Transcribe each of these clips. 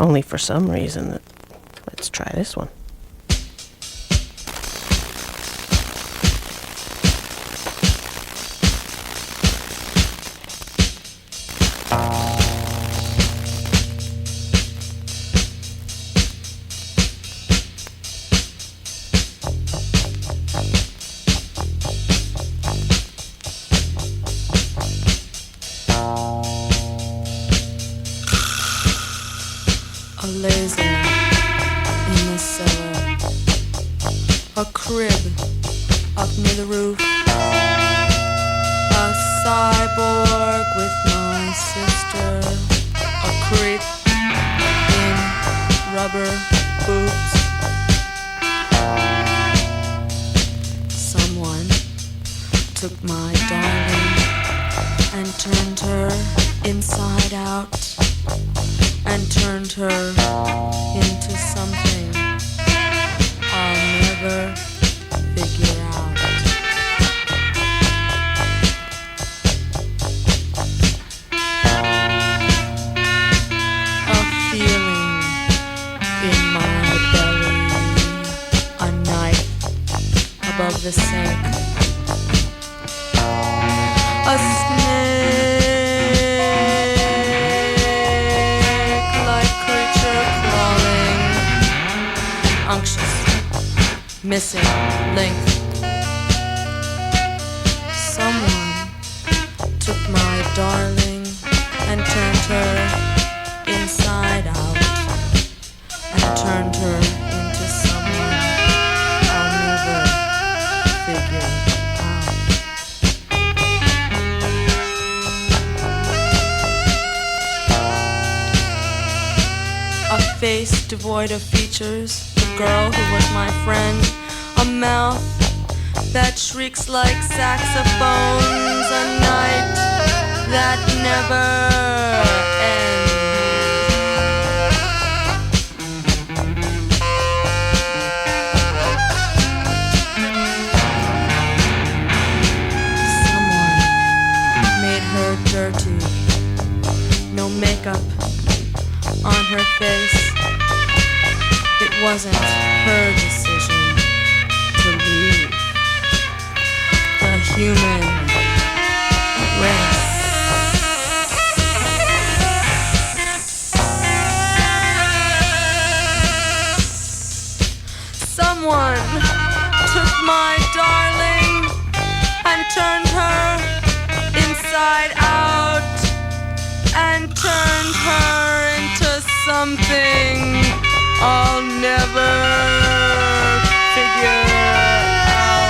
Only for some reason. Let's try this one. A laser in the cellar, a crib up near the roof, a cyborg with my sister, a creep in rubber boots. Someone took my darling and turned her inside out, and turned her into something I'll never figure out. A feeling in my belly, a knife above the sink, a snake unctuous, missing link. Someone took my darling and turned her inside out, and turned her into someone I'll never figure out. A face devoid of features, girl who was my friend, a mouth that shrieks like saxophones, a night that never ends. Someone made her dirty, no makeup on her face. It wasn't her decision to leave the human race. Someone took my darling and turned her inside out, and turned her into something I'll never figure out.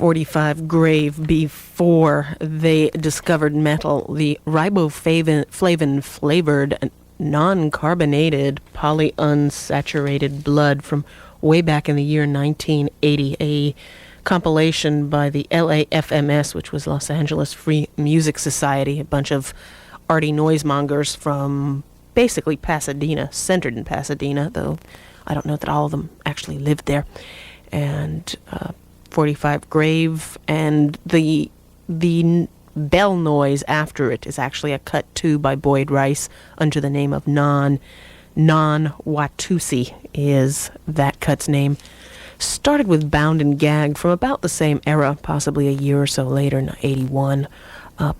45 grave before they discovered metal, the riboflavin flavored non-carbonated polyunsaturated blood from way back in the year 1980, a compilation by the LAFMS, which was Los Angeles Free Music Society, a bunch of arty noisemongers from basically Pasadena, centered in Pasadena, though I don't know that all of them actually lived there. And 45 Grave, and the bell noise after it is actually a cut too by Boyd Rice under the name of Non-Watusi is that cut's name. Started with Bound and Gagged from about the same era, possibly a year or so later, in 81.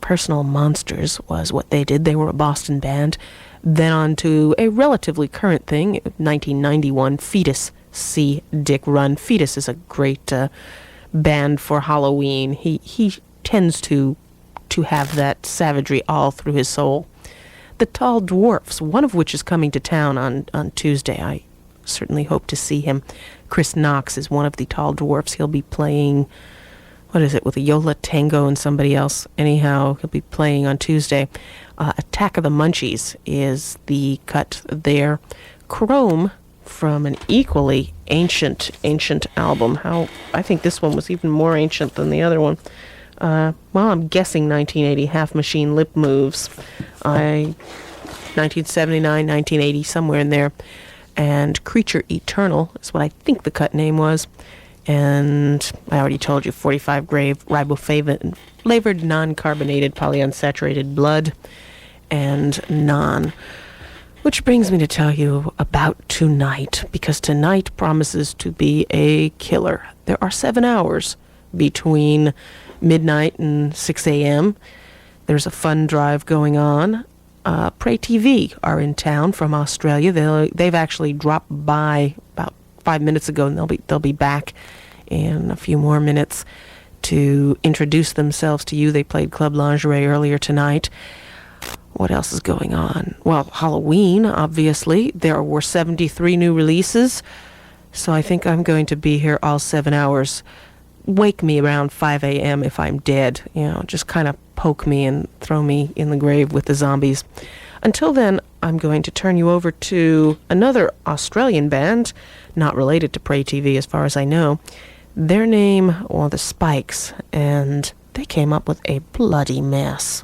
Personal Monsters was what they did. They were a Boston band. Then on to a relatively current thing, 1991, Fetus, C. Dick Run. Fetus is a great band for Halloween. He tends to have that savagery all through his soul. The Tall Dwarfs, one of which is coming to town on Tuesday. I certainly hope to see him. Chris Knox is one of the Tall Dwarfs. He'll be playing, with a Yola Tango and somebody else. Anyhow, he'll be playing on Tuesday. Attack of the Munchies is the cut there. Chrome, from an equally ancient album. I think this one was even more ancient than the other one. I'm guessing 1980, Half Machine Lip Moves. 1979, 1980, somewhere in there. And Creature Eternal is what I think the cut name was. And I already told you, 45 Grave, riboflavin-flavored, non-carbonated, polyunsaturated blood, and non. Which brings me to tell you about tonight, because tonight promises to be a killer. There are 7 hours between midnight and 6 a.m. There's a fun drive going on. Pray TV are in town from Australia. They've actually dropped by about 5 minutes ago, and they'll be back in a few more minutes to introduce themselves to you. They played Club Lingerie earlier tonight. What else is going on? Well, Halloween, obviously. There were 73 new releases, so I think I'm going to be here all 7 hours. Wake me around 5 a.m. if I'm dead. Just kind of poke me and throw me in the grave with the zombies. Until then, I'm going to turn you over to another Australian band, not related to Pray TV as far as I know. Their name, the Spikes, and they came up with a bloody mess.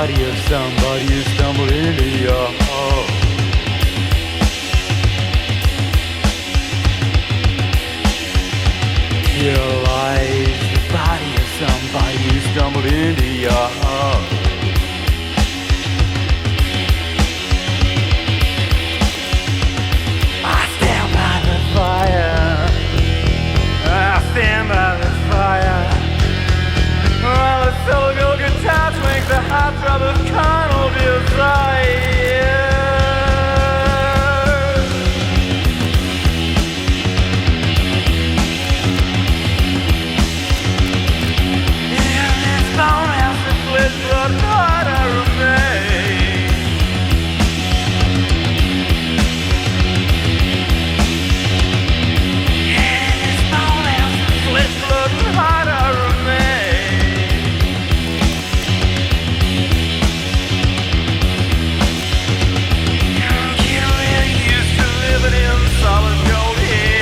body of somebody who stumbled into your heart. Realize the body of somebody who stumbled into your heart. I stand by the fire. I stand by the fire. While the solo guitar twinks the heart throb of carnal desire. In this bone house of flesh, blood, heart I remain. In this bone house of flesh, blood, heart I remain. Solid gold hill.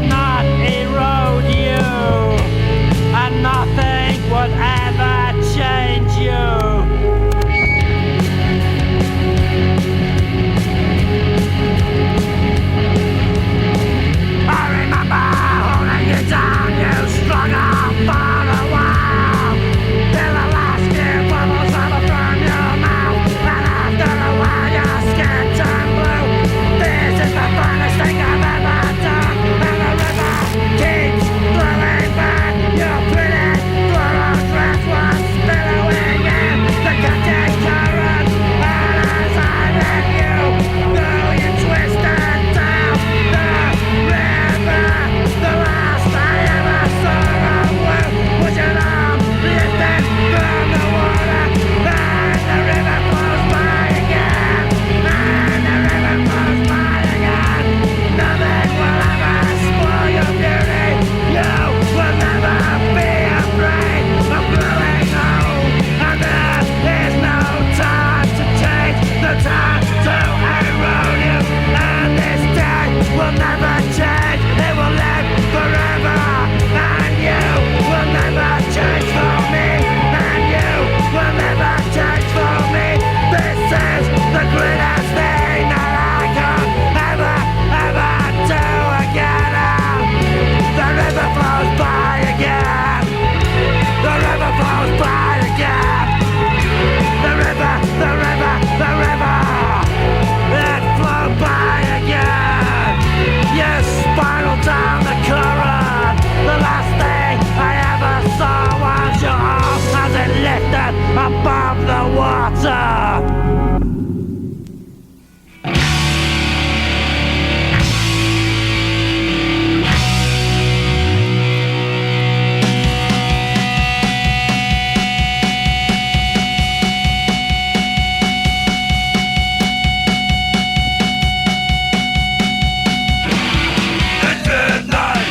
not erode you, and nothing would ever change you. I remember holding you down, you struggle for a while. In the last year, bubbles ever from your mouth, and after a while your skin turned blue. This is the finest thing I've ever done, and the river keeps flowing back. Your pretty floral dress was billowing in the cutting current, and as I let you go, you twisted down the river. The last I ever saw of you was your arm lifted from the water, and the river flows by again, and the river flows by again. Nothing will ever spoil your beauty. You will never be afraid of growing old, and there is no time to change, no time to erode you, and this day will never change. It will live forever, and you will never change for me, and you will never change for me. This is the greatest thing that I could ever do again. The river flows by again. The river flows by again. The river, the river, the river. It flowed by again. Yes, spiral down the current. The last thing I ever saw was your arm as it lifted above the water. It's midnight,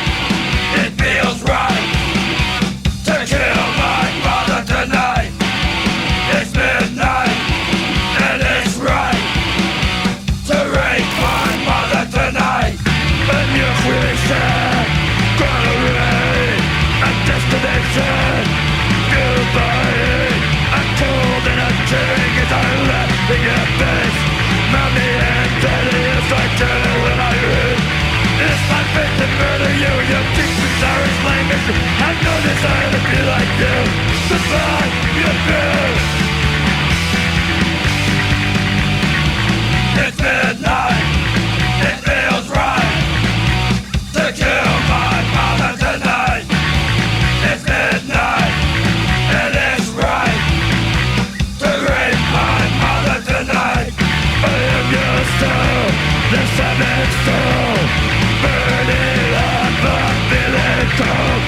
it feels right to kill my mother tonight. It's midnight, and it's right to rape my mother tonight. A new creation, glory, and destination. Goodbye, I'm cold and I'm tearing as I left in your face. Mommy and daddy, it's like turning when I read. It's my fate to murder you. Your teachers are as lame as you. I have no desire to be like you. Goodbye, you bitch. It's midnight. It feels right to kill my mother tonight. It's midnight, and it's right to rape my mother tonight. I am your soul, the savage soul, burning up, I'm feeling cold.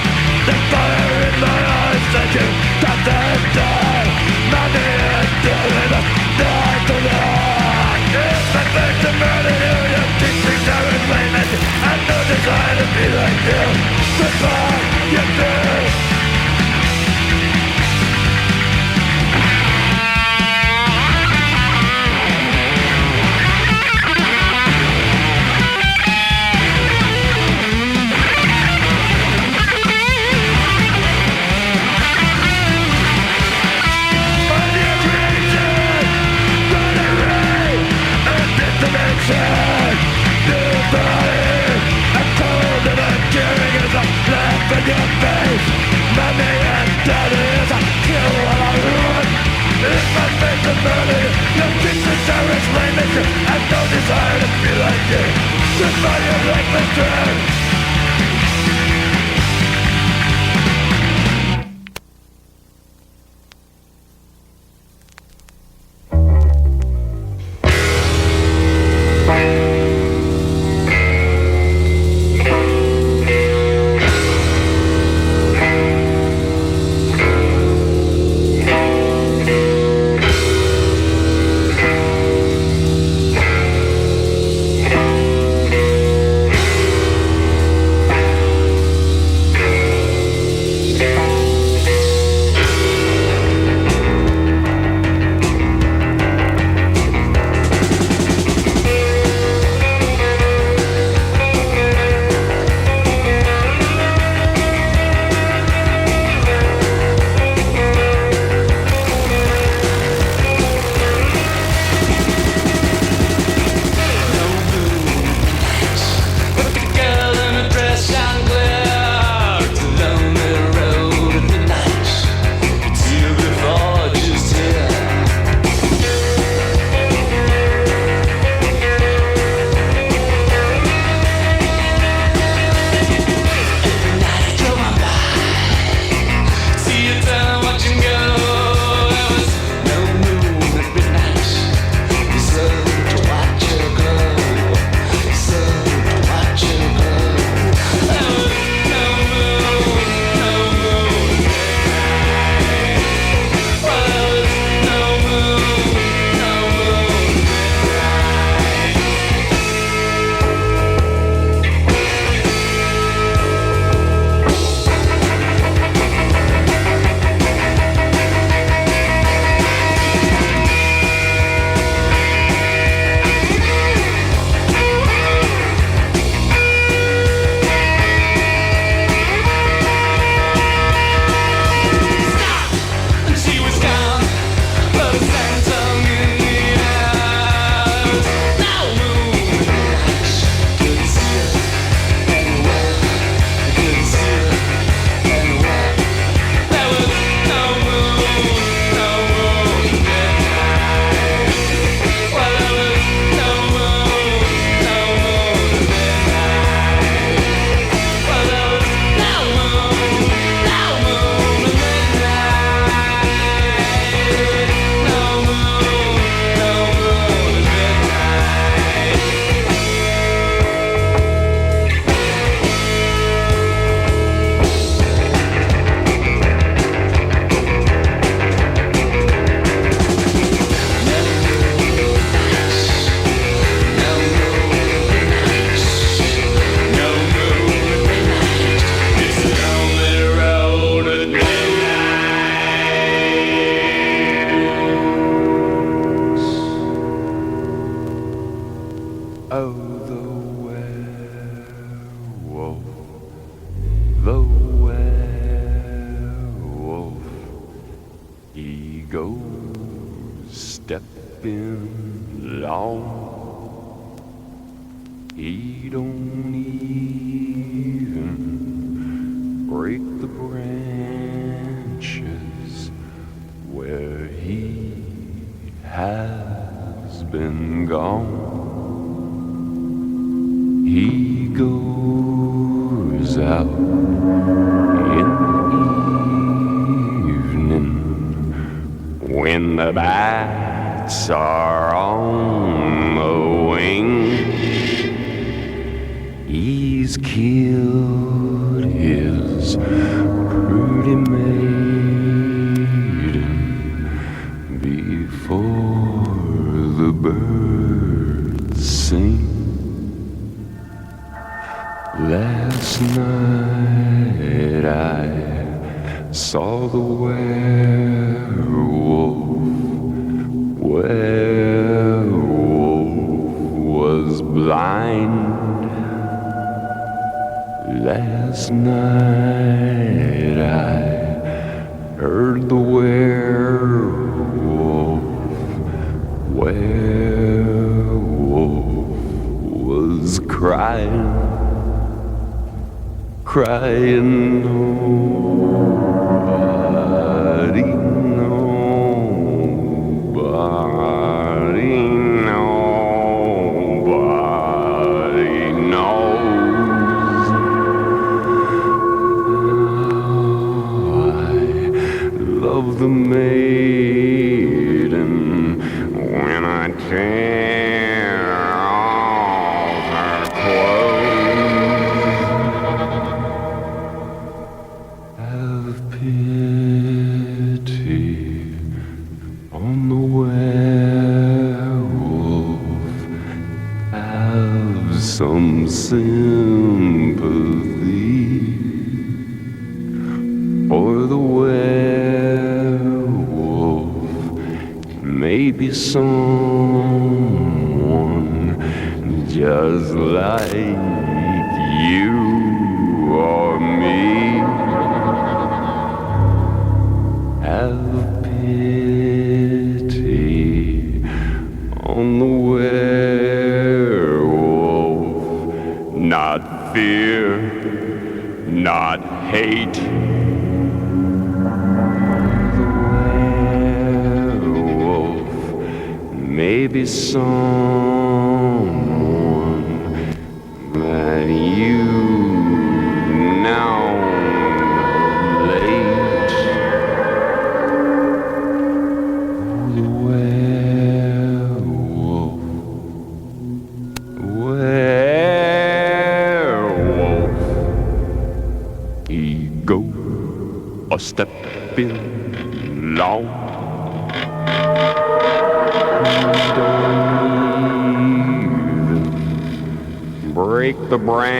The fire in my eyes that you got to die. Mommy and daddy, die tonight. It's my fate to murder you. Your teachings are as lame as you. I have no desire to be like you. Goodbye, you bitch. Your face, mommy and daddy, as I kill what I want. It's my fate to murder you. Your teachers are as lame as you. I have no desire to be like you. Goodbye, your lifeless dream. The werewolf, he goes stepping long. He don't even break the branches where he has been gone. He goes out in the evening when the bats are on the wing. He's killed his pretty maiden before the birds sing. Last night I saw the werewolf. Werewolf was blind. Last night I heard the werewolf. Werewolf was crying. Crying, nobody, nobody, nobody knows how I love the maiden when I tear off her clothes. Have pity on the werewolf. Have some sympathy for the werewolf. Maybe someone just like you or me. Have pity on the werewolf. Not fear, not hate. The werewolf, maybe someone that you know late. The werewolf, werewolf, he go a stepping long. Don't even break the branches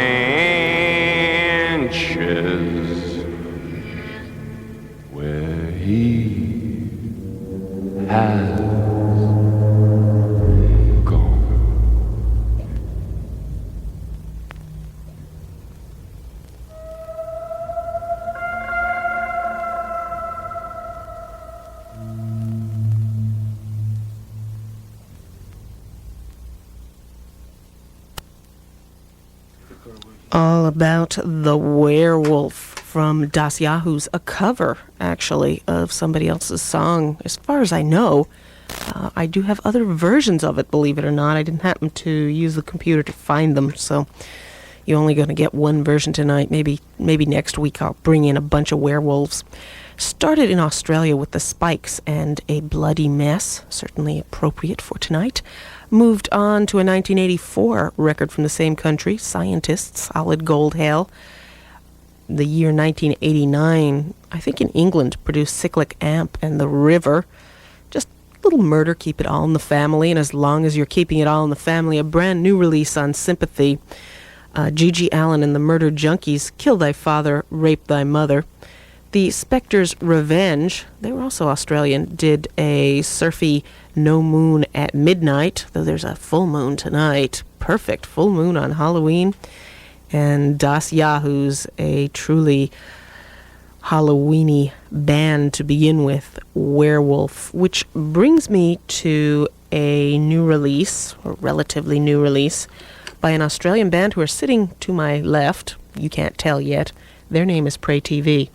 where he has gone. All about the werewolf from Das Yahoos, a cover, actually, of somebody else's song. As far as I know, I do have other versions of it, believe it or not. I didn't happen to use the computer to find them, so you're only going to get one version tonight. Maybe next week I'll bring in a bunch of werewolves. Started in Australia with the Spikes and A Bloody Mess, certainly appropriate for tonight. Moved on to a 1984 record from the same country, Scientists, Solid Gold Hail. The year 1989, I think in England, produced Cyclic Amp and The River. Just a little murder, keep it all in the family, and as long as you're keeping it all in the family, a brand new release on Sympathy. Gigi Allen and the Murder Junkies, Kill Thy Father, Rape Thy Mother. The Spectres' Revenge, they were also Australian, did a surfy No Moon at Midnight, though there's a full moon tonight. Perfect, full moon on Halloween. and Das Yahoos, a truly Halloweeny band to begin with, Werewolf, which brings me to a new release, or relatively new release, by an Australian band who are sitting to my left. You can't tell yet. Their name is Pray TV.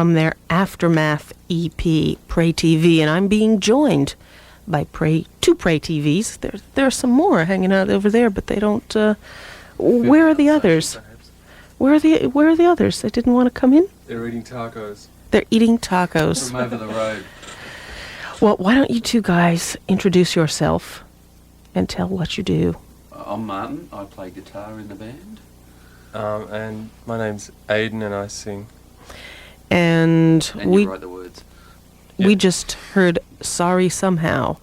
From their Aftermath EP, Pray TV, and I'm being joined by two Pray TVs. There are some more hanging out over there, but they don't. Where are the others? Where are the others? They didn't want to come in. They're eating tacos. They're eating tacos. From over the road. Well, why don't you two guys introduce yourself and tell what you do? I'm Martin. I play guitar in the band. And my name's Aiden, and I sing. And you write the words. We just heard Sorry Somehow.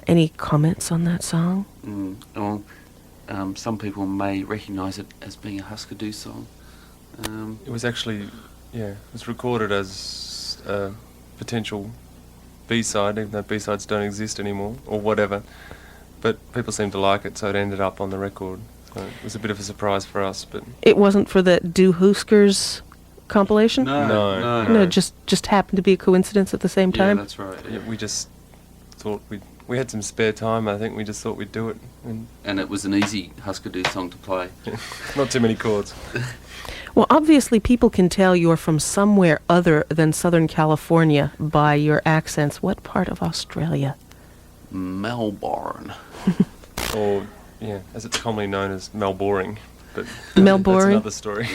Any comments on that song? Some people may recognise it as being a Husker Du song. It was actually, it was recorded as a potential B-side, even though B-sides don't exist anymore, or whatever. But people seemed to like it, so it ended up on the record. So it was a bit of a surprise for us, but... It wasn't for the Do Hooskers compilation? No. Just happened to be a coincidence at the same time? Yeah, that's right. Yeah, we just thought we had some spare time. I think we just thought we'd do it. And it was an easy Husker Du song to play. Not too many chords. Well, obviously people can tell you're from somewhere other than Southern California by your accents. What part of Australia? Melbourne. Or, yeah, as it's commonly known as Melboring. But Melboring? that's another story.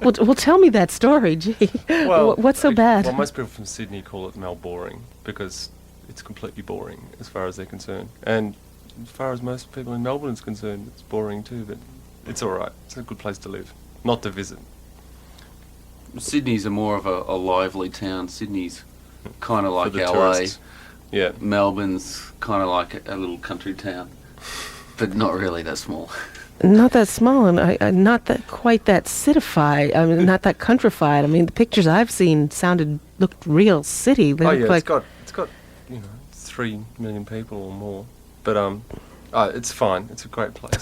Well, tell me that story, gee. What's so bad? Well, most people from Sydney call it Melboring because it's completely boring as far as they're concerned. And as far as most people in Melbourne is concerned, it's boring too, but it's all right. It's a good place to live, not to visit. Sydney's more of a lively town. Sydney's kind of like For the LA. tourists. Yeah. Melbourne's kind of like a little country town, but not really that small. Not that small, and not that quite that citified. I mean, not that countrified. I mean, the pictures I've seen looked real city. They Oh look yeah, like it's got 3 million people or more. But it's fine. It's a great place.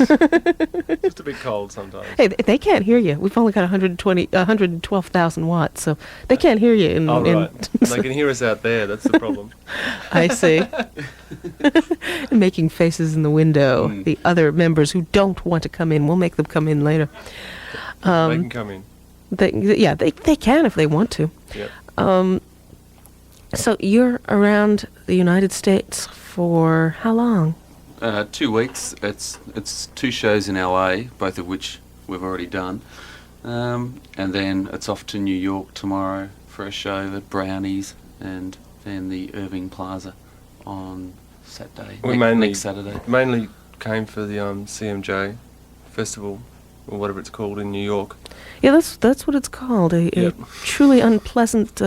Just a bit cold sometimes. Hey, they can't hear you. We've only got 112,000 watts, so they can't hear you. Oh right, and they can hear us out there. That's the problem. I see. Making faces in the window. The other members who don't want to come in, we'll make them come in later. They can come in. They can if they want to. Yep. So you're around the United States for how long? 2 weeks. It's 2 shows in LA, both of which we've already done, and then it's off to New York tomorrow for a show at Brownies, and then the Irving Plaza on Saturday. Next Saturday. Mainly came for the CMJ festival or whatever it's called in New York. Yeah, that's what it's called. A truly unpleasant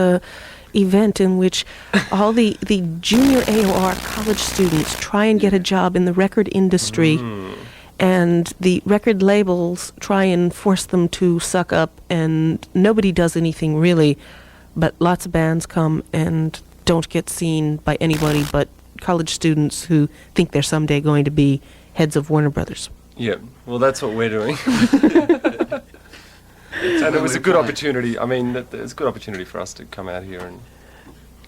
event in which all the junior AOR college students try and get a job in the record industry, and the record labels try and force them to suck up, and nobody does anything really, but lots of bands come and don't get seen by anybody but college students who think they're someday going to be heads of Warner Brothers. Yeah, well, that's what we're doing. And it was a good opportunity. I mean, it's a good opportunity for us to come out here and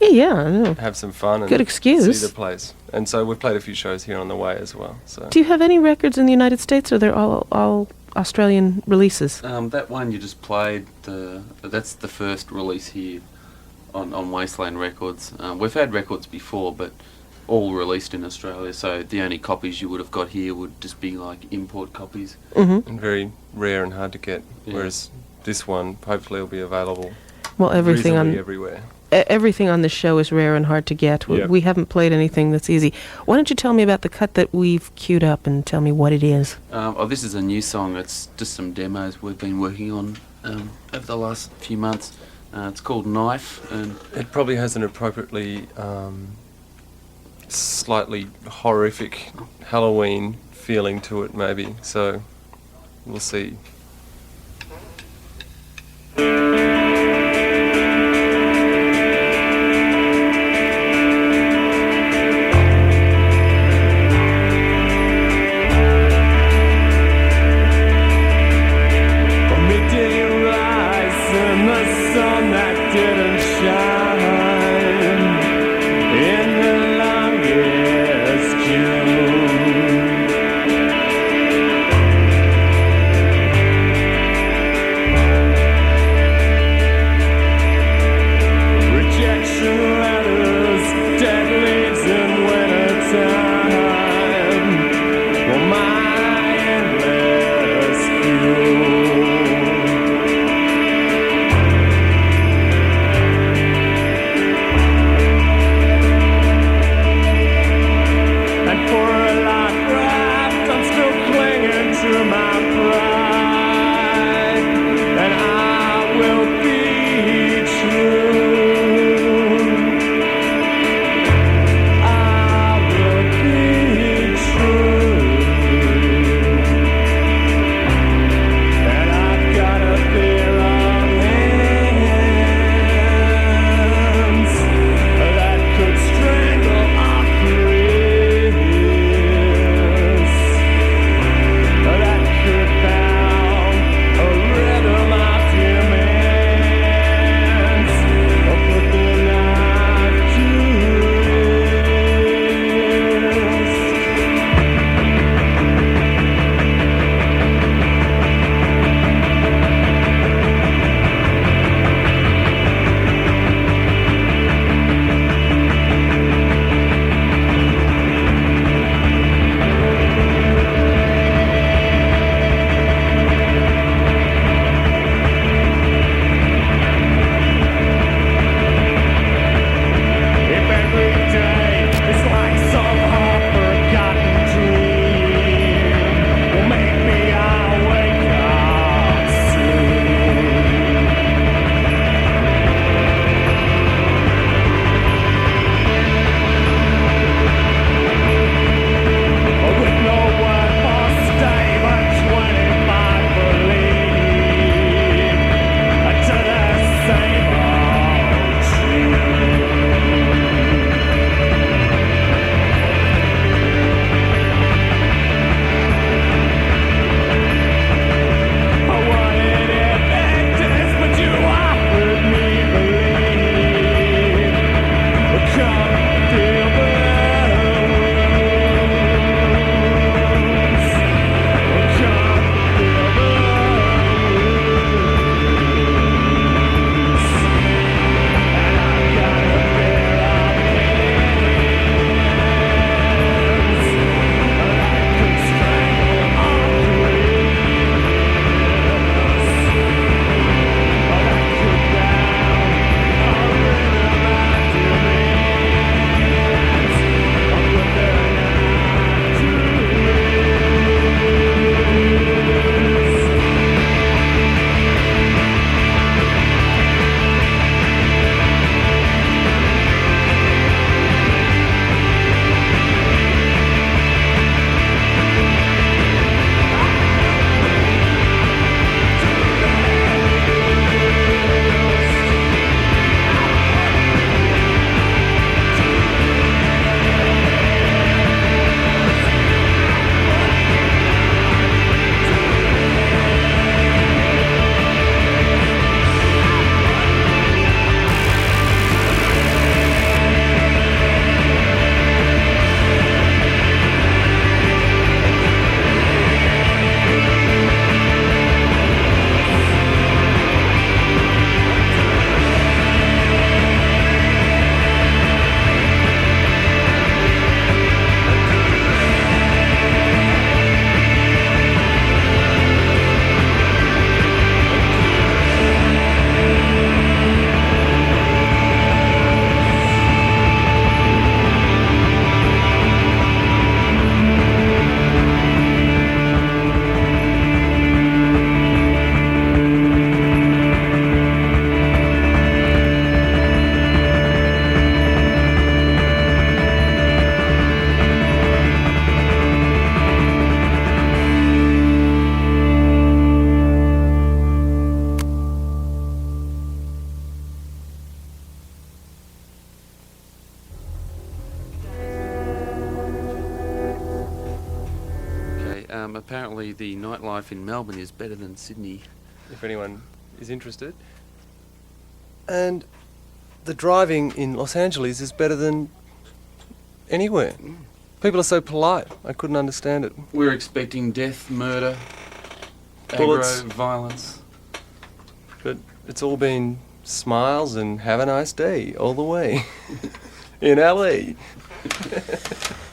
Yeah, I know. have some fun and Good excuse. see the place. And so we've played a few shows here on the way as well. So Do you have any records in the United States, or they're all Australian releases? That one you just played, that's the first release here on Wasteland Records. We've had records before, but all released in Australia, so the only copies you would have got here would just be like import copies. and very rare and hard to get. Yeah. Whereas this one hopefully will be available Well, everything reasonably on everywhere. everything on the show is rare and hard to get. Yeah. We haven't played anything that's easy. Why don't you tell me about the cut that we've queued up and tell me what it is? This is a new song. It's just some demos we've been working on over the last few months. It's called Knife, and It probably has an appropriately slightly horrific Halloween feeling to it, maybe. So we'll see. Midday apparently the nightlife in Melbourne is better than Sydney. If anyone is interested. And the driving in Los Angeles is better than anywhere. People are so polite. I couldn't understand it. We're expecting death, murder, Bullets. aggro, violence. But it's all been smiles and have a nice day all the way. In LA.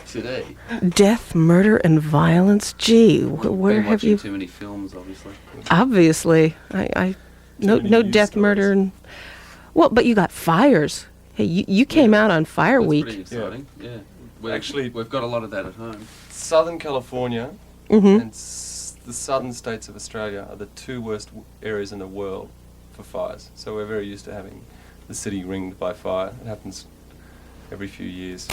Today. Death, murder, and violence. Gee, where Been have watching you? too many films, obviously. Obviously, no many no news death, stories. murder, and well, but you got fires. Hey, you came out on Fire That's Week. pretty exciting. Yeah. Actually- we've got a lot of that at home. Southern California Mm-hmm. and the southern states of Australia are the two worst areas in the world for fires. So we're very used to having the city ringed by fire. It happens every few years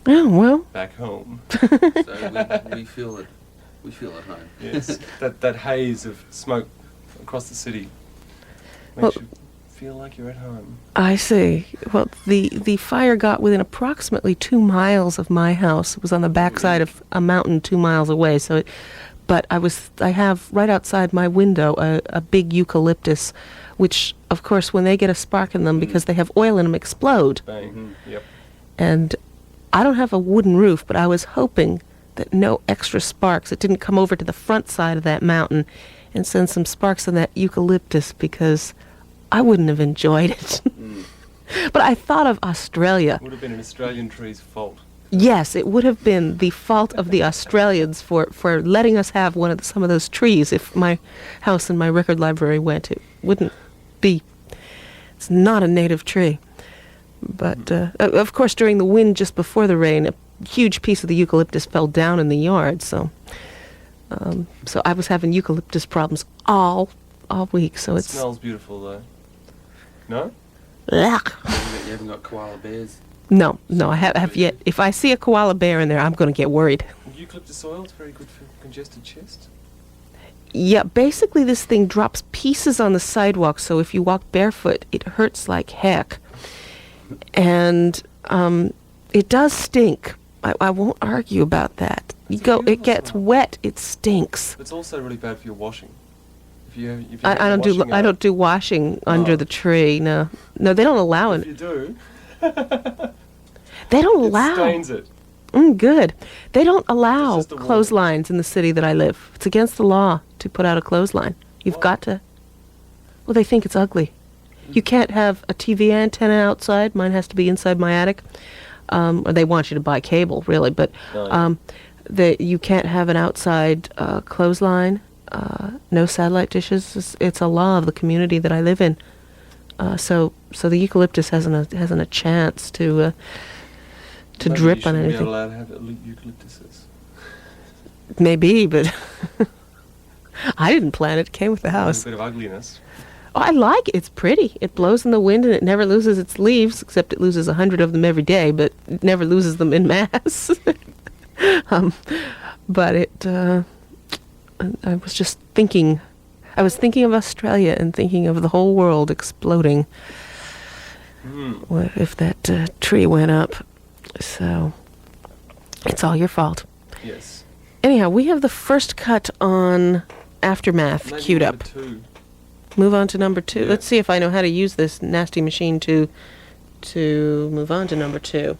Oh well. back home. So we feel it. We feel at home. Yes, that haze of smoke across the city Well- makes you feel like you're at home. I see. Well, the fire got within approximately 2 miles of my house. It was on the backside of a mountain 2 miles away. So, but I have right outside my window a big eucalyptus, which of course when they get a spark in them because they have oil in them explode. Bang. Yep. And I don't have a wooden roof, but I was hoping that no extra sparks. It didn't come over to the front side of that mountain and send some sparks on that eucalyptus because I wouldn't have enjoyed it. But I thought of Australia. Would have been an Australian tree's fault. Yes, it would have been the fault of the Australians for letting us have some of those trees. If my house and my record library went, it wouldn't be. It's not a native tree. But, of course, during the wind just before the rain, a huge piece of the eucalyptus fell down in the yard. So I was having eucalyptus problems all week. So It it's... smells beautiful though. No? Ugh. You haven't got koala bears. No, I have yet. If I see a koala bear in there, I'm going to get worried. Eucalyptus oil is very good for congested chest. Yeah, basically this thing drops pieces on the sidewalk, so if you walk barefoot, it hurts like heck. And it does stink. I won't argue about that. It's a It beautiful gets smell. wet, it stinks. It's also really bad for your washing. If you have I your washing I out- don't do washing under Oh. the tree. No, they don't allow If it. you do, They don't it allow. stains it. Good. They don't allow just a warning. clotheslines in the city that I live. It's against the law to put out a clothesline. You've Why? got to. Well, they think it's ugly. You can't have a TV antenna outside. Mine has to be inside my attic. Or they want you to buy cable, really. But Oh, yeah. you can't have an outside clothesline. No satellite dishes. It's a law of the community that I live in. So the eucalyptus hasn't a chance to Maybe drip you on shouldn't anything. Be allowed to have eucalyptuses. Maybe, but I didn't plan it. It came with the A house. bit of ugliness. Oh, I like it. It's pretty. It blows in the wind and it never loses its leaves, except it loses 100 of them every day, but it never loses them in mass. But I was just thinking, I was thinking of Australia and thinking of the whole world exploding if that tree went up. So it's all your fault. Yes. Anyhow, we have the first cut on Aftermath Maybe queued number up. 2. Move on to number 2. Yeah. Let's see if I know how to use this nasty machine to move on to number 2.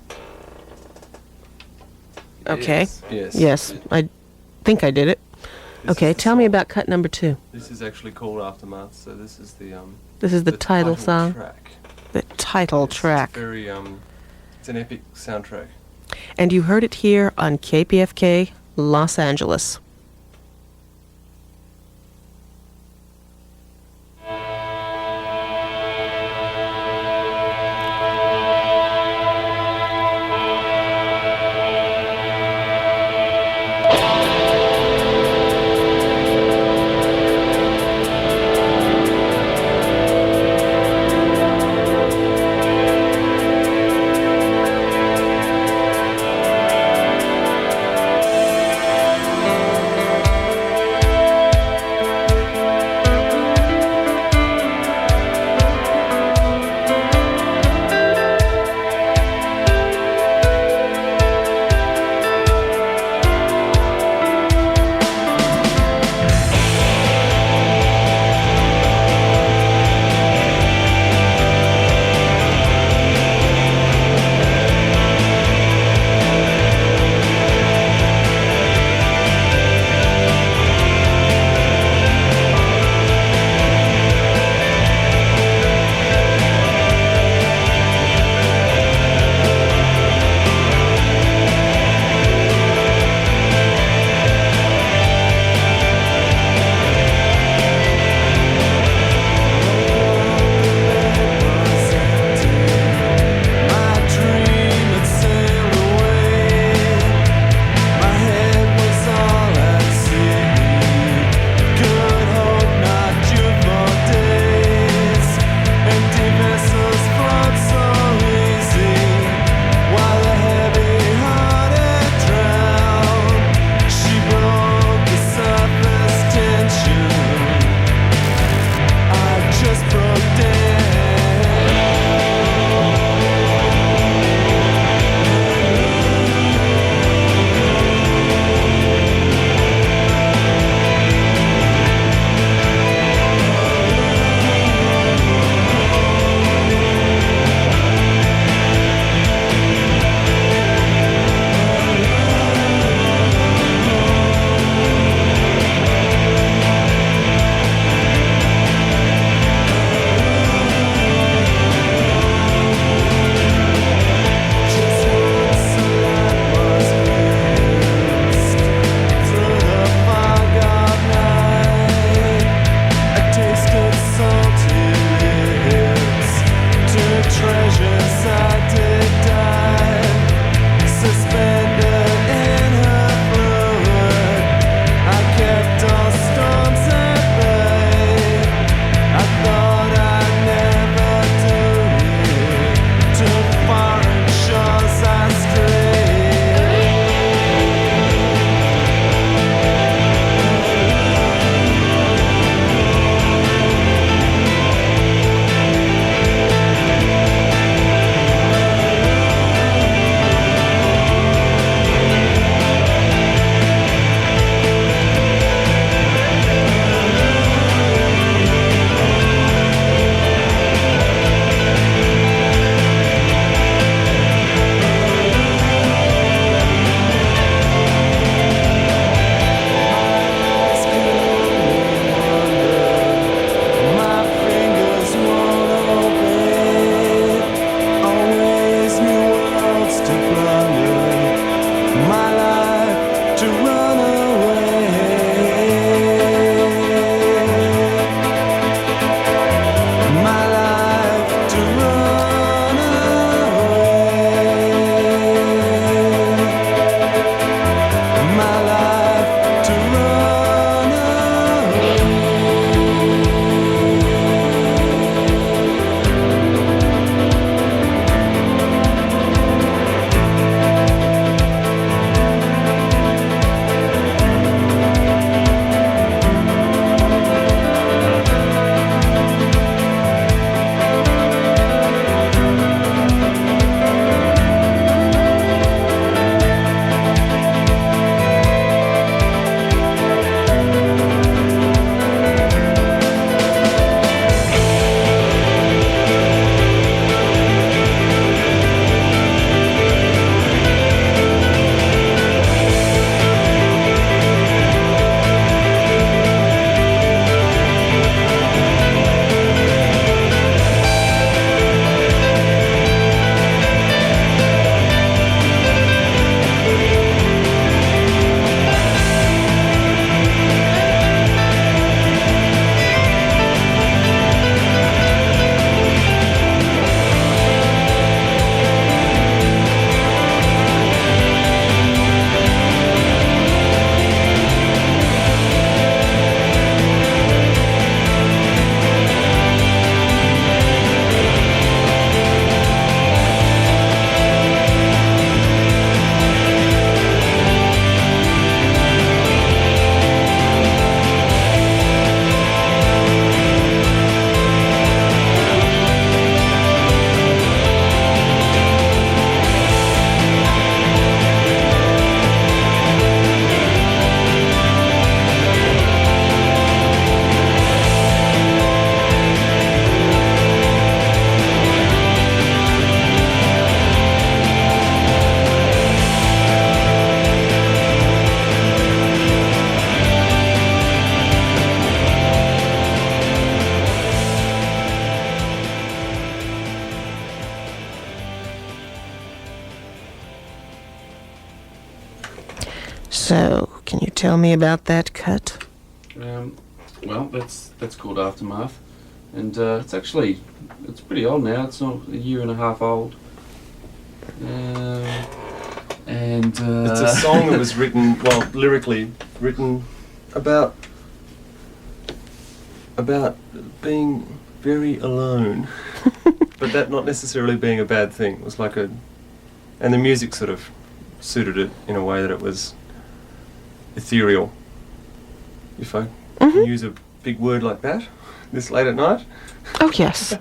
Okay. Yes. Yes, I think I did it. This Okay, is the tell me song. about cut number 2. This is actually called Aftermath, so this is the This is the title song. track. The title It's track. very it's an epic soundtrack. And you heard it here on KPFK Los Angeles. So, can you tell me about that cut? Well, that's called Aftermath, and it's pretty old now. It's not a year and a half old, and It's a song that was written, well, lyrically written about being very alone, but that not necessarily being a bad thing. It was like and the music sort of suited it in a way that it was ethereal. If I can use a big word like that this late at night. Oh, yes.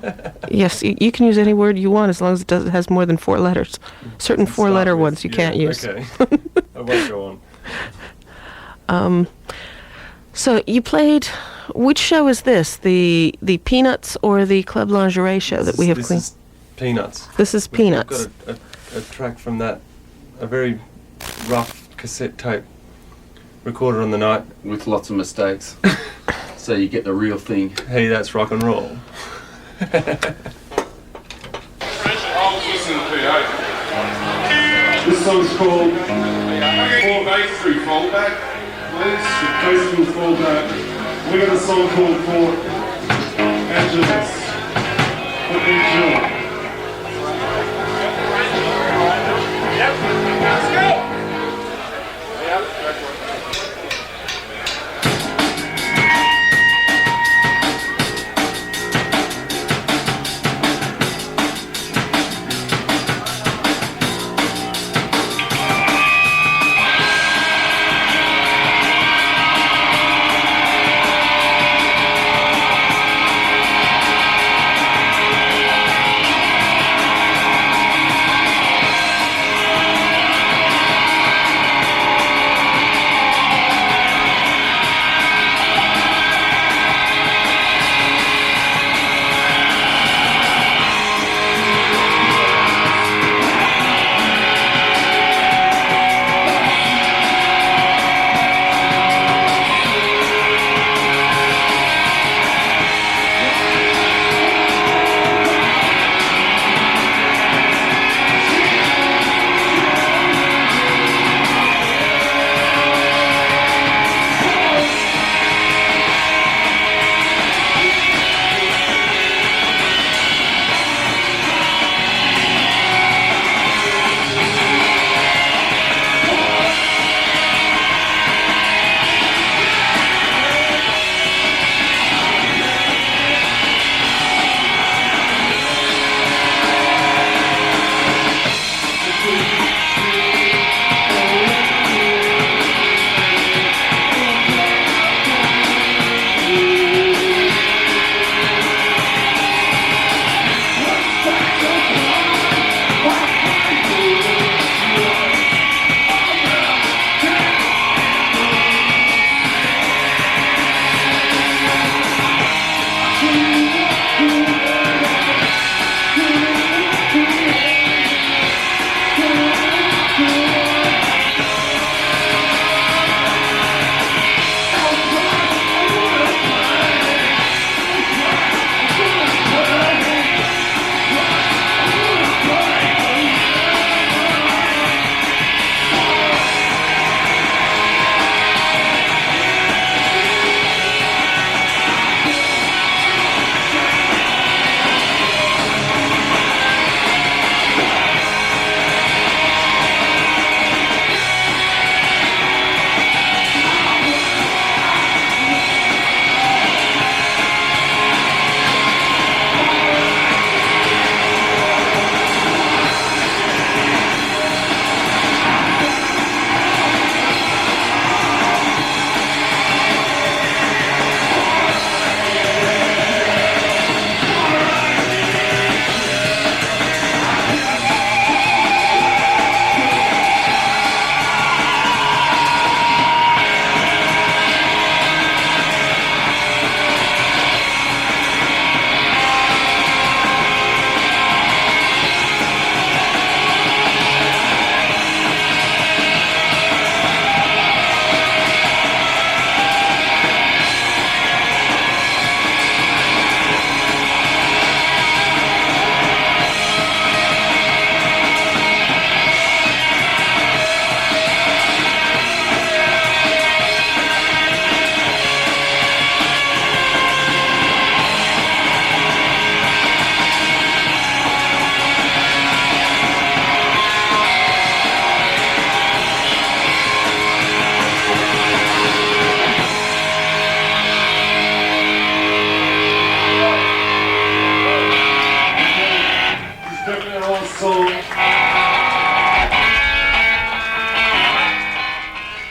Yes, you can use any word you want as long as it has more than 4 letters. Certain To 4-letter start with, ones you can't use. Okay. I won't go on. So you played, which show is this? The Peanuts or the Club Lingerie show that we have This cleaned? is Peanuts. This is We've Peanuts. got a track from that, a very rough cassette tape recorded on the night. with lots of mistakes, so you get the real thing. Hey, that's rock and roll. This song's called Four Bass Through Fallback. Please, bass through fallback. We got a song called For Angeles. For Angel. Let's go!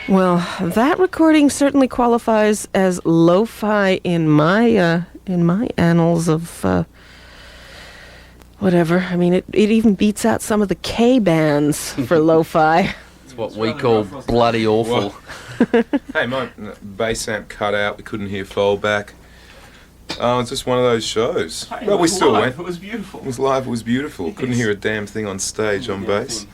Well, that recording certainly qualifies as lo-fi in my annals of whatever. I mean, it even beats out some of the K bands for lo-fi. It's what we call bloody awful. Hey, my bass amp cut out. We couldn't hear fallback. It's just one of those shows. Hey, But we still went. It was beautiful. It was live. It was beautiful. Couldn't hear a damn thing on stage on bass.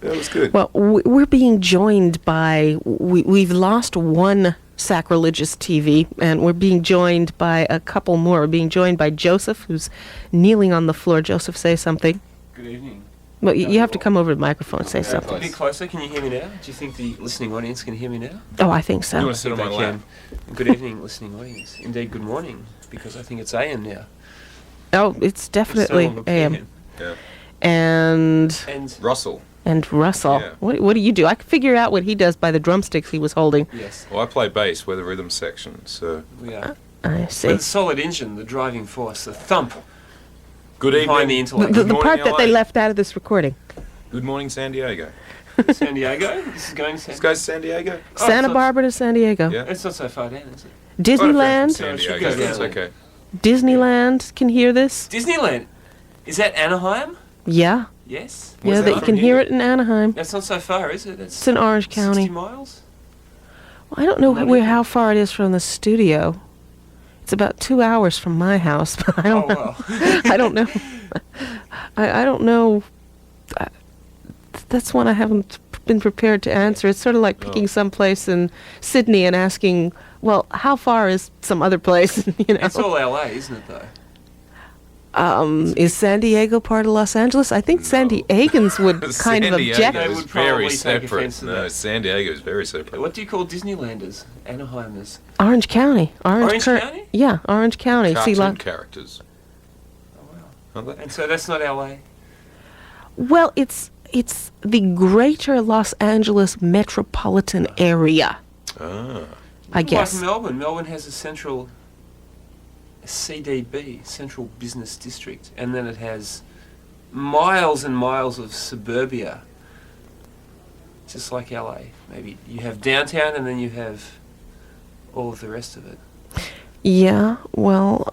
Yeah, it was good. Well, we're being joined by, we've lost one sacrilegious TV, and we're being joined by a couple more. We're being joined by Joseph, who's kneeling on the floor. Joseph, say something. Good evening. Well, you have to come over to the microphone and say A something. bit closer. Can you hear me now? Do you think the listening audience can hear me now? Oh, I think You so. want to sit on my They lap? can. Good evening, listening audience. Indeed, good morning, because I think it's AM now. Oh, it's definitely It's no longer AM. PM. Yeah. And And Russell. Russell. Yeah. What do you do? I can figure out what he does by the drumsticks he was holding. yes, Well, I play bass. We're the rhythm section. So, we are. I With see. the solid engine, the driving force, the thump good behind the evening. intellect. The Good morning, part that they LA. left out of this recording. Good morning, San Diego. San Diego. This is going to San Let's go to San Diego. Oh, Santa so- Barbara to San Diego. Yeah. It's not so far down, is it? Got a friend from Disneyland. San So it should Diego. go That's down. okay. Disneyland can hear this. Disneyland. Is that Anaheim? Yeah. Yes. Yeah, that that you from can hear here? it in Anaheim. That's not so far, is it? That's It's in Orange 60 County. miles? I don't know Not where even. how far it is from the studio. It's about 2 hours from my house, but I don't Oh, know. well. I don't know. I don't know. That's one I haven't been prepared to answer. It's sort of like picking some place in Sydney and asking, well, how far is some other place? You know, It's all LA, isn't it, though? is San Diego part of Los Angeles? I think San Diegans would kind San of Diego object. They is would probably very take separate. offense to No, that. San Diego is very separate. What do you call Disneylanders? Anaheimers? Orange County. Orange County? Yeah, Orange County. See, Cartoon like, characters. Oh, wow. Aren't they? And so that's not LA? well, it's the greater Los Angeles metropolitan area, Ah. I guess. Like Melbourne. Melbourne has a central CDB, Central Business District, and then it has miles and miles of suburbia, just like LA. Maybe you have downtown and then you have all of the rest of it. Yeah, well,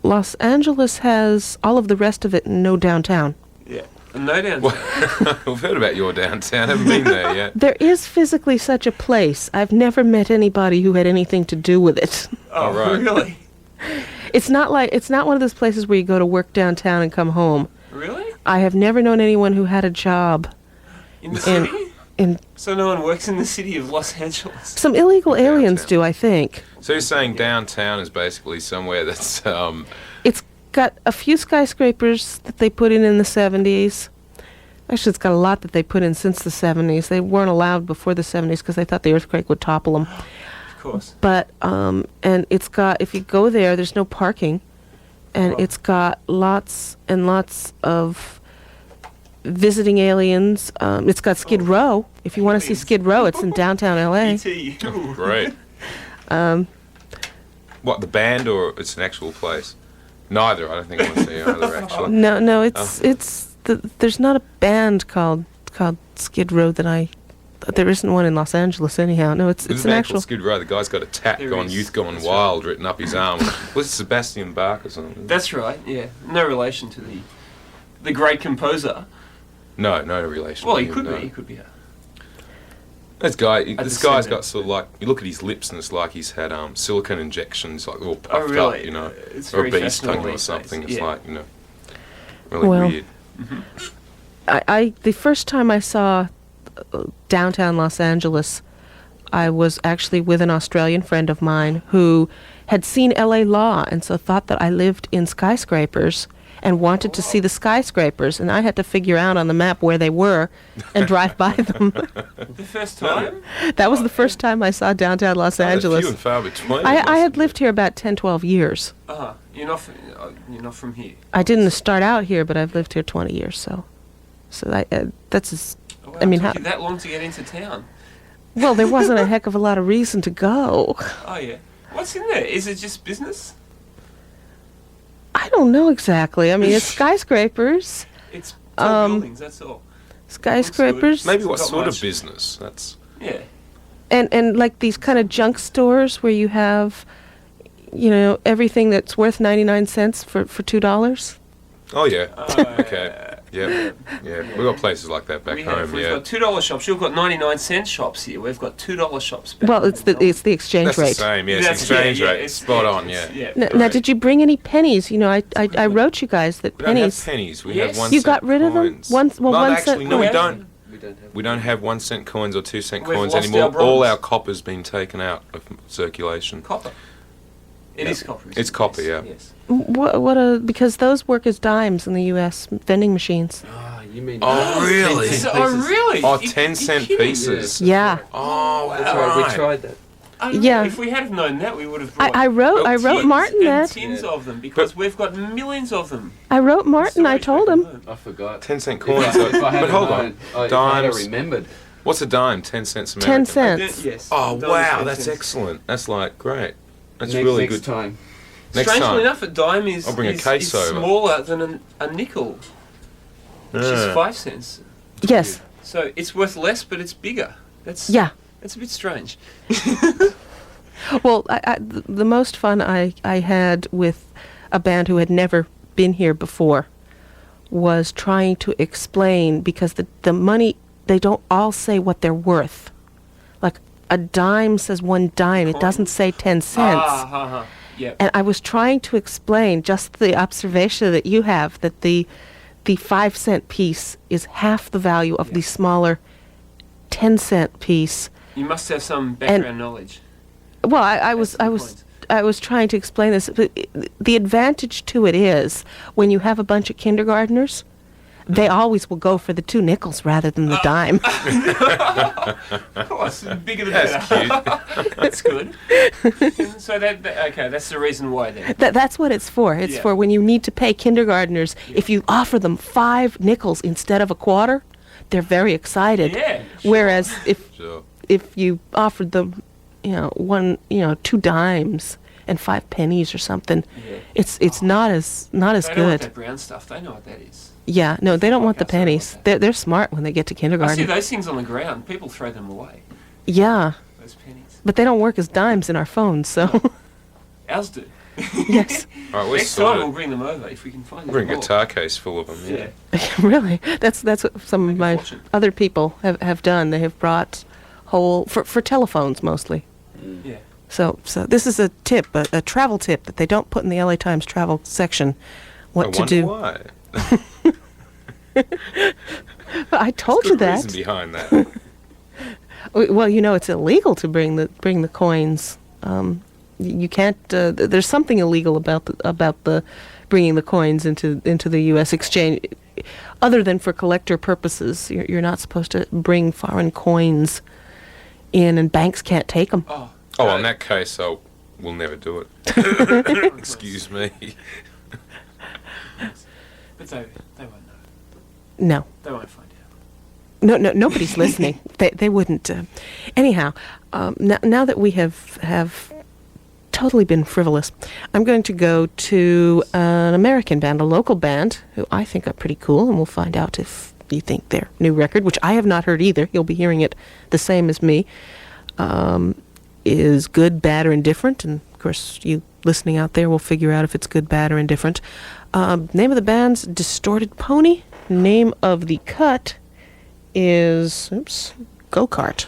Los Angeles has all of the rest of it and no downtown. Yeah. And no downtown. Well, we've heard about your downtown. Haven't been there yet. There is physically such a place. I've never met anybody who had anything to do with it. Oh, right. really? It's not one of those places where you go to work downtown and come home. Really? I have never known anyone who had a job In the in city? in So no one works in the city of Los Angeles? some illegal aliens Downtown. do, I think. So you're saying downtown is basically somewhere that's It's got a few skyscrapers that they put in the 70s. Actually, it's got a lot that they put in since the 70s. They weren't allowed before the 70s because they thought the earthquake would topple them. Of course. But, and it's got, if you go there, there's no parking. And Wow. it's got lots and lots of visiting aliens. It's got Skid Row. If you want to see aliens. Skid Row, it's in downtown LA. E.T. Ooh. great. What, the band or it's an actual place? Neither. I don't think I want to see either, actually. No, there's not a band called Skid Row there isn't one in Los Angeles anyhow. No, it's There's an a man actual. called Skid Row. The guy's got a tat There gone, is. Youth Gone That's Wild written up his arm. Was it Sebastian Bach or something? That's right, yeah. No relation to the great composer. No relation. Well, to he him, could no. be. He could be. This guy's descendant. got sort of like, you look at his lips and it's like he's had silicone injections, like all puffed really? up, you know, It's or a very bee's tongue fashionable or these something. days, It's yeah. like, you know, really Well, weird. I the first time I saw downtown Los Angeles, I was actually with an Australian friend of mine who had seen LA Law and so thought that I lived in skyscrapers and wanted to see the skyscrapers, and I had to figure out on the map where they were and drive by them. The first time? That was the first time I saw downtown Los They're Angeles. few and far between. I had lived here about 10, 12 years. Uh-huh. You're not from here. I didn't start out here, but I've lived here 20 years, so that's as, Oh, wow, I mean, it took how- you that long to get into town? well, there wasn't a heck of a lot of reason to go. Oh, yeah. What's in there? Is it just business? I don't know exactly. I mean, it's skyscrapers. It's tall Um, buildings, that's all. Skyscrapers. Maybe what Not sort much. of business? That's Yeah. And like these kind of junk stores where you have, everything that's worth 99 cents for $2. Oh yeah. Okay. Yeah. We've got places like that back home. We've Yeah. got $2 shops. You've got 99-cent shops here. We've got $2 shops. Back Well, home. it's the exchange That's rate. the same. Yeah, it's That's- exchange yeah, rate. it's- Spot yeah, on. it's- Yeah. yeah. Now, did you bring any pennies? I wrote you guys that We don't have pennies. pennies. We Yes. have 1 You cent got rid of them? coins. One Well, cent actually, no, we coins? don't. We don't have. We don't have 1 cent coins or 2 cent We've coins lost anymore. our bronze. All our copper's been taken out of circulation. Copper. It is copper. isn't It's it? copper, Yes, yeah. Yes. Because those work as dimes in the U.S. vending machines. Ah, you mean? Oh, really? 10 cent Oh, pieces. really? Oh, You- 10-cent you kidding? pieces. Yeah. Oh, That's right. We right. tried that. Yeah. If we had have known that, we would have brought I wrote tins Martin and that. tins of them because we've got millions of them. I wrote Martin. I Storage told back him. home. I forgot. 10-cent If coins. I, if I had But hold known, on. if I had Dimes. remembered. What's a dime? 10 cents 10 American. cents. Yes. Oh, Dimes, wow. 10 That's cents. excellent. That's like great. That's next, really next good. time. Next Strangely time. enough, a dime is, I'll bring a is, case is over. smaller than a nickel, which is Yeah. 5 cents. Yes. So it's worth less, but it's bigger. That's Yeah. That's a bit strange. Well, the most fun I had with a band who had never been here before was trying to explain, because the money, they don't all say what they're worth. Like a dime says 1 dime. It doesn't say 10 cents. Yep. And I was trying to explain just the observation that you have, that the 5 cent piece is half the value of the smaller 10 cent piece. You must have some background knowledge. Well, I was That's the point. I was trying to explain this. But the advantage to it is when you have a bunch of kindergartners, they always will go for the 2 nickels rather than the dime. Of course, the bigger the better. That's good. So okay, that's the reason why then. That's what it's for. It's Yeah. for when you need to pay kindergartners. If you offer them 5 nickels instead of a quarter, they're very excited. Yeah. Sure. Whereas Sure. if you offered them, 2 dimes and 5 pennies or something, Yeah. it's not as They don't want good. that brown stuff. They know what that is. Yeah, no, they don't want the Like us, they don't pennies. want that. They're smart when they get to I see kindergarten. those things on the ground. People throw them away. Yeah, Those pennies. but they don't work as dimes in our phones. So Ours do. yes, All right, we're Next time we'll sorted. bring them over if we can find them. Bring a more. guitar case full of them. Yeah. Yeah. really, that's what some of Make a my fortune. other people have done. They have brought whole for telephones mostly. Yeah. So this is a tip, a travel tip that they don't put in the LA Times travel section. What I to wonder do? why. I told you Good that. reason behind that. Well, it's illegal to bring the coins. You can't. There's something illegal about the bringing the coins into the U.S. exchange, other than for collector purposes. You're not supposed to bring foreign coins in, and banks can't take them. Oh. Oh, no. in that case, we'll never do it. Excuse me. But they won't know. No. They won't find out. No, nobody's listening. They wouldn't. Anyhow, now that we have totally been frivolous, I'm going to go to an American band, a local band, who I think are pretty cool, and we'll find out if you think their new record, which I have not heard either, you'll be hearing it the same as me, is good, bad, or indifferent. And, of course, you listening out there will figure out if it's good, bad, or indifferent. Name of the band's Distorted Pony. Name of the cut is, Go-Kart.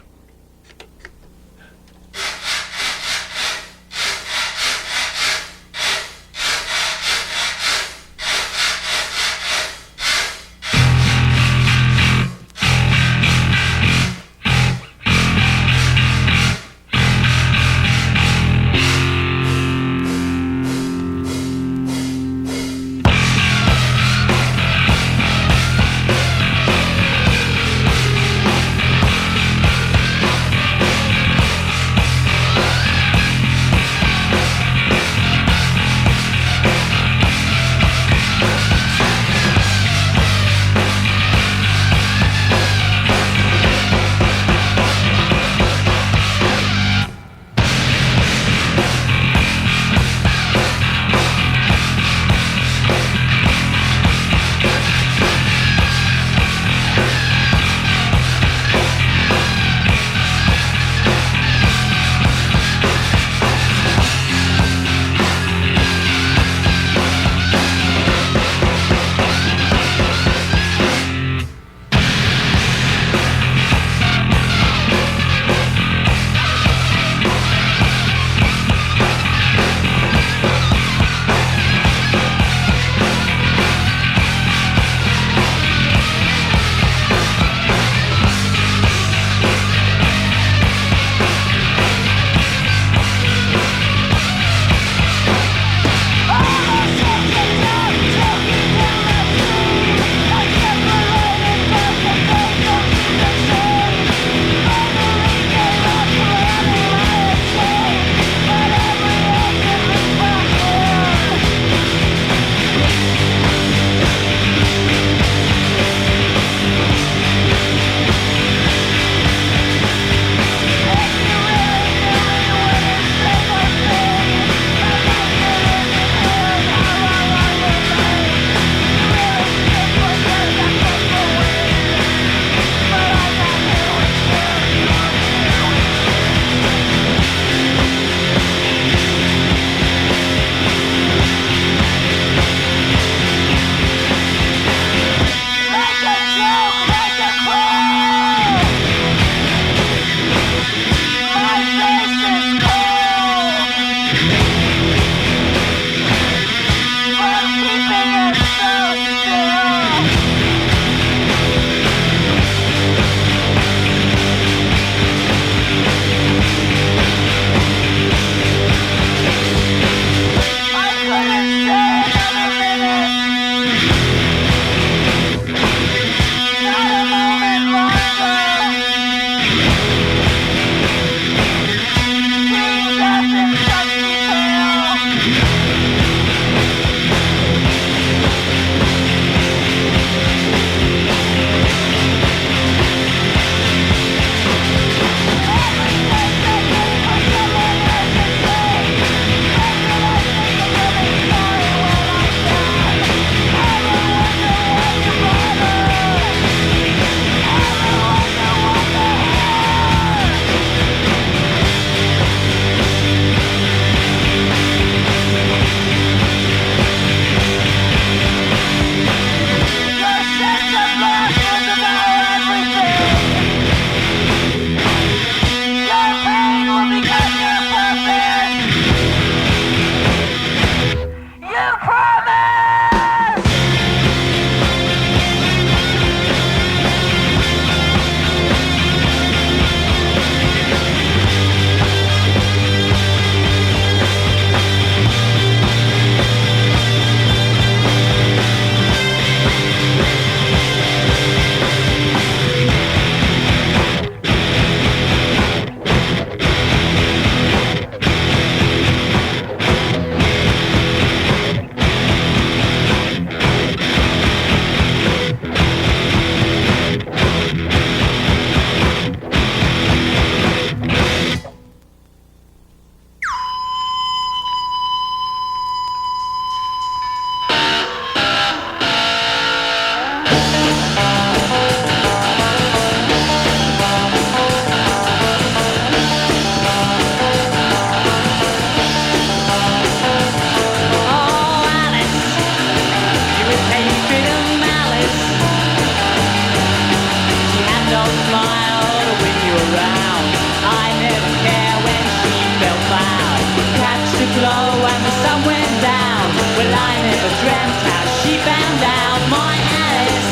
dreamt how she found out my Alice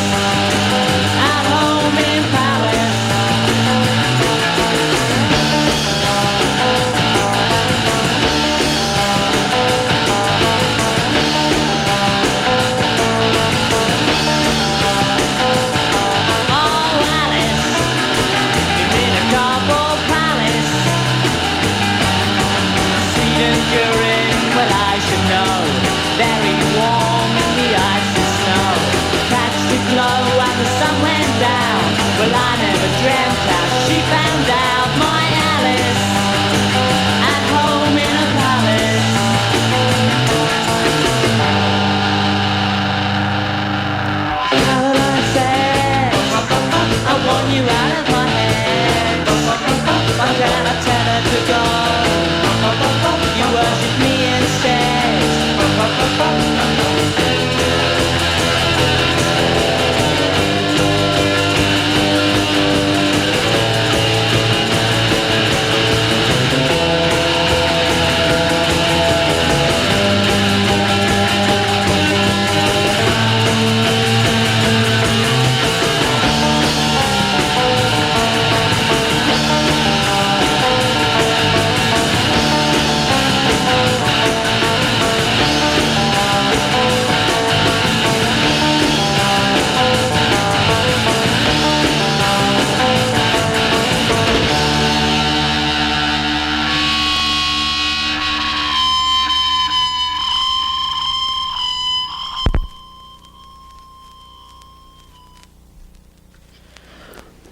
at home in Paris. Oh, Alice, you're in a cardboard palace. Sweet and curing, well I should know. Very warm in the ice and snow. Catch the glow and the sun went down. Well I never dreamt how she found out my Alice at home in a palace. Caroline said, I want you out of my head. Why can't I tell her to go? You worship me instead.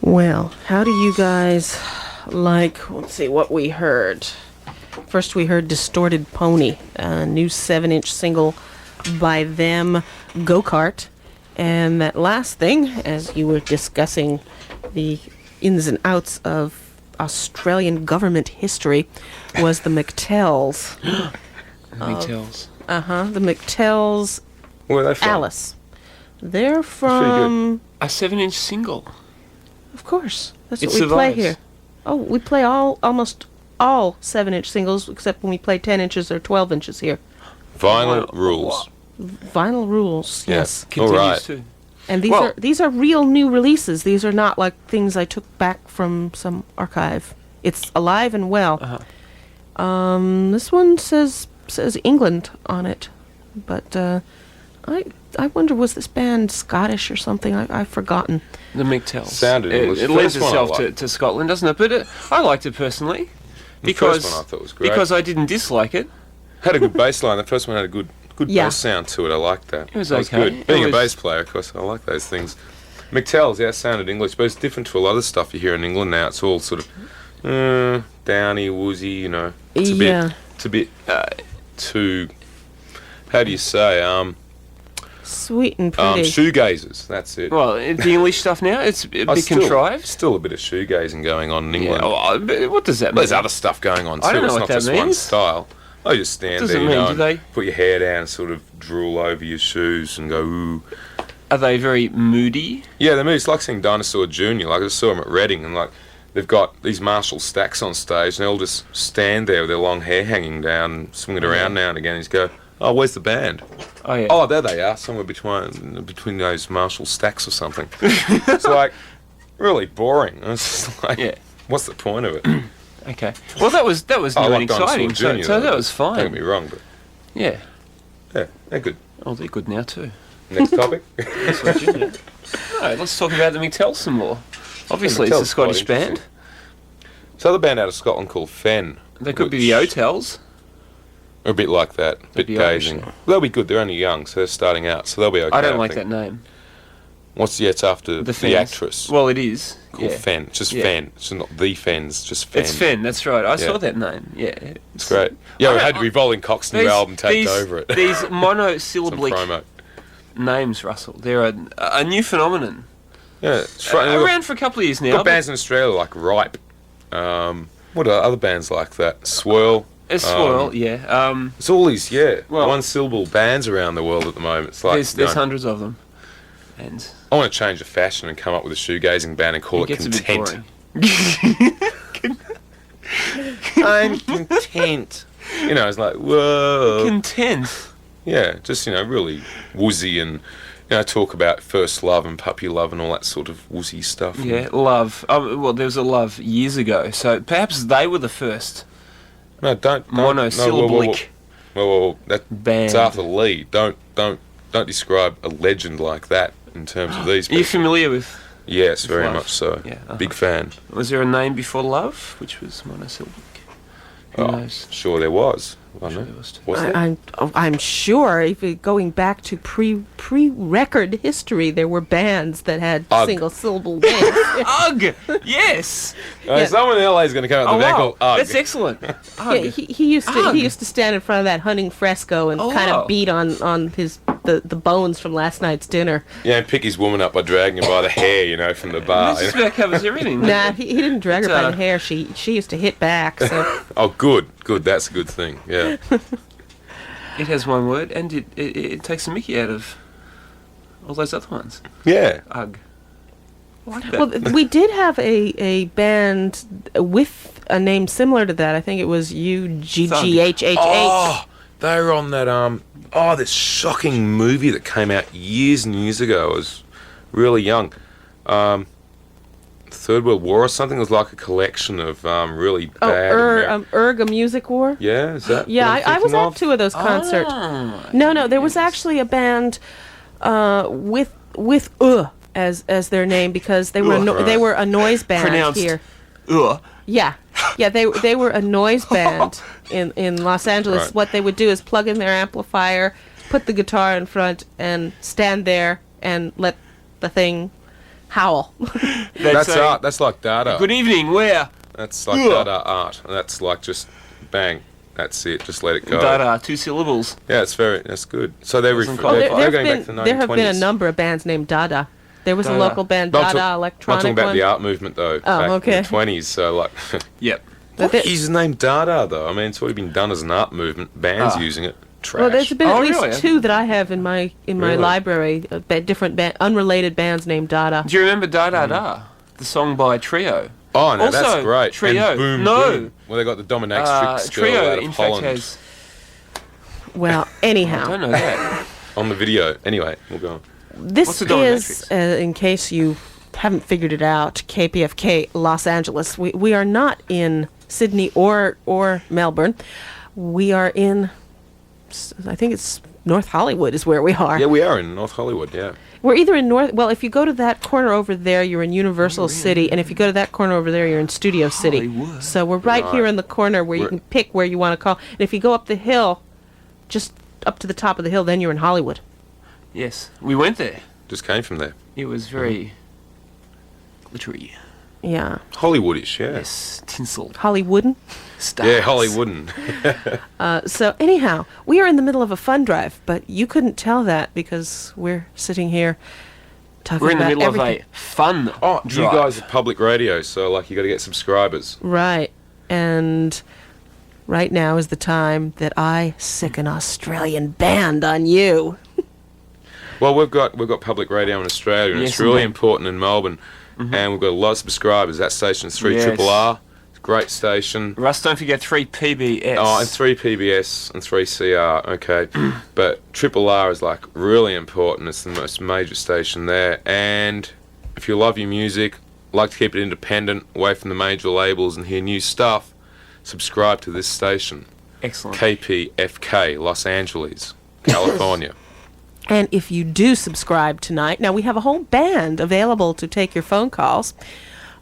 Well, how do you guys like, let's see what we heard. First we heard Distorted Pony, a new 7-inch single by them, Go-Kart. And that last thing, as you were discussing the ins and outs of Australian government history, was the McTells. McTells. The McTells Where are they from? Alice. They're pretty from... A 7-inch single. Of course. That's It what we play survives. here. Oh, we play almost all 7-inch singles, except when we play 10 inches or 12 inches here. Vinyl rules. Vinyl rules, Yeah. yes. Continues Alright. to. And Well- these are real new releases. These are not like things I took back from some archive. It's alive and well. This one says England on it, but I wonder, was this band Scottish or something? I've forgotten. The McTells. Sounded It, English. it lends First one I itself liked. to Scotland, doesn't it? But I liked it personally. The first one I thought was great. Because I didn't dislike it. Had a good bass line. The first one had a good Yeah. bass sound to it. I liked that. It was That okay. good. It Being a was- bass player, of course, I like those things. McTells, yeah, sounded English, but it's different to a lot of stuff you hear in England now. It's all sort of downy, woozy, you know. It's a Yeah. bit too, how do you say, Sweet and pretty. shoegazers, that's it. Well, the English stuff now, it's a bit contrived. Still a bit of shoegazing going on in England. Yeah, well, but what does that mean? There's other stuff going on too. I don't know It's what not that just one means. style. I just stand What does there, it you mean? know, Do and they- put your hair down, and sort of drool over your shoes, and go ooh. Are they very moody? Yeah, they're it's like seeing Dinosaur Jr. Like I just saw them at Reading, and like they've got these Marshall stacks on stage, and they'll just stand there with their long hair hanging down, and swing it around now and again. And just go, "Oh, where's the band? Oh, yeah. Oh, there they are, somewhere between those Marshall stacks or something." It's like really boring. It's just like, Yeah. what's the point of it? Okay. Well, that was I new and like exciting, Dinosaur so, Jr. so though, that was Don't get fine. me wrong, but Yeah. yeah, they're good. Oh, they're good now, too. Next topic. Dinosaur Jr. No, let's talk about the McTells some more. Obviously, it's a McTells Scottish quite band. This other band out of Scotland called Fen. They could be the Hotels. Or a bit like that, a bit be gazing. Irish. They'll be good. They're only young, so they're starting out, so they'll be okay. I don't like think. that name. It's after the Fens. actress Well, it is. called Yeah. Fen. It's just Yeah. Fen. It's not the Fens, just Fen. It's Fen, that's right. I Yeah. saw that name. Yeah. It's great. Yeah, I we don't- had Revolving Cock's new album take over it. These Some monosyllabic promo. names, Russell, they're a new phenomenon. Yeah, it's funny. Look, Around for a couple of years now. got but bands in Australia like Ripe. What are other bands like that? Swirl. It's Swirl, yeah. It's all these, Well- one-syllable bands around the world at the moment. It's like, There's you know, hundreds of them. And I want to change the fashion and come up with a shoegazing band and call it it gets a bit Content. boring. I'm content. You know, it's like, whoa. Content. Yeah, just, really woozy and, talk about first love and puppy love and all that sort of woozy stuff. Yeah, Love. Well, there was a Love years ago, so perhaps they were the first No, don't monosyllabic Well, that's band. Arthur Lee. Don't describe a legend like that in terms of these Are you people. familiar with... Yes, very Love? much so. Yeah, Big fan. Was there a name before Love, which was monosyllabic? Who knows? Sure there was. I Sure know. there was too. Was there? I'm sure if going back to pre-record history, there were bands that had Ugh. single syllable names. Ugh! Yes! Someone in LA is going to come out Oh, the back wow. called Ugg. That's excellent. Yeah, Ugh. he used to stand in front of that hunting fresco and Oh, kind wow. of beat on the bones from last night's dinner. Yeah, and pick his woman up by dragging her by the hair, from the bar. This about covers everything. Nah, he didn't drag her by Uh, the hair. She used to hit back. So Oh, good. That's a good thing. Yeah. It has one word, and it takes the mickey out of all those other ones. Yeah. Ugh. I like that. well, we did have a band with a name similar to that. I think it was UGGHHH. Oh, they were on that this shocking movie that came out years and years ago. I was really young. Third World War or something. It was like a collection of really bad. Erg, a music war. Yeah, is that? Yeah, what I'm I was thinking at of? 2 of those concerts. Ah. No, there was actually a band with as their name because they were they were a noise band Pronounced here. Ugh. Yeah, they were a noise band in Los Angeles. Right. What they would do is plug in their amplifier, put the guitar in front, and stand there and let the thing howl. That's art. That's like Dada. Good evening, where? That's like Ugh. Dada art. And that's like just bang. That's it. Just let it go. Dada, 2 syllables. Yeah, that's good. So they're Doesn't Oh, qualify. they're going back to the 1920s. there have been a number of bands named Dada. There was a Dada. local band, Not Dada Not Electronic talking about one. the art movement though. Back okay. in the 20s. So like, Yep. But what is the name Dada though? I mean, it's already been done as an art movement. Bands Ah. using it. Trash. Well, there's been Oh, at least really? 2 that I have in my Really? library. Different unrelated bands named Dada. Do you remember Da Da Da? The song by Trio. Oh no, Also, that's great. Trio. And boom, No. boom. Well, they got the dominatrix girl Trio, out of in Holland fact, has... Well, I anyhow. don't know that. on the video. Anyway, we'll go on. This What's the is, in case you haven't figured it out, KPFK Los Angeles. We are not in Sydney or Melbourne. We are in, I think it's North Hollywood is where we are. Yeah, we are in North Hollywood. Yeah. We're either in well, if you go to that corner over there, you're in Universal City, and if you go to that corner over there, you're in Studio City. Hollywood. So we're right here in the corner where you We're- can pick where you want to call. And if you go up the hill, just up to the top of the hill, then you're in Hollywood. Yes, we went there. Just came from there. It was very glittery. Yeah. Hollywoodish. Yeah. Yes, tinsel. Hollywooden. Stars. Yeah, Hollywooden. So anyhow, we are in the middle of a fun drive, but you couldn't tell that because we're sitting here talking We're in the about middle everything. of a fun Oh, drive. you guys are public radio, so like you got to get subscribers. Right. And right now is the time that I sick an Australian band on you. Well, we've got public radio in Australia, and Yes, it's really indeed. important in Melbourne, and we've got a lot of subscribers. That station's 3 Yes. Triple R. It's a great station. Russ, don't forget 3 PBS. Oh, and 3 PBS and 3 CR. Okay, but Triple R is like really important. It's the most major station there, and if you love your music, like to keep it independent, away from the major labels, and hear new stuff, subscribe to this station. Excellent. KPFK, Los Angeles, California. And if you do subscribe tonight, now we have a whole band available to take your phone calls.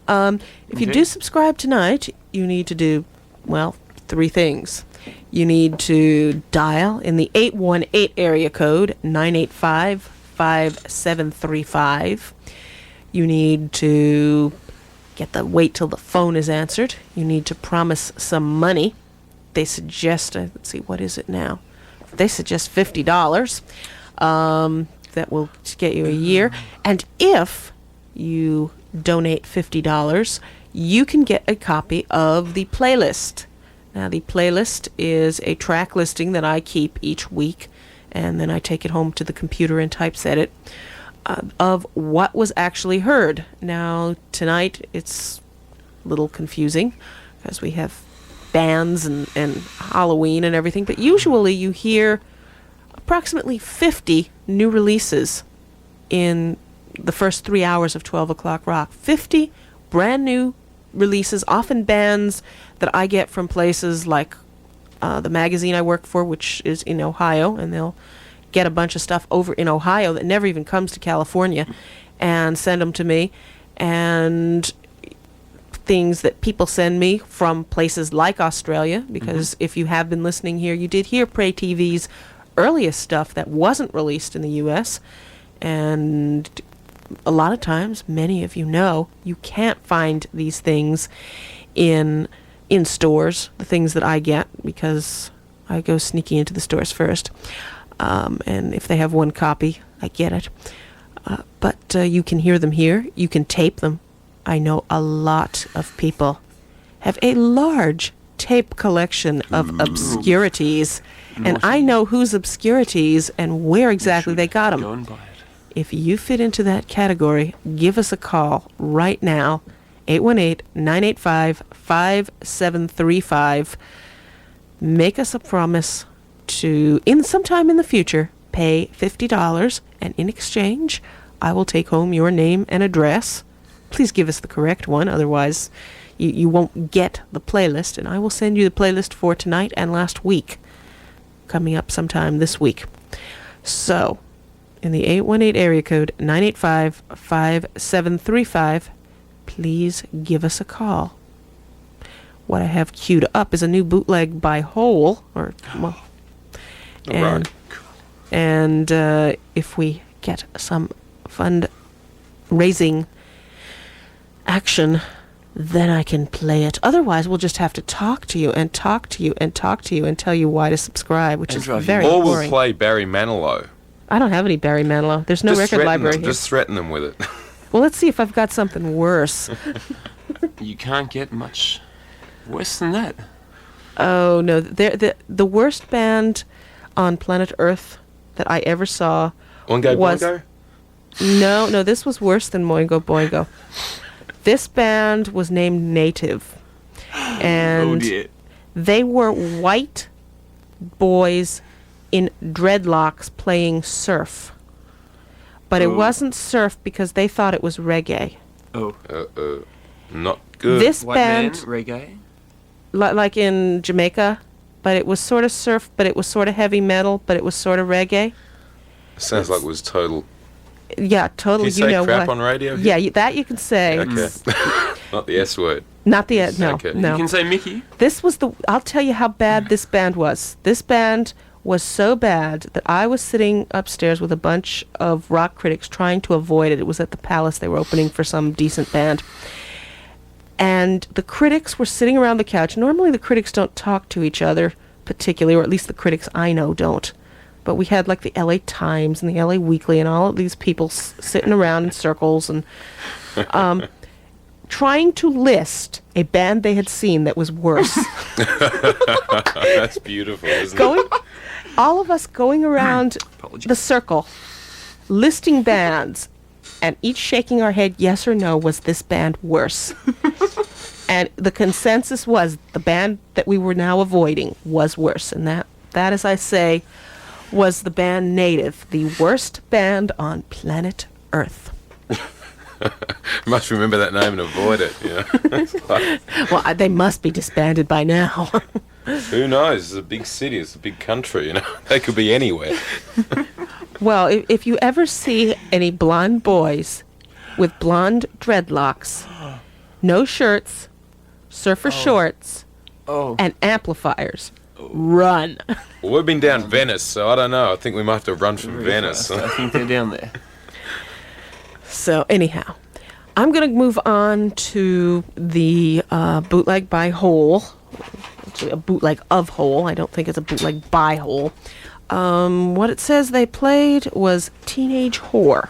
If you Okay. do subscribe tonight, you need to do, well, 3 things. You need to dial in the 818 area code, 985-5735. You need to wait till the phone is answered. You need to promise some money. They suggest, let's see, what is it now? They suggest $50. That will get you a year. And if you donate $50, you can get a copy of the playlist. Now, the playlist is a track listing that I keep each week, and then I take it home to the computer and typeset it, of what was actually heard. Now, tonight, it's a little confusing, because we have bands and Halloween and everything, but usually you hear approximately 50 new releases in the first 3 hours of 12 o'clock rock. 50 brand new releases, often bands that I get from places like the magazine I work for, which is in Ohio, and they'll get a bunch of stuff over in Ohio that never even comes to California and send them to me, and things that people send me from places like Australia, because if you have been listening here, you did hear Prey TV's earliest stuff that wasn't released in the U.S., and a lot of times, many of you know, you can't find these things in stores, the things that I get, because I go sneaky into the stores first. And if they have one copy, I get it. But you can hear them here. You can tape them. I know a lot of people have a large tape collection of obscurities. And I know whose obscurities and where exactly they got them. Go and buy it. If you fit into that category, give us a call right now, 818-985-5735. Make us a promise to, sometime in the future, pay $50, and in exchange, I will take home your name and address. Please give us the correct one, otherwise you won't get the playlist, and I will send you the playlist for tonight and last week, coming up sometime this week. So, in the 818 area code, 985-5735, please give us a call. What I have queued up is a new bootleg by Hole, and if we get some fundraising action, then I can play it. Otherwise, we'll just have to talk to you and talk to you and talk to you and tell you why to subscribe, which is very or boring. we'll play Barry Manilow. I don't have any Barry Manilow. There's no record library here. Just threaten them with it. Well, let's see if I've got something worse. You can't get much worse than that. Oh, no. The worst band on planet Earth that I ever saw Oingo was... Boingo? No, this was worse than Moingo Boingo. This band was named Native. And Oh dear. they were white boys in dreadlocks playing surf. But it wasn't surf because they thought it was reggae. Oh. Not good. This White band, man, reggae. like in Jamaica, but it was sort of surf, but it was sort of heavy metal, but it was sort of reggae. Sounds like it was total. Yeah, totally. Can you say know crap what? on radio? Yeah, that you can say. Okay. Not the S word. Not the no, Okay. no. You can say Mickey. This was I'll tell you how bad this band was. This band was so bad that I was sitting upstairs with a bunch of rock critics trying to avoid it. It was at the Palace. They were opening for some decent band. And the critics were sitting around the couch. Normally the critics don't talk to each other particularly, or at least the critics I know don't. But we had like the LA Times and the LA Weekly and all of these people sitting around in circles and trying to list a band they had seen that was worse. That's beautiful, isn't it? All of us going around the circle, listing bands, and each shaking our head, yes or no, was this band worse? And the consensus was the band that we were now avoiding was worse. And that, as I say, was the band Native, the worst band on planet Earth. Must remember that name and avoid it. You know? Well, they must be disbanded by now. Who knows? It's a big city. It's a big country. You know, they could be anywhere. Well, if you ever see any blonde boys with blonde dreadlocks, no shirts, surfer shorts, and amplifiers, run. Well, we've been down Venice, so I don't know. I think we might have to run from Venice. I think they're down there. So anyhow, I'm going to move on to the bootleg by Hole. Actually, a bootleg of Hole. I don't think it's a bootleg by Hole. What it says they played was Teenage Whore.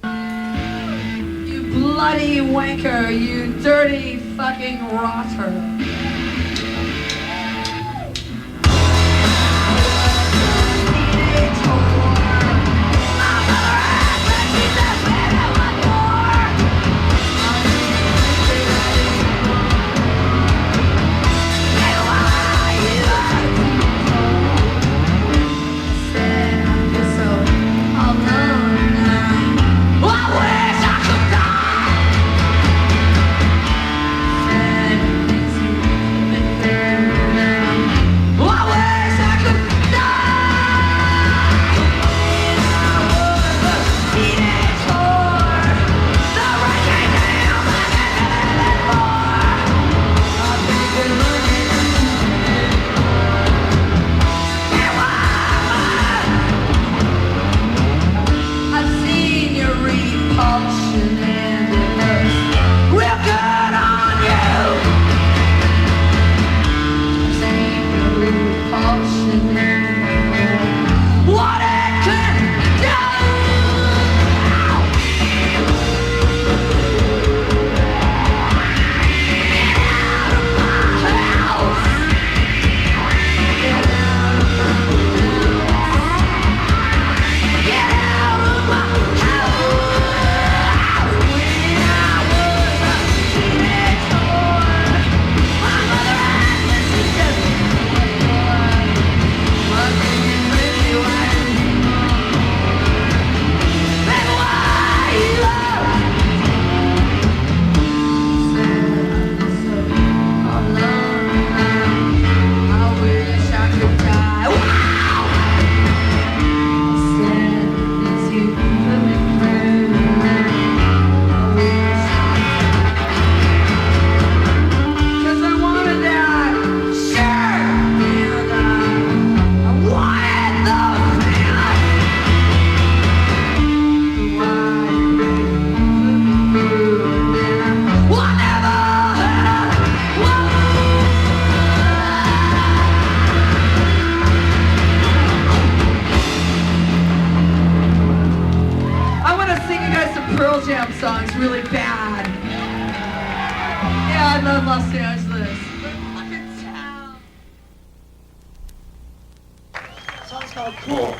You bloody wanker, you dirty fucking rotter. I love Los Angeles. The fucking town. Song's called Cool.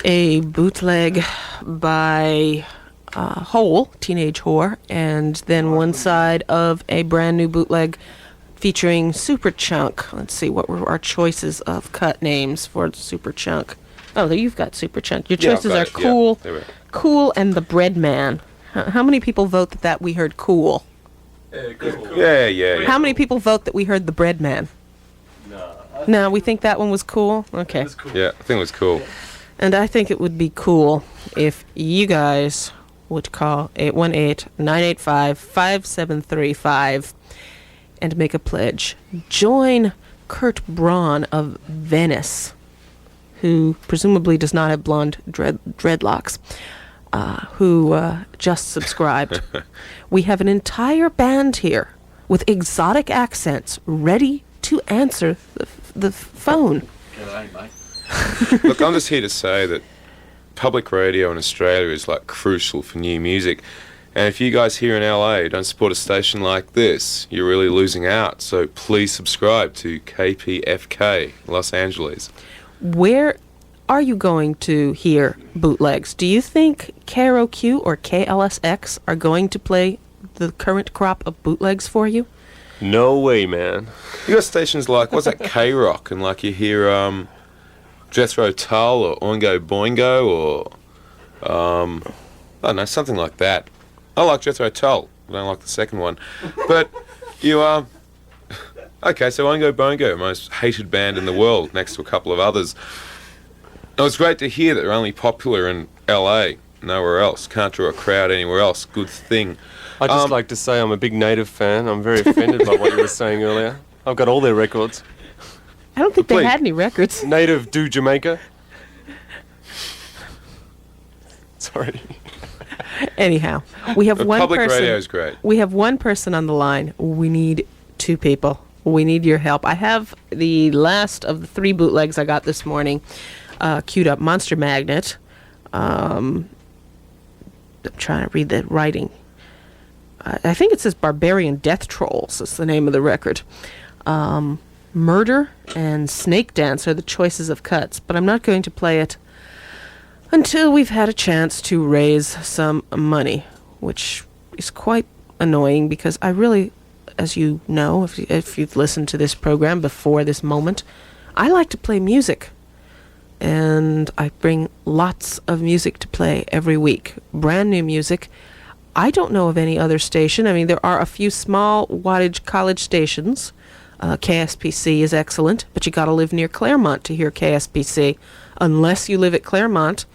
A bootleg by Hole, Teenage Whore, and then one side of a brand new bootleg featuring Superchunk. Let's see, what were our choices of cut names for Superchunk? Oh, you've got Superchunk. Your choices are Cool, Cool, and The Bread Man. How many people vote that we heard Cool? Yeah. How many people vote that we heard The Bread Man? No, we think that one was cool? Okay. Yeah, I think it was cool. And I think it would be cool if you guys would call 818-985-5735 and make a pledge. Join Kurt Braun of Venice, who presumably does not have blonde dreadlocks, who just subscribed. We have an entire band here with exotic accents ready to answer the phone. G'day, mate. Look, I'm just here to say that public radio in Australia is like crucial for new music. And if you guys here in LA don't support a station like this, you're really losing out. So please subscribe to KPFK, Los Angeles. Where are you going to hear bootlegs? Do you think KROQ or KLSX are going to play the current crop of bootlegs for you? No way, man. You got stations like, what's that, K-Rock, and like you hear Jethro Tull or Oingo Boingo or, I don't know, something like that. I like Jethro Tull. I don't like the second one. But You okay, so Oingo Boingo, most hated band in the world, next to a couple of others. It was great to hear that they're only popular in LA, nowhere else. Can't draw a crowd anywhere else. Good thing. I'd just like to say I'm a big Native fan. I'm very offended by what you were saying earlier. I've got all their records. I don't think they Please. had any records. Native do Jamaica. Sorry. Anyhow, we have one Public person. radio is great. We have one person on the line. We need two people. We need your help. I have the last of the 3 bootlegs I got this morning queued up. Monster Magnet. I'm trying to read the writing. I think it says Barbarian Death Trolls is the name of the record. Murder and Snake Dance are the choices of cuts, but I'm not going to play it until we've had a chance to raise some money, which is quite annoying because I really, as you know, if you've listened to this program before this moment, I like to play music. And I bring lots of music to play every week. Brand new music. I don't know of any other station. I mean, there are a few small wattage college stations. KSPC is excellent, but you got to live near Claremont to hear KSPC. Unless you live at Claremont,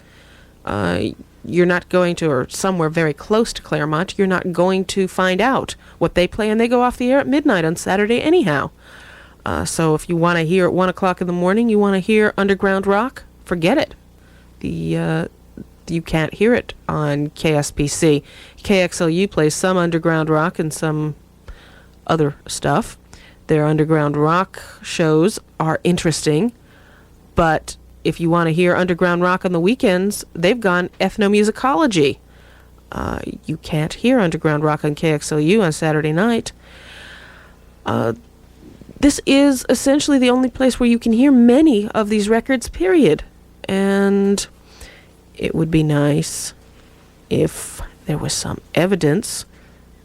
you're not going to, or somewhere very close to Claremont, you're not going to find out what they play, and they go off the air at midnight on Saturday anyhow. So if you want to hear at 1 o'clock in the morning, you want to hear underground rock, forget it. You can't hear it on KSPC. KXLU plays some underground rock and some other stuff. Their underground rock shows are interesting, but if you want to hear underground rock on the weekends, they've gone ethnomusicology. You can't hear underground rock on KXLU on Saturday night. This is essentially the only place where you can hear many of these records, period. And it would be nice if there was some evidence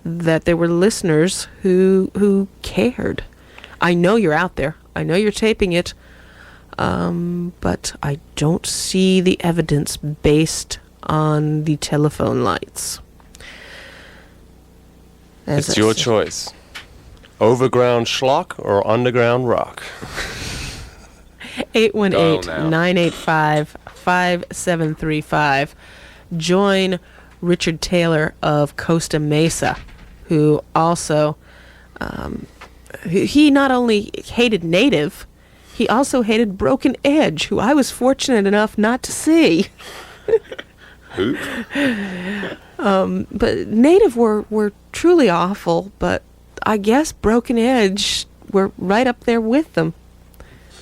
that there were listeners who cared. I know you're out there. I know you're taping it. But I don't see the evidence based on the telephone lights. It's your choice. Overground schlock or underground rock? 818-985-5735. Join Richard Taylor of Costa Mesa, who also, he not only hated Native, he also hated Broken Edge, who I was fortunate enough not to see. Who? But Native were truly awful, but I guess Broken Edge were right up there with them.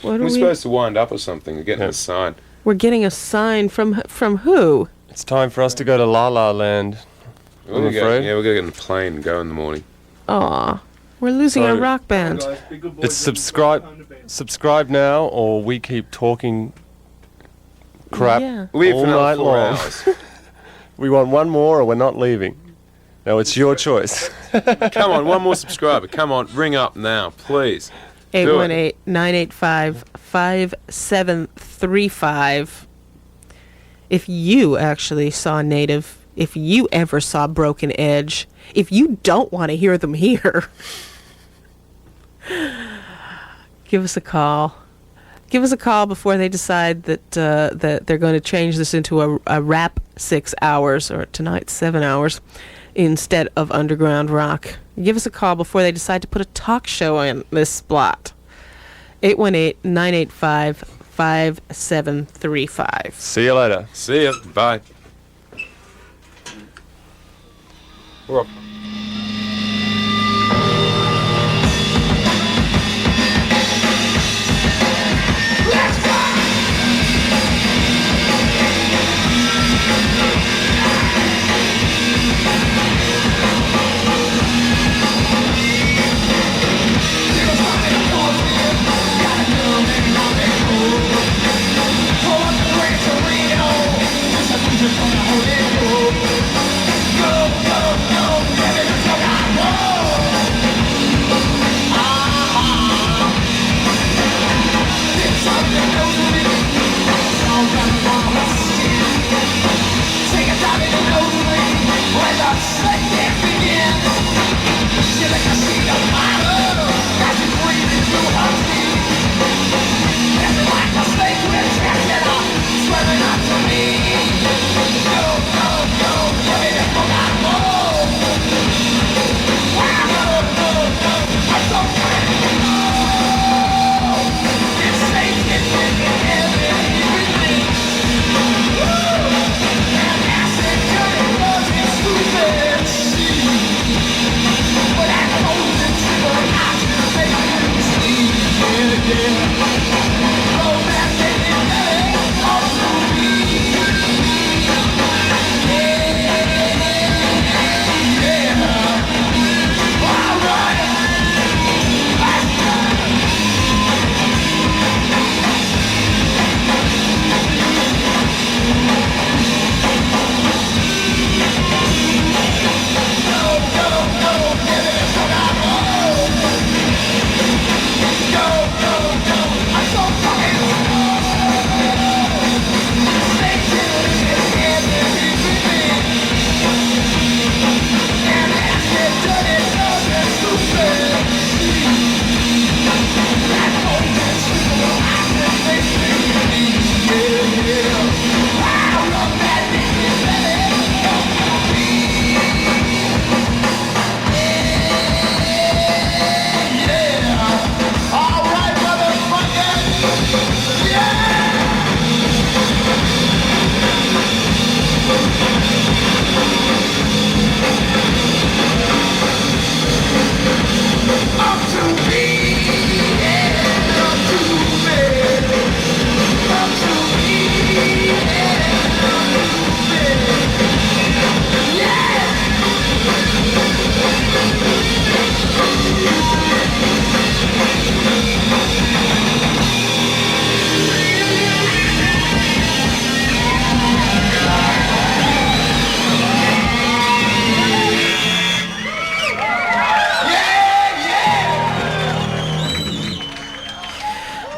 We're supposed to wind up or something. We're getting a sign. We're getting a sign from who? It's time for us to go to La La Land. I'm afraid. We're going to get in a plane and go in the morning. Aw, we're losing our rock band. It's subscribe now, or we keep talking crap Leave all for another night 4 long. hours. We want one more, or we're not leaving. No, it's your choice. Come on, one more subscriber. Come on, ring up now, please. 818-985-5735. If you actually saw Native, if you ever saw Broken Edge, if you don't want to hear them here, give us a call. Give us a call before they decide that that they're going to change this into a rap 6 hours, or tonight 7 hours, instead of underground rock. Give us a call before they decide to put a talk show in this spot. 818-985-5735. See you later. See ya. Bye. We're off. Go, go, go,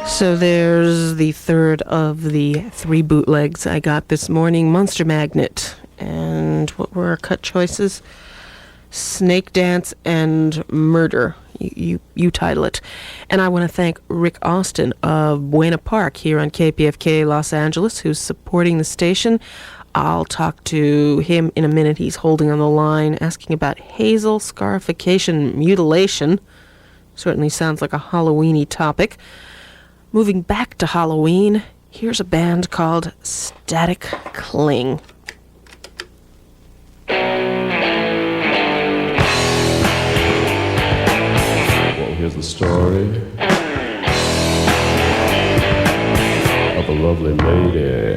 So there's the third of the 3 bootlegs I got this morning, Monster Magnet. And what were our cut choices? Snake Dance and Murder. You title it. And I want to thank Rick Austin of Buena Park here on KPFK Los Angeles, who's supporting the station. I'll talk to him in a minute. He's holding on the line, asking about hazel scarification mutilation. Certainly sounds like a Halloween-y topic. Moving back to Halloween, here's a band called Static Cling. Well, here's the story of a lovely lady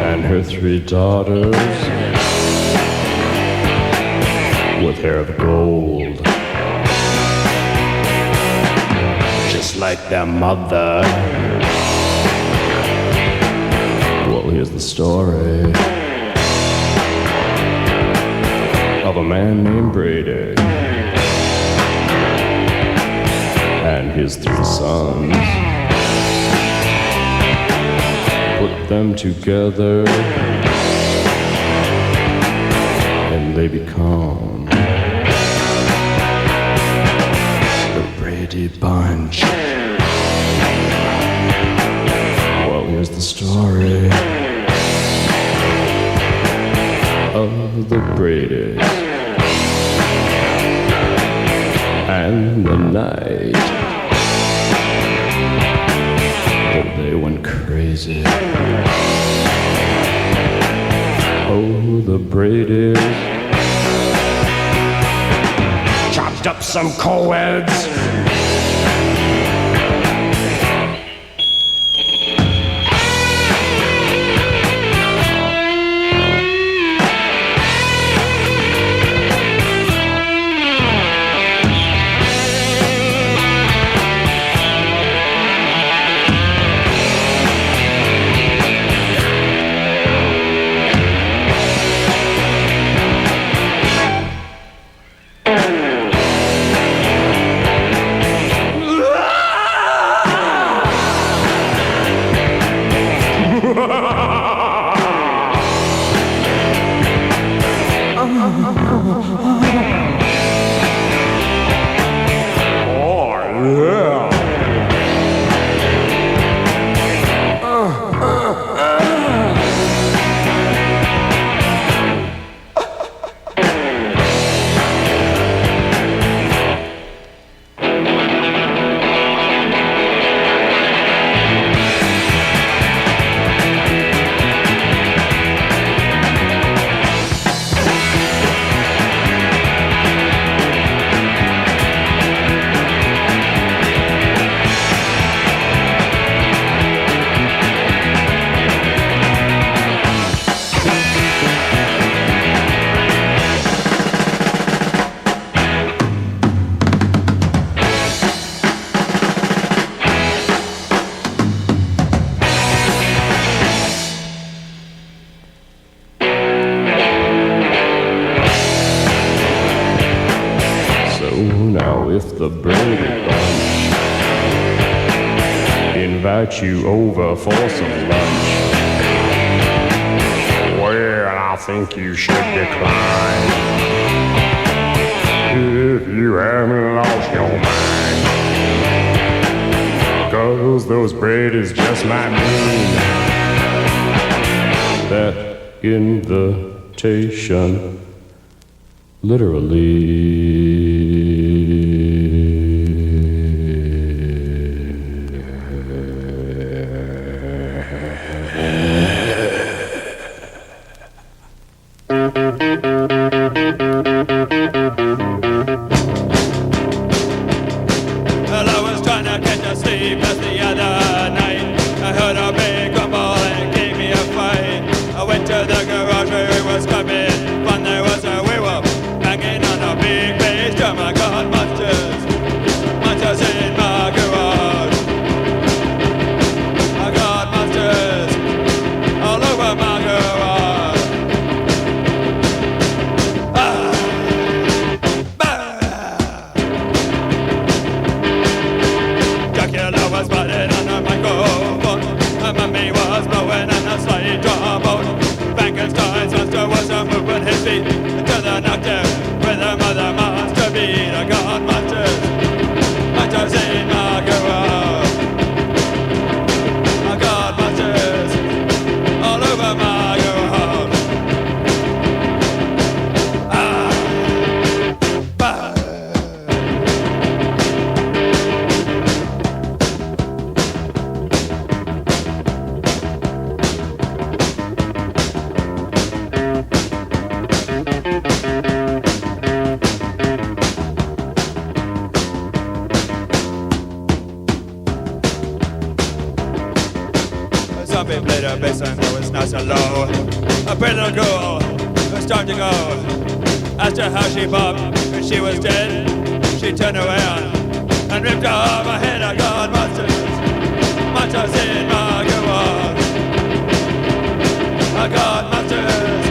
and her 3 daughters with hair of gold, just like their mother. Well, here's the story of a man named Brady and his 3 sons. Put them together and they become the Brady Bunch. Well, here's the story of the Bradys and the night that they went crazy. Oh, the Bradys chopped up some co-eds. if the Brady Bunch invite you over for some lunch, well, I think you should decline if you haven't lost your mind. 'Cause those Brady's just might mean that invitation Well, I was trying to catch a sleep just the other night. I heard a big rumble and gave me a fight. I went to the garage where it was coming. Fun, there was a werewolf hanging on a big bass drum. I got monsters in my garage. I got monsters all over my garage. Dracula was spotted on a microphone. My mummy was blowing on a slide trombone. Frankenstein's monster was moving his feet to the knockdown with a mother monster beat. I got monsters in my garage. I got monsters all over my garage. Zombie played a bass and it was nice and low. A pretty little girl was starting to go. Asked her how she popped when she was dead. She turned around and ripped off her head. I got monsters in my garage. I got monsters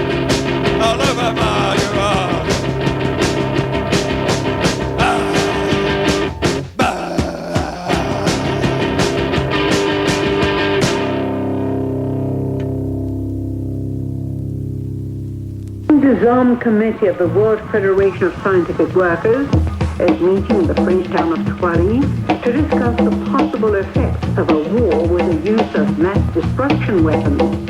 all over my garage. The Zom Committee of the World Federation of Scientific Workers is meeting in the French town of Thoiry to discuss the possible effects of a war with the use of mass destruction weapons.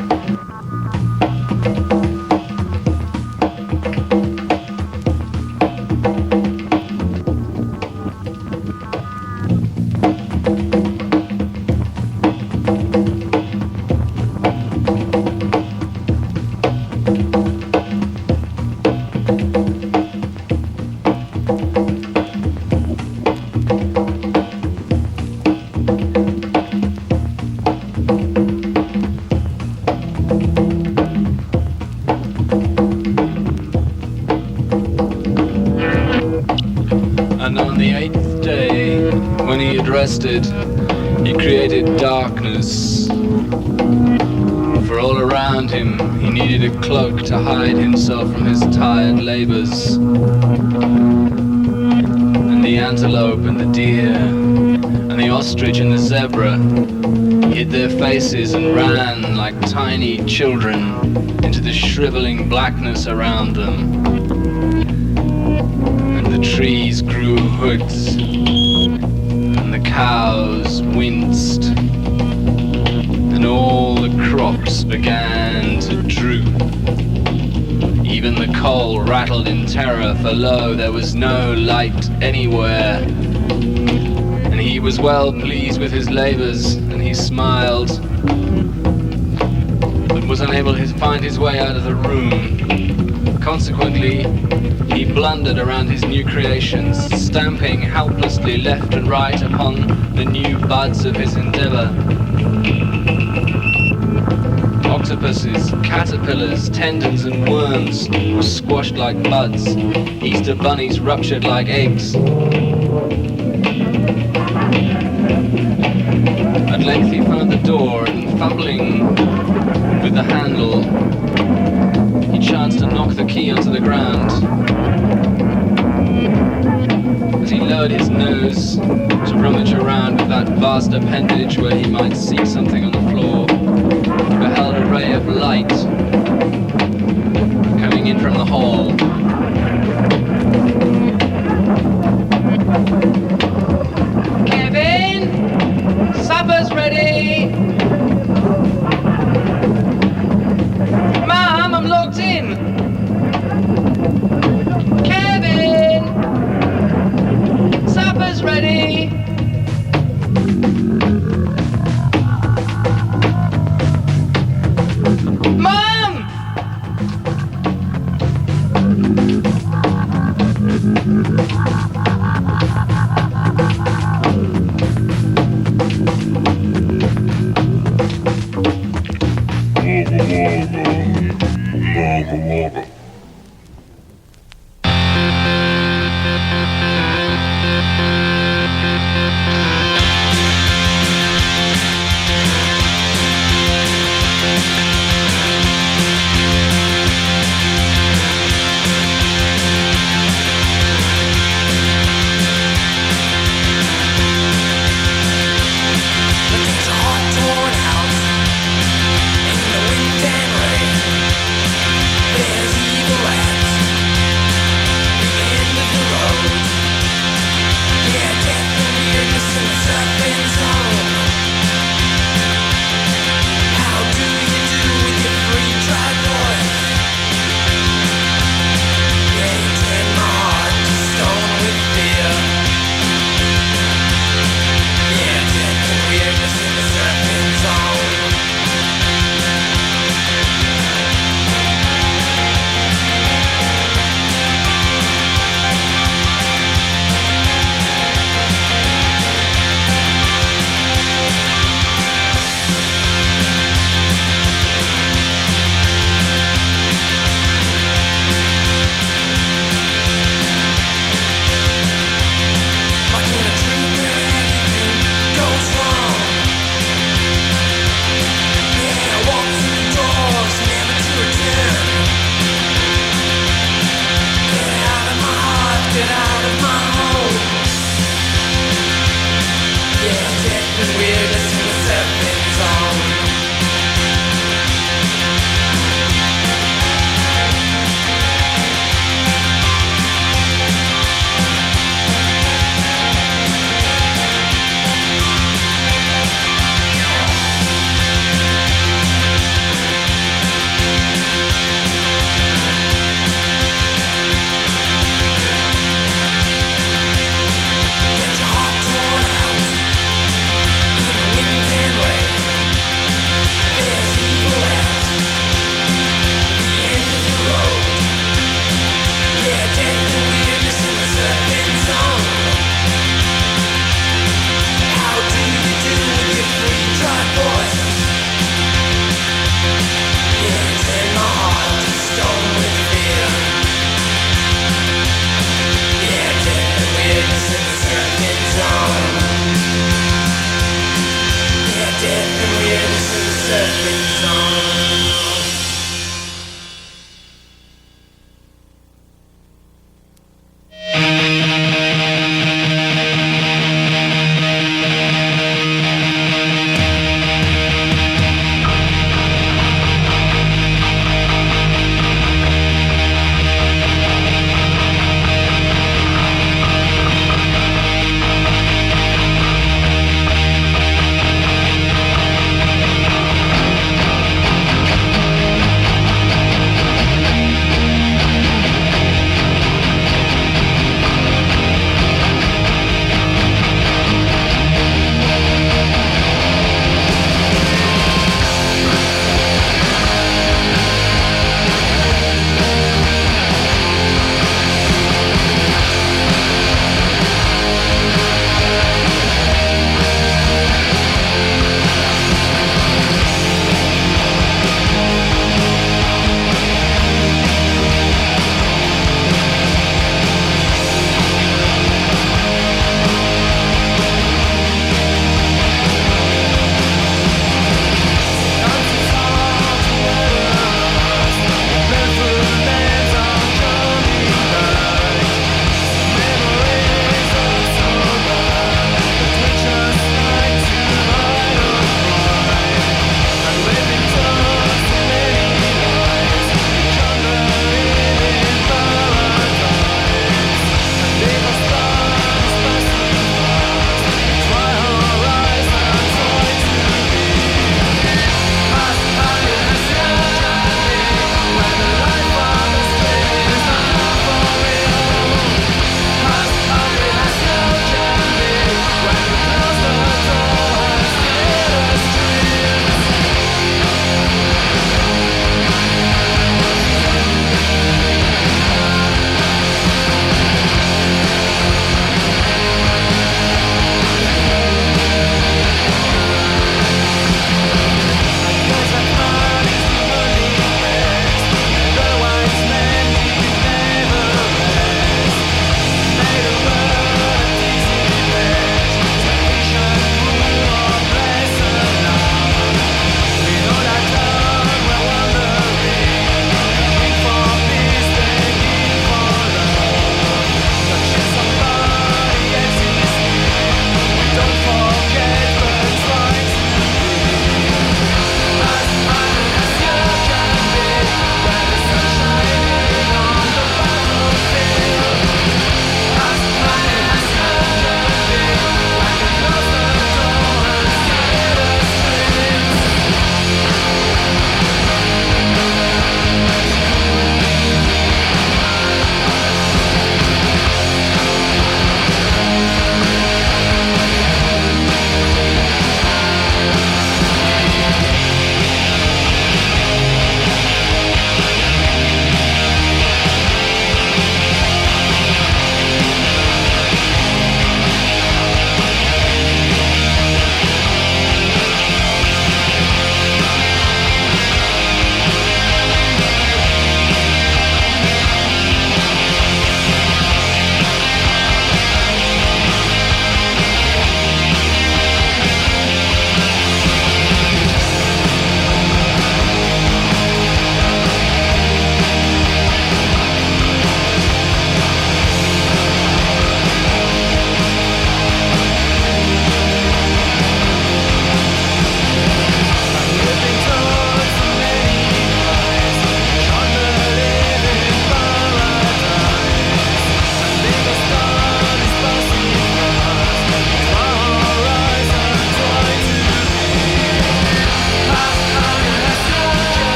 And on the 8th day, when he had rested, he created darkness. For all around him, he needed a cloak to hide himself from his tired labors. And the antelope and the deer, and the ostrich and the zebra hid their faces and ran like tiny children into the shriveling blackness around them. The trees grew hoods, and the cows winced, and all the crops began to droop. Even the coal rattled in terror, for lo, there was no light anywhere. And he was well pleased with his labors, and he smiled, but was unable to find his way out of the room. Consequently, he blundered around his new creations, stamping helplessly left and right upon the new buds of his endeavor. Octopuses, caterpillars, tendons and worms were squashed like buds. Easter bunnies ruptured like eggs. At length he found the door and, fumbling with the handle, he chanced to knock the key onto the ground. As he lowered lowered his nose to rummage around with that vast appendage where he might see something on the floor, he beheld a ray of light coming in from the hall. Kevin, supper's ready. Mom, I'm locked in. Kevin, supper's ready. Mom!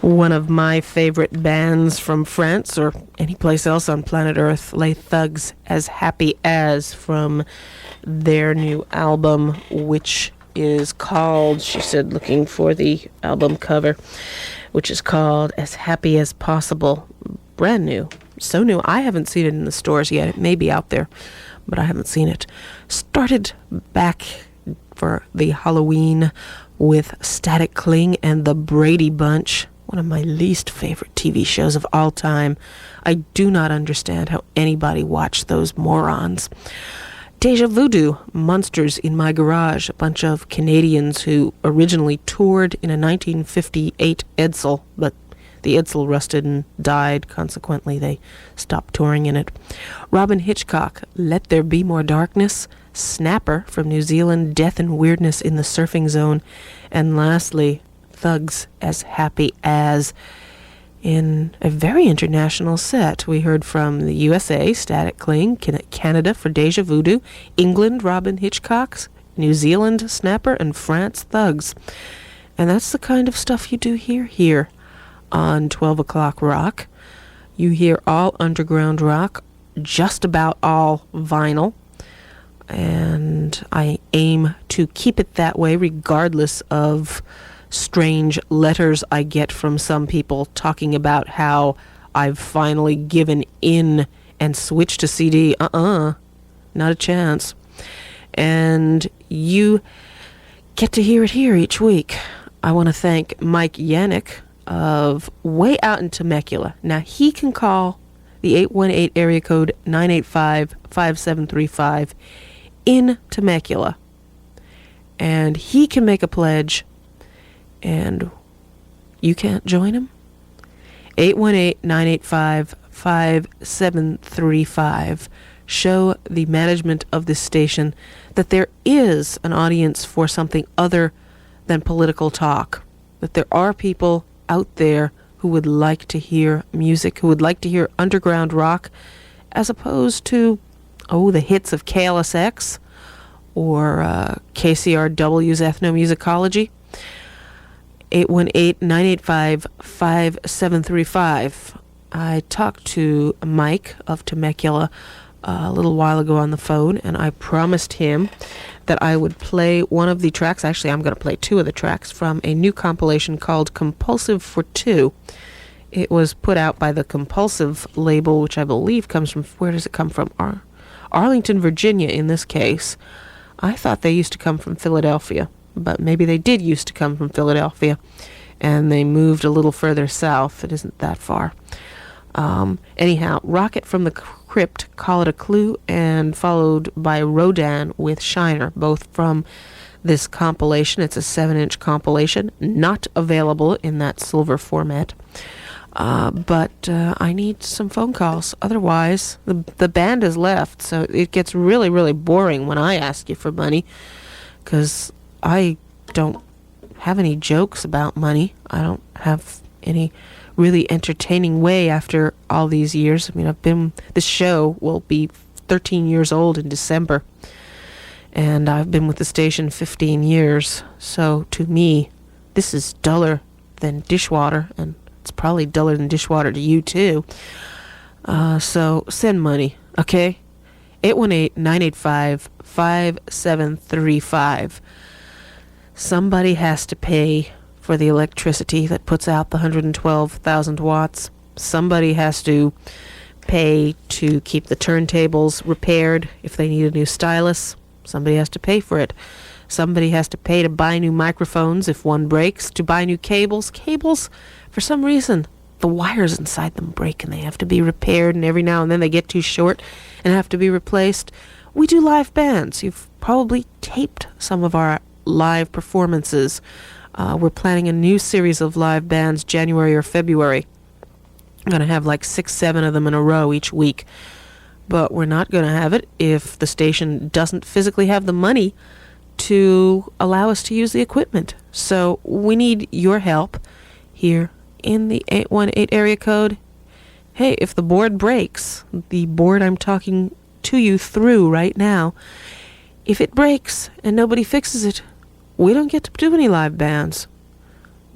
One of my favorite bands from France or any place else on planet Earth, Les Thugs As Happy As, from their new album, which is called, she said, looking for the album cover, which is called As Happy As Possible. Brand new. So new. I haven't seen it in the stores yet. It may be out there, but I haven't seen it. Started back for the Halloween with Static Cling and the Brady Bunch, one of my least favorite TV shows of all time. I do not understand how anybody watched those morons. Deja Voodoo, Monsters in My Garage, a bunch of Canadians who originally toured in a 1958 Edsel, but the Edsel rusted and died. Consequently, they stopped touring in it. Robin Hitchcock, Let There Be More Darkness. Snapper from New Zealand, Death and Weirdness in the Surfing Zone. And lastly, Thugs As Happy As. In a very international set, we heard from the USA, Static Cling, Canada for Deja Voodoo, England, Robin Hitchcock's, New Zealand, Snapper, and France, Thugs. And that's the kind of stuff you do hear here on 12 O'Clock Rock. You hear all underground rock, just about all vinyl, and I aim to keep it that way regardless of strange letters I get from some people talking about how I've finally given in and switched to CD. Not a chance. And you get to hear it here each week. I want to thank Mike Yannick of way out in Temecula. Now, he can call the 818 area code 985-5735 in Temecula, and he can make a pledge, and you can't join him. 818-985-5735. Show the management of this station that there is an audience for something other than political talk, that there are people out there who would like to hear music, who would like to hear underground rock, as opposed to, the hits of KLSX or KCRW's ethnomusicology. 818-985-5735. I talked to Mike of Temecula a little while ago on the phone, and I promised him that I would play one of the tracks. Actually, I'm going to play two of the tracks from a new compilation called Compulsive for Two. It was put out by the Compulsive label, which I believe comes from, where does it come from? Arlington, Virginia, in this case. I thought they used to come from Philadelphia, but maybe they did used to come from Philadelphia, and they moved a little further south. It isn't that far. Anyhow, Rocket from the Crypt, Call It a Clue, and followed by Rodan with Shiner, both from this compilation. It's a 7-inch compilation, not available in that silver format. But I need some phone calls. Otherwise, the band has left, so it gets really, really boring when I ask you for money, because I don't have any jokes about money. I don't have any really entertaining way after all these years. I mean, this show will be 13 years old in December, and I've been with the station 15 years, so to me, this is duller than dishwater, and it's probably duller than dishwater to you too. So send money, okay? 818-985-5735. Somebody has to pay for the electricity that puts out the 112,000 watts. Somebody has to pay to keep the turntables repaired if they need a new stylus. Somebody has to pay for it. Somebody has to pay to buy new microphones if one breaks, to buy new cables. Cables, for some reason, the wires inside them break and they have to be repaired, and every now and then they get too short and have to be replaced. We do live bands. You've probably taped some of our live performances. We're planning a new series of live bands January or February. I'm going to have like 6-7 of them in a row each week. But we're not going to have it if the station doesn't physically have the money to allow us to use the equipment. So we need your help here in the 818 area code. Hey, if the board breaks, the board I'm talking to you through right now, if it breaks and nobody fixes it, we don't get to do any live bands.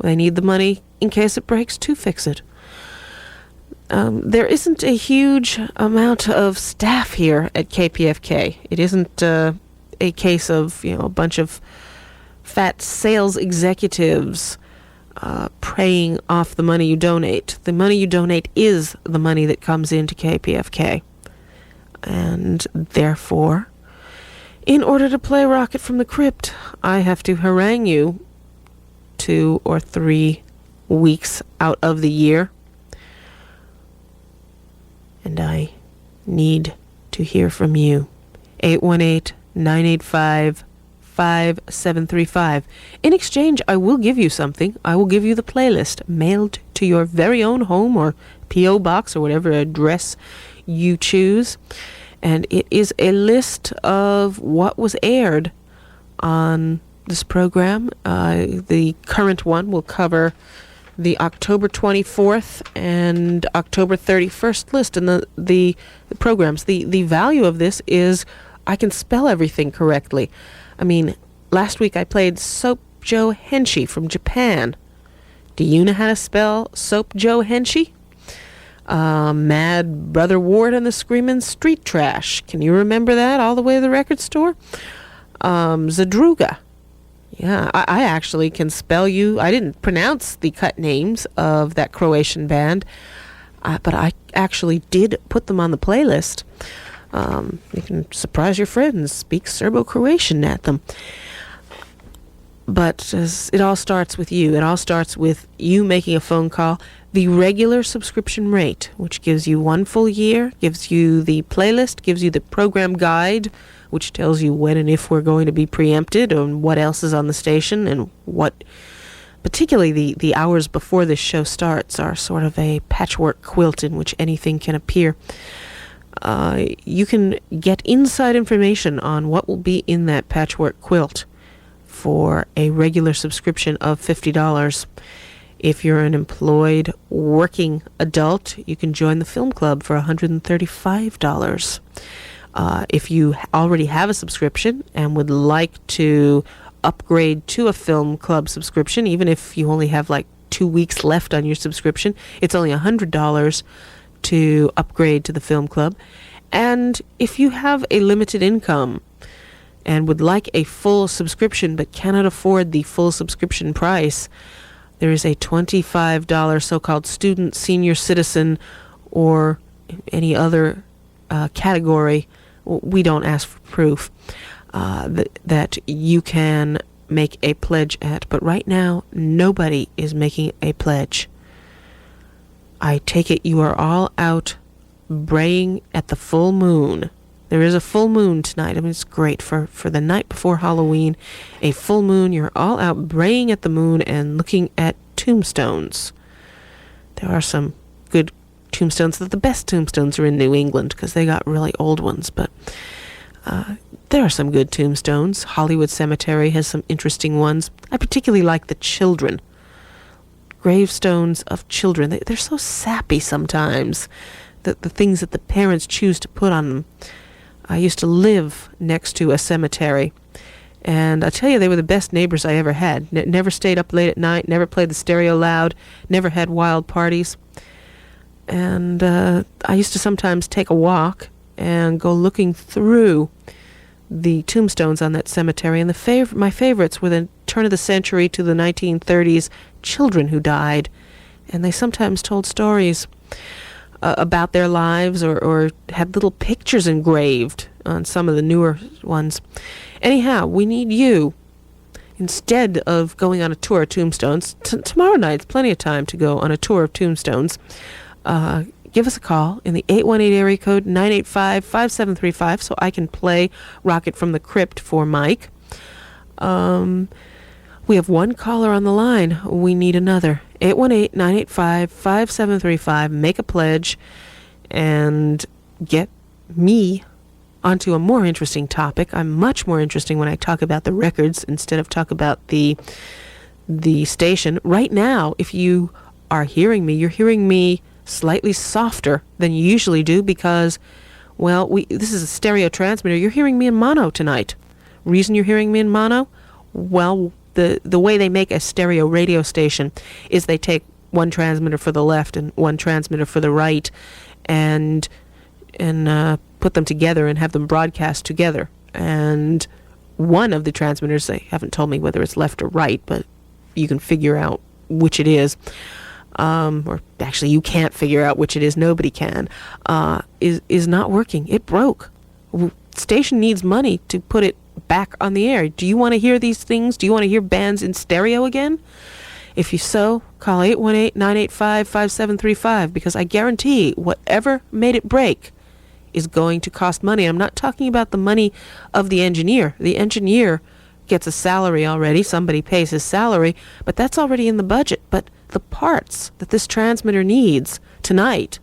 They need the money in case it breaks to fix it. There isn't a huge amount of staff here at KPFK. It isn't a case of, a bunch of fat sales executives preying off the money you donate. The money you donate is the money that comes into KPFK. And therefore, in order to play Rocket from the Crypt, I have to harangue you 2 or 3 weeks out of the year. And I need to hear from you. 818-985-5735. In exchange, I will give you something. I will give you the playlist mailed to your very own home or P.O. box or whatever address you choose. And it is a list of what was aired on this program. The current one will cover the October 24th and October 31st list. And the programs, the value of this is I can spell everything correctly. I mean, last week I played Soap Joe Henshi from Japan. Do you know how to spell Soap Joe Henshi? Mad Brother Ward and the Screamin' Street Trash. Can you remember that all the way to the record store? Zadruga. Yeah, I actually can spell you. I didn't pronounce the cut names of that Croatian band, but I actually did put them on the playlist. You can surprise your friends, speak Serbo-Croatian at them. But it all starts with you. It all starts with you making a phone call. The regular subscription rate, which gives you 1 full year, gives you the playlist, gives you the program guide, which tells you when and if we're going to be preempted and what else is on the station and what, particularly the hours before this show starts, are sort of a patchwork quilt in which anything can appear. You can get inside information on what will be in that patchwork quilt for a regular subscription of $50. If you're an employed working adult, you can join the film club for $135. If you already have a subscription and would like to upgrade to a film club subscription, even if you only have like 2 weeks left on your subscription, it's only $100 to upgrade to the film club. And if you have a limited income and would like a full subscription but cannot afford the full subscription price, there is a $25 so-called student, senior citizen, or any other category. We don't ask for proof that you can make a pledge at. But right now, nobody is making a pledge. I take it you are all out braying at the full moon. There is a full moon tonight. I mean, it's great for the night before Halloween. A full moon, you're all out braying at the moon and looking at tombstones. There are some good tombstones. The best tombstones are in New England because they got really old ones, but there are some good tombstones. Hollywood Cemetery has some interesting ones. I particularly like the children. Gravestones of children. They're so sappy sometimes. The things that the parents choose to put on them. I used to live next to a cemetery, and I tell you, they were the best neighbors I ever had. Never stayed up late at night, never played the stereo loud, never had wild parties. And I used to sometimes take a walk and go looking through the tombstones on that cemetery, and my favorites were the turn of the century to the 1930s children who died, and they sometimes told stories about their lives or had little pictures engraved on some of the newer ones. Anyhow, we need you. Instead of going on a tour of tombstones, tomorrow night's plenty of time to go on a tour of tombstones. Give us a call in the 818 area code 985-5735 so I can play Rocket from the Crypt for Mike. We have one caller on the line. We need another. 818-985-5735. Make a pledge and get me onto a more interesting topic. I'm much more interesting when I talk about the records instead of talk about the station. Right now, if you are hearing me, you're hearing me slightly softer than you usually do because, well, this is a stereo transmitter. You're hearing me in mono tonight. Reason you're hearing me in mono? Well, the way they make a stereo radio station is they take one transmitter for the left and one transmitter for the right, and put them together and have them broadcast together. And one of the transmitters, they haven't told me whether it's left or right, but you can figure out which it is. Or actually, you can't figure out which it is. Nobody can. Is not working. It broke. Station needs money to put it back on the air. Do you want to hear these things? Do you want to hear bands in stereo again? If you so, call 818-985-5735, because I guarantee whatever made it break is going to cost money. I'm not talking about the money of the engineer. The engineer gets a salary already. Somebody pays his salary, but that's already in the budget. But the parts that this transmitter needs tonight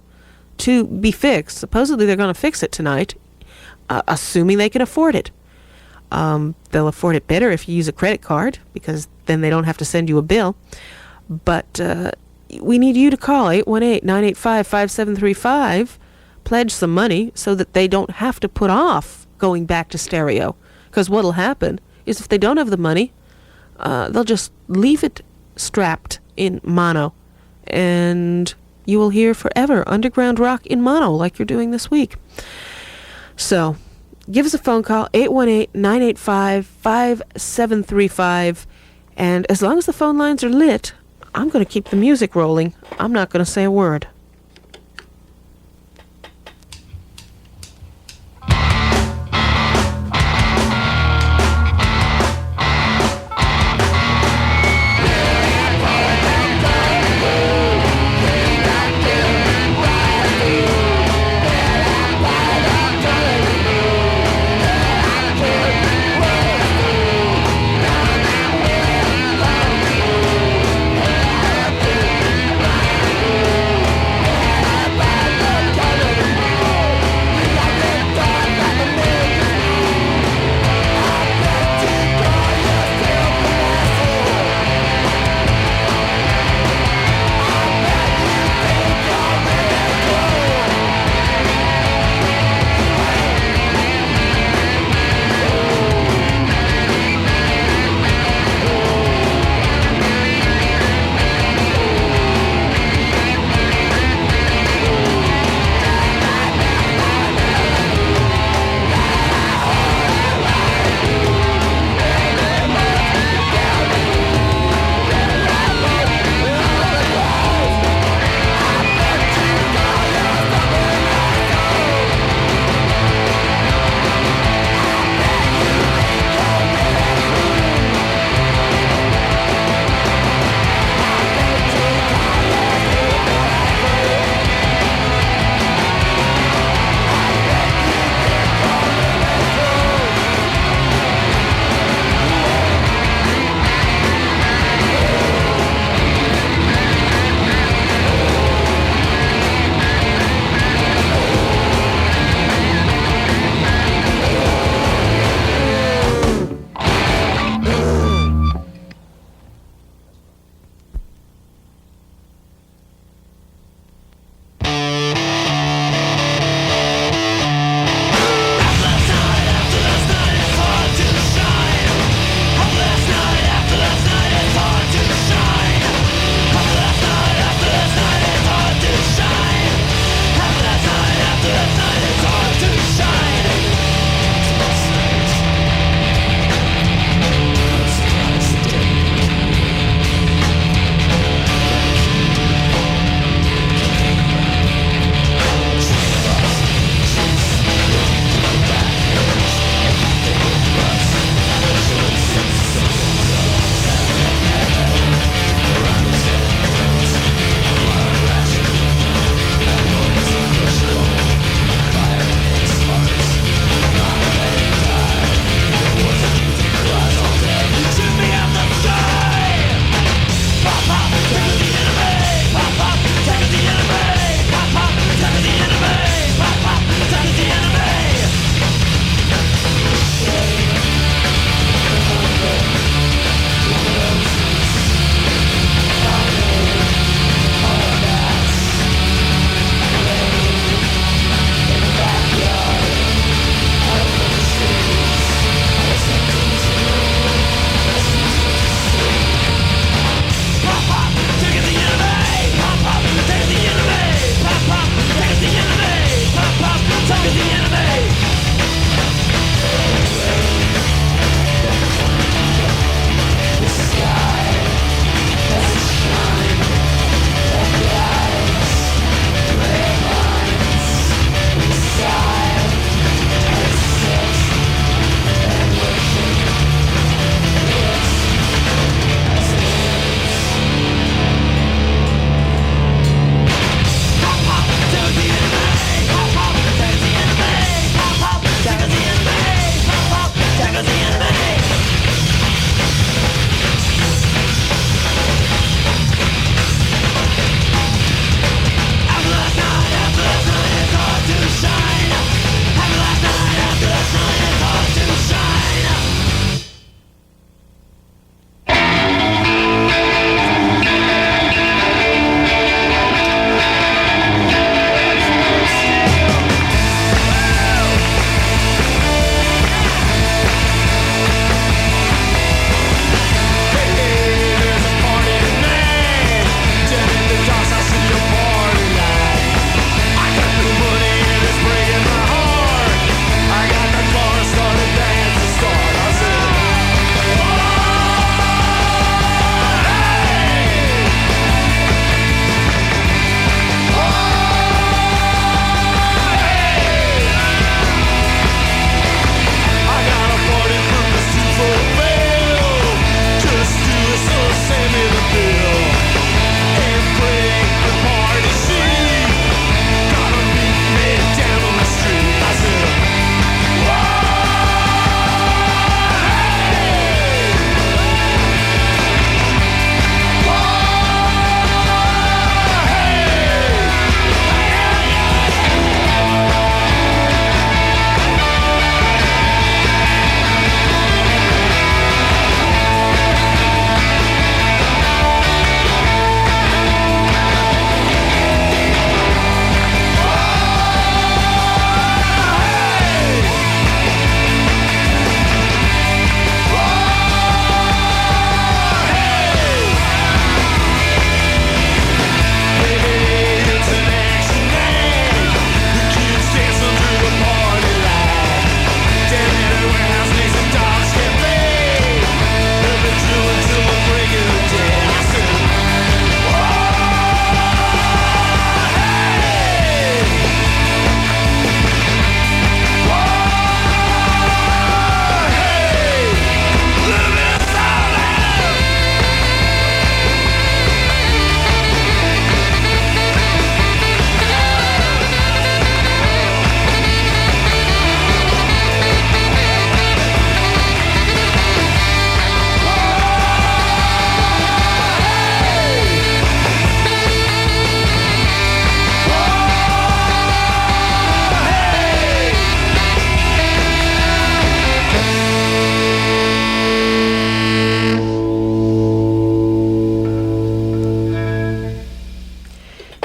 to be fixed, supposedly they're going to fix it tonight, assuming they can afford it. They'll afford it better if you use a credit card, because then they don't have to send you a bill. But we need you to call 818-985-5735, pledge some money so that they don't have to put off going back to stereo. Because what'll happen is if they don't have the money, they'll just leave it strapped in mono, and you will hear forever underground rock in mono like you're doing this week. So give us a phone call, 818-985-5735, and as long as the phone lines are lit, I'm going to keep the music rolling. I'm not going to say a word.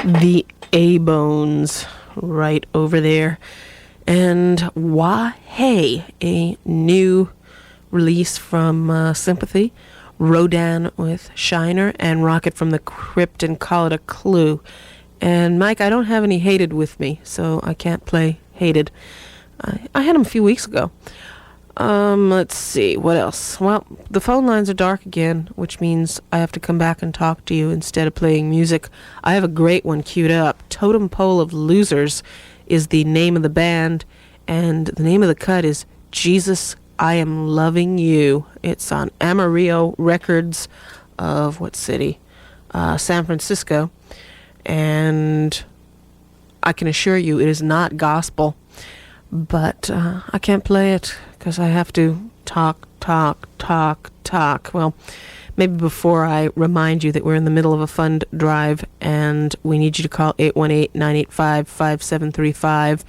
The A-Bones right over there. And Wah Hey, a new release from Sympathy. Rodan with Shiner, and Rocket from the Crypt and Call It a Clue. And Mike, I don't have any Hated with me, so I can't play Hated. I had them a few weeks ago. Let's see, what else? Well, the phone lines are dark again, which means I have to come back and talk to you instead of playing music. I have a great one queued up. Totem Pole of Losers is the name of the band, and the name of the cut is Jesus, I Am Loving You. It's on Amarillo Records of what city? San Francisco. And I can assure you it is not gospel. But I can't play it because I have to talk. Well, maybe before I remind you that we're in the middle of a fund drive and we need you to call 818-985-5735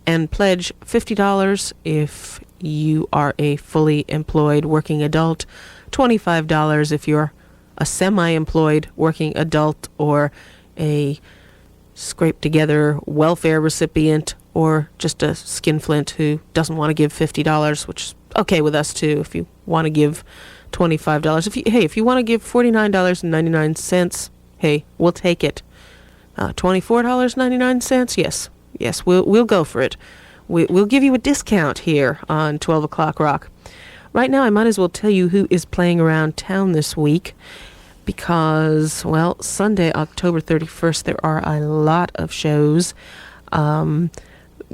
and pledge $50 if you are a fully employed working adult, $25 if you're a semi-employed working adult or a scraped-together welfare recipient, or just a skinflint who doesn't want to give $50, which is okay with us too. If you want to give $25, if you want to give $49.99, hey, we'll take it. $24.99, yes, we'll go for it. We'll give you a discount here on 12 O'Clock Rock. Right now, I might as well tell you who is playing around town this week, because, well, Sunday, October 31st, there are a lot of shows.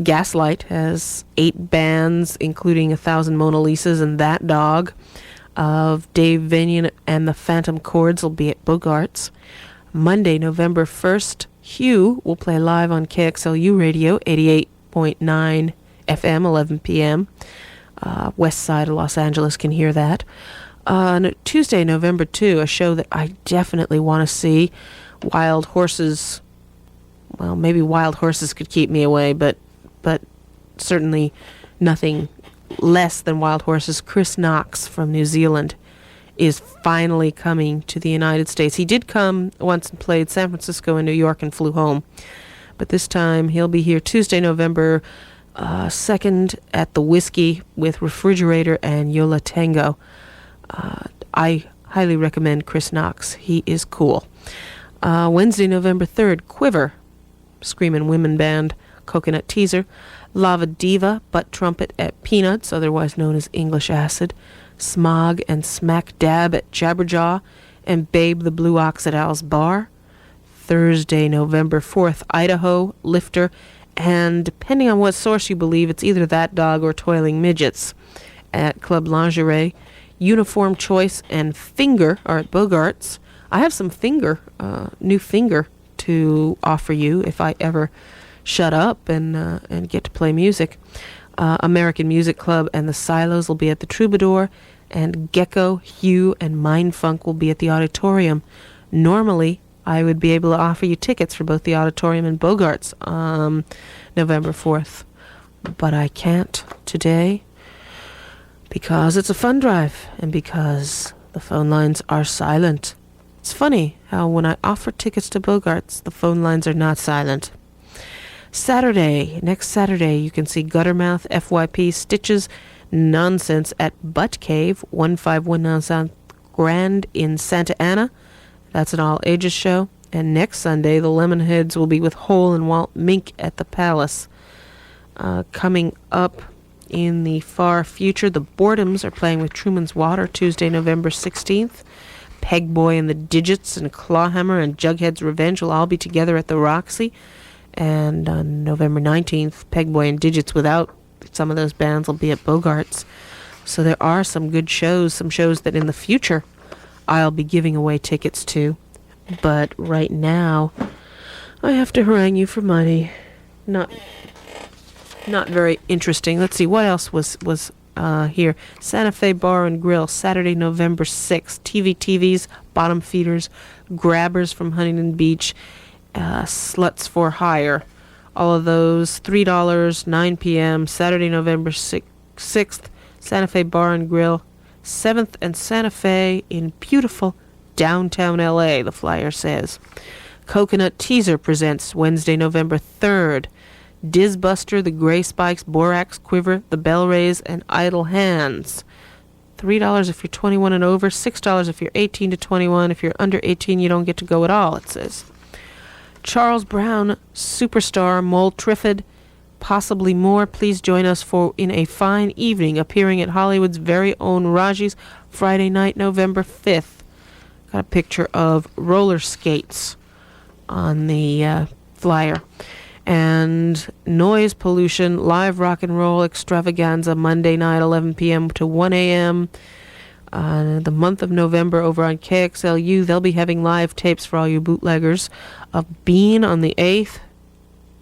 Gaslight has 8 bands, including 1,000 Mona Lisas and That Dog. Dave Vinian and the Phantom Chords will be at Bogart's. Monday, November 1st, Hugh will play live on KXLU Radio, 88.9 FM, 11 p.m. West side of Los Angeles can hear that. Tuesday, November 2, a show that I definitely want to see. Wild Horses. Well, maybe Wild Horses could keep me away, but certainly nothing less than Wild Horses. Chris Knox from New Zealand is finally coming to the United States. He did come once and played San Francisco and New York and flew home. But this time he'll be here Tuesday, November 2nd at the Whiskey with Refrigerator and Yola Tango. I highly recommend Chris Knox. He is cool. Wednesday, November 3rd, Quiver, Screamin' Women Band, Coconut Teaser, Lava Diva, Butt Trumpet at Peanuts, otherwise known as English Acid, Smog and Smack Dab at Jabberjaw, and Babe the Blue Ox at Al's Bar. Thursday, November 4th, Idaho, Lifter, and depending on what source you believe, it's either That Dog or Toiling Midgets at Club Lingerie. Uniform Choice and Finger are at Bogart's. I have some new Finger to offer you if I ever shut up and get to play music. American Music Club and the Silos will be at the Troubadour, and Gecko, Hugh, and Mindfunk will be at the Auditorium. Normally, I would be able to offer you tickets for both the Auditorium and Bogart's November 4th, but I can't today because it's a fund drive and because the phone lines are silent. It's funny how when I offer tickets to Bogart's, the phone lines are not silent. Next Saturday, you can see Guttermouth, FYP, Stitches, Nonsense at Butt Cave, 1519 South Grand in Santa Ana. That's an all-ages show. And next Sunday, the Lemonheads will be with Hole and Walt Mink at the Palace. Coming up in the far future, the Boredoms are playing with Truman's Water Tuesday, November 16th. Pegboy and the Digits and Clawhammer and Jughead's Revenge will all be together at the Roxy. And on November 19th, Pegboy and Digits without some of those bands will be at Bogart's. So there are some good shows, some shows that in the future I'll be giving away tickets to. But right now, I have to harangue you for money. Not very interesting. Let's see, what else was here? Santa Fe Bar and Grill, Saturday, November 6th. TVs, Bottom Feeders, Grabbers from Huntington Beach, Sluts for Hire. All of those, $3, 9 p.m., Saturday, November 6th, Santa Fe Bar and Grill, 7th and Santa Fe in beautiful downtown L.A., the flyer says. Coconut Teaser presents Wednesday, November 3rd. Dizbuster, the Gray Spikes, Borax Quiver, the Bell Rays, and Idle Hands. $3 if you're 21 and over, $6 if you're 18 to 21. If you're under 18, you don't get to go at all, it says. Charles Brown, Superstar, Mole Triffid, possibly more. Please join us in a fine evening appearing at Hollywood's very own Raji's Friday night, November 5th. Got a picture of roller skates on the flyer. And Noise Pollution, live rock and roll extravaganza, Monday night, 11 p.m. to 1 a.m. The month of November over on KXLU. They'll be having live tapes for all you bootleggers of Bean on the 8th,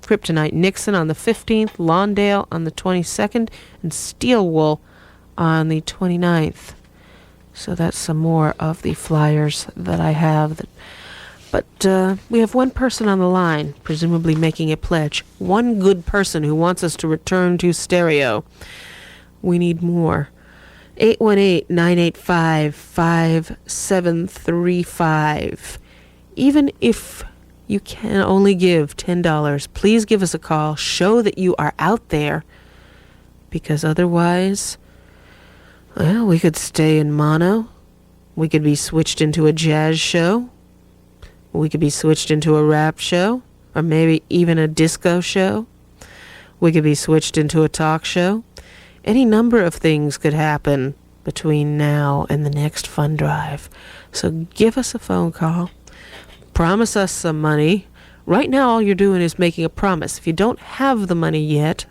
Kryptonite Nixon on the 15th, Lawndale on the 22nd, and Steel Wool on the 29th. So that's some more of the flyers that I have. But we have one person on the line, presumably making a pledge. One good person who wants us to return to stereo. We need more. 818-985-5735. Even if you can only give $10, please give us a call. Show that you are out there. Because otherwise, well, we could stay in mono. We could be switched into a jazz show. We could be switched into a rap show, or maybe even a disco show. We could be switched into a talk show. Any number of things could happen between now and the next fund drive. So give us a phone call. Promise us some money. Right now, all you're doing is making a promise. If you don't have the money yet,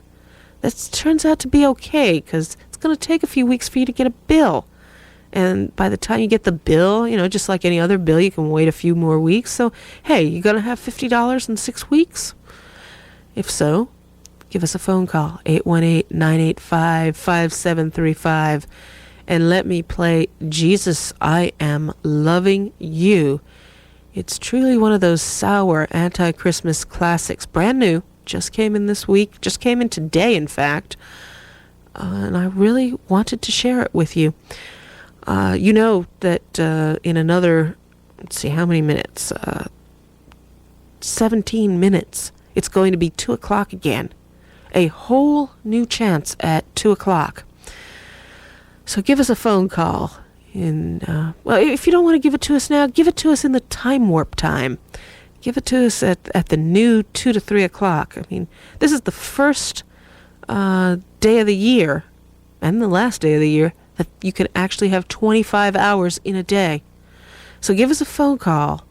that turns out to be okay, because it's going to take a few weeks for you to get a bill. And by the time you get the bill, just like any other bill, you can wait a few more weeks. So, hey, you going to have $50 in 6 weeks? If so, give us a phone call, 818-985-5735, and let me play Jesus, I Am Loving You. It's truly one of those sour anti-Christmas classics. Brand new, just came in this week, just came in today, in fact. And I really wanted to share it with you. You know that in another, let's see, how many minutes? 17 minutes. It's going to be 2 o'clock again. A whole new chance at 2 o'clock. So give us a phone call. Well, if you don't want to give it to us now, give it to us in the time warp time. Give it to us at the new 2 to 3 o'clock. I mean, this is the first day of the year, and the last day of the year, that you can actually have 25 hours in a day. So give us a phone call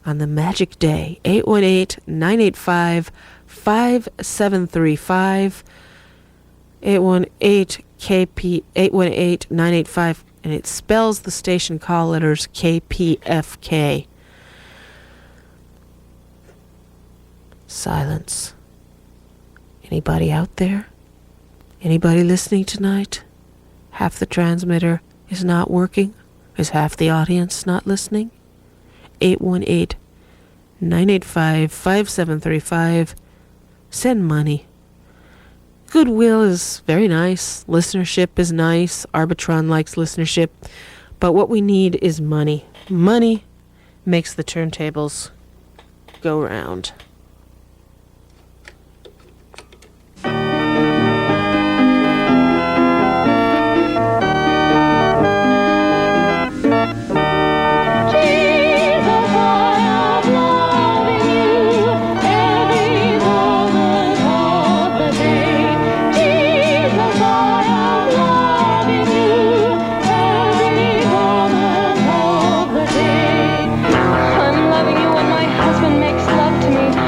on the magic day, 818-985-5735, 818-KP, 818-985, and it spells the station call letters KPFK. Silence. Anybody out there? Anybody listening tonight? Half the transmitter is not working. Is half the audience not listening? 818-985-5735. Send money. Goodwill is very nice. Listenership is nice. Arbitron likes listenership. But what we need is money. Money makes the turntables go round. I'm loving you when my husband makes love to me.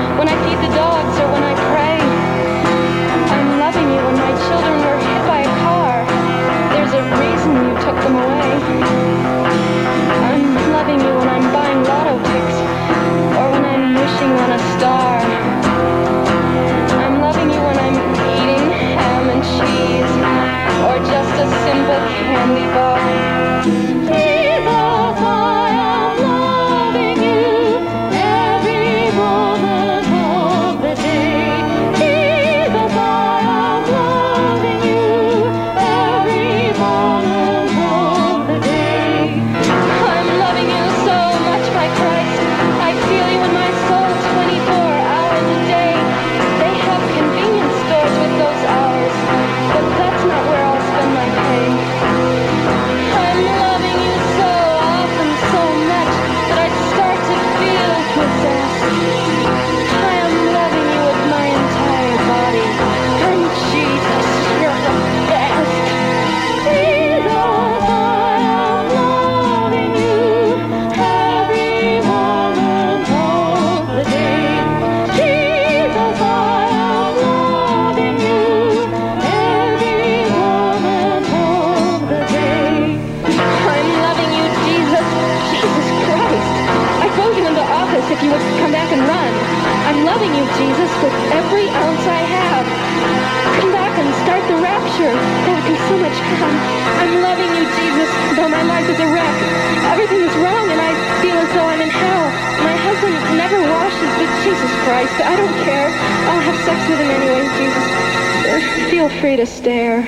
if you would come back and run. I'm loving you, Jesus, with every ounce I have. Come back and start the rapture. That would be so much fun. I'm loving you, Jesus, though my life is a wreck. Everything is wrong and I feel as though I'm in hell. My husband never washes, but Jesus Christ, I don't care. I'll have sex with him anyway, Jesus. Feel free to stare.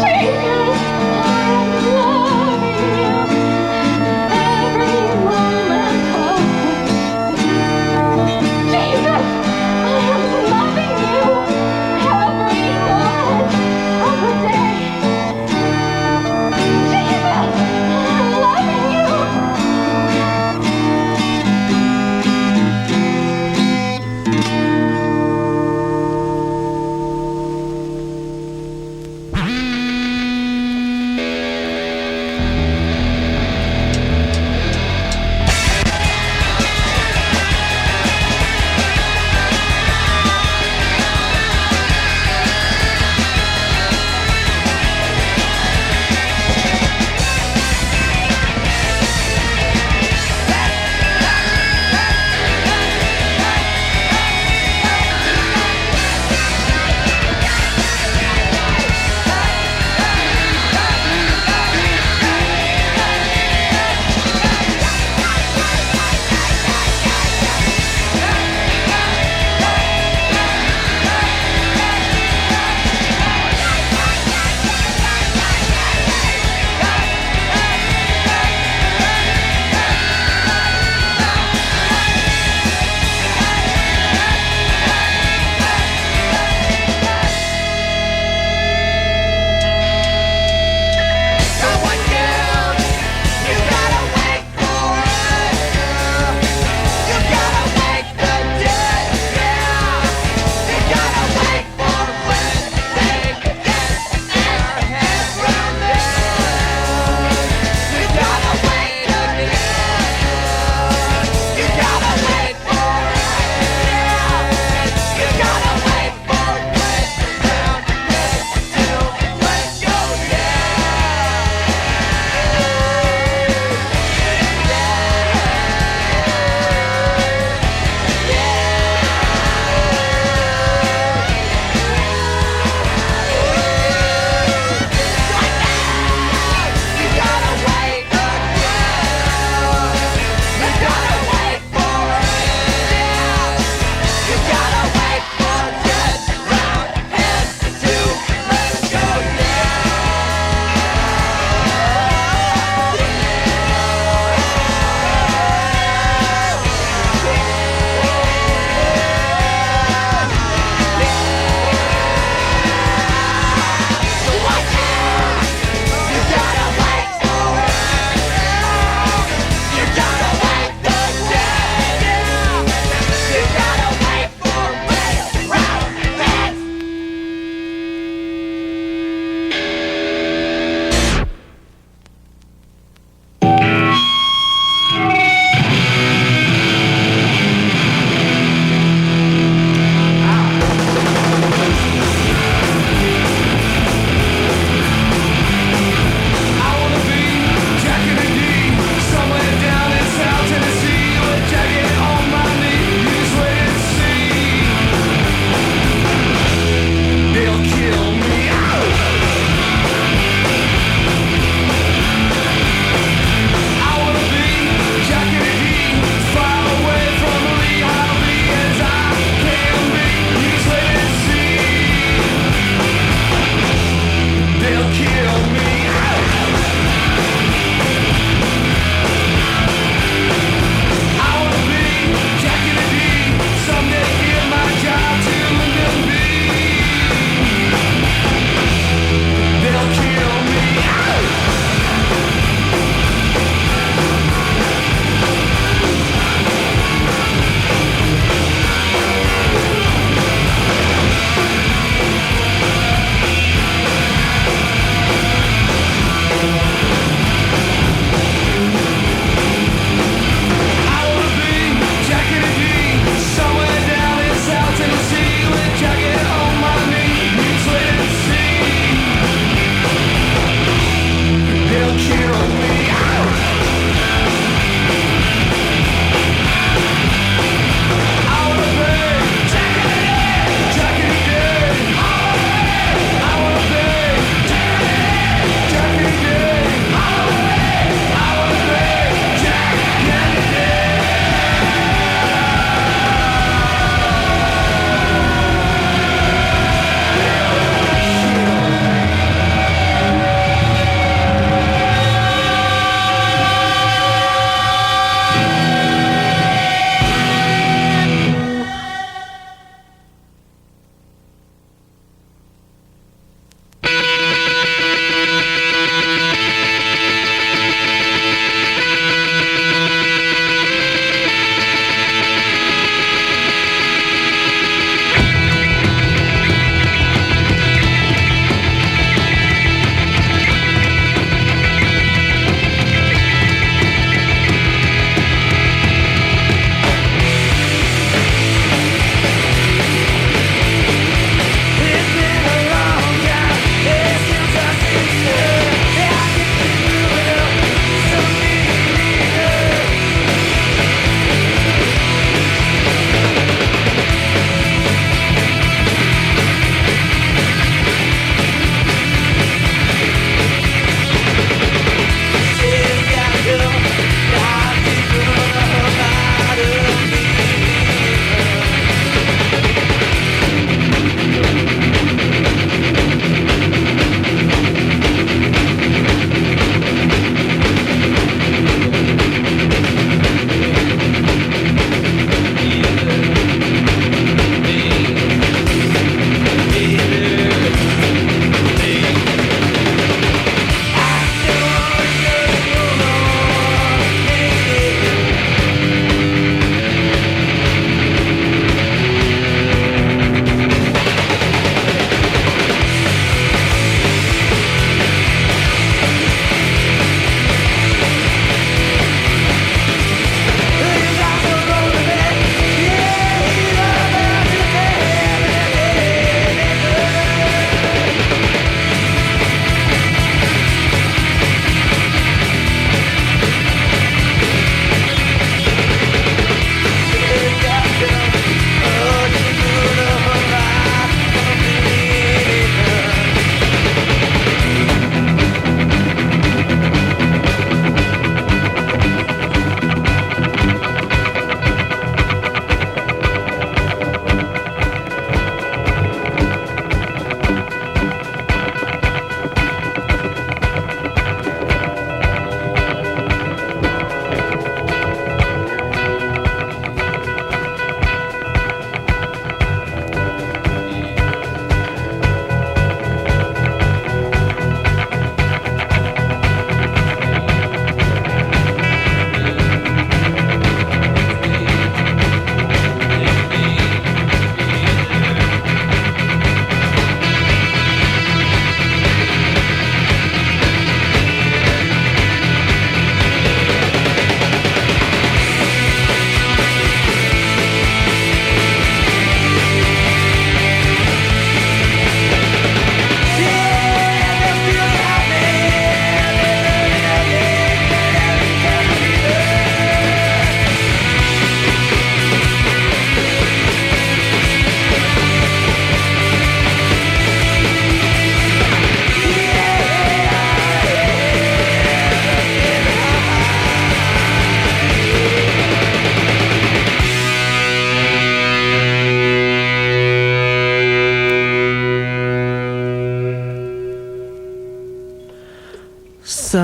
Jesus, I am loving you every moment.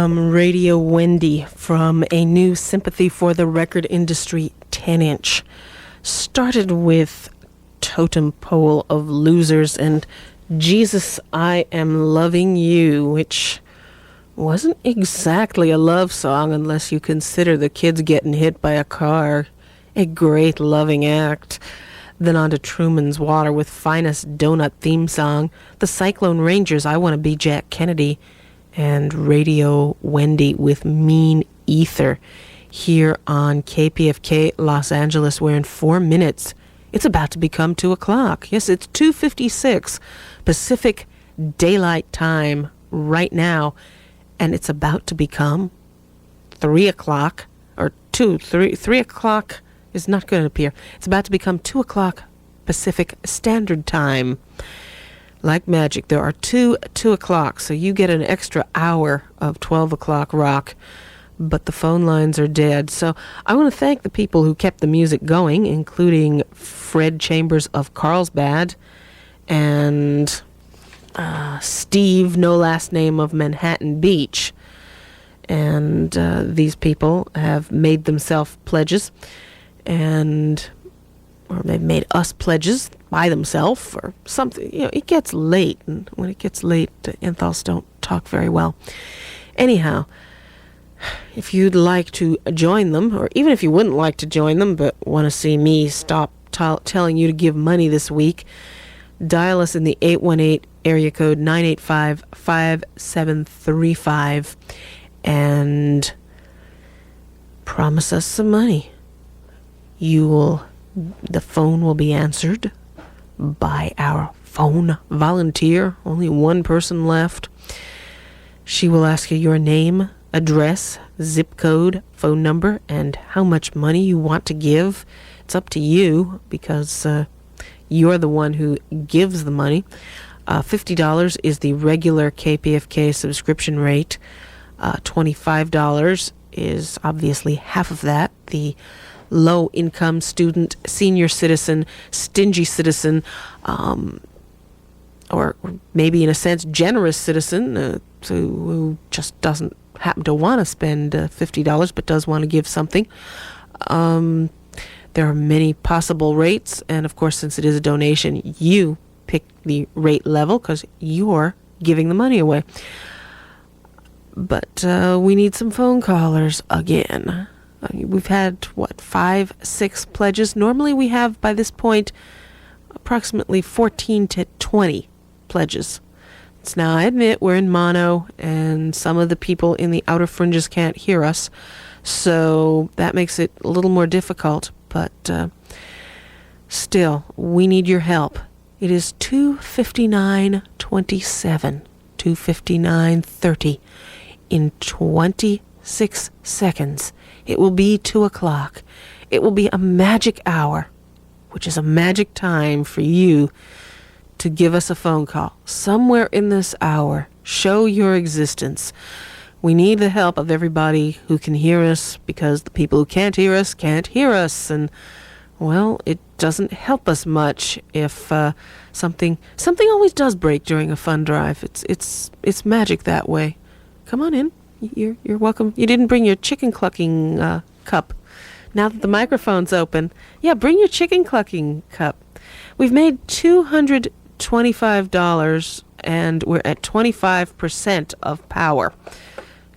from Radio Wendy from a new Sympathy for the Record Industry 10-inch. Started with Totem Pole of Losers and Jesus, I Am Loving You, which wasn't exactly a love song unless you consider the kids getting hit by a car. A great loving act. Then on to Truman's Water with Finest Donut theme song, the Cyclone Rangers, I Want to Be Jack Kennedy, and Radio Wendy with Mean Ether here on KPFK Los Angeles, where in 4 minutes it's about to become 2 o'clock. Yes, it's 2:56 Pacific Daylight Time right now, and it's about to become 3 o'clock, or 3 o'clock is not going to appear. It's about to become 2 o'clock Pacific Standard Time. Like magic, there are two o'clocks, so you get an extra hour of 12 o'clock rock, but the phone lines are dead. So I want to thank the people who kept the music going, including Fred Chambers of Carlsbad and Steve, no last name, of Manhattan Beach. And these people have made themselves pledges, or they've made us pledges by themselves or something. You know, it gets late, and when it gets late, Enthals don't talk very well. Anyhow, if you'd like to join them, or even if you wouldn't like to join them but want to see me stop telling you to give money this week, dial us in the 818 area code 985-5735 and promise us some money. The phone will be answered by our phone volunteer. Only one person left. She will ask you your name, address, zip code, phone number, and how much money you want to give. It's up to you, because you're the one who gives the money. $50 is the regular KPFK subscription rate. $25 is obviously half of that. The low-income student, senior citizen, stingy citizen, or maybe in a sense generous citizen, who just doesn't happen to want to spend $50 but does want to give something. There are many possible rates, and of course, since it is a donation, you pick the rate level because you're giving the money away. But we need some phone callers again. We've had, 5-6 pledges? Normally we have, by this point, approximately 14 to 20 pledges. So now, I admit we're in mono, and some of the people in the outer fringes can't hear us, so that makes it a little more difficult, but still, we need your help. It is 2:59:27, 2:59:30. In 26 seconds, it will be 2 o'clock. It will be a magic hour, which is a magic time for you to give us a phone call. Somewhere in this hour, show your existence. We need the help of everybody who can hear us, because the people who can't hear us can't hear us. And, well, it doesn't help us much if something always does break during a fund drive. It's magic that way. Come on in. You're welcome. You didn't bring your chicken clucking cup. Now that the microphone's open, yeah, bring your chicken clucking cup. We've made $225, and we're at 25% of power,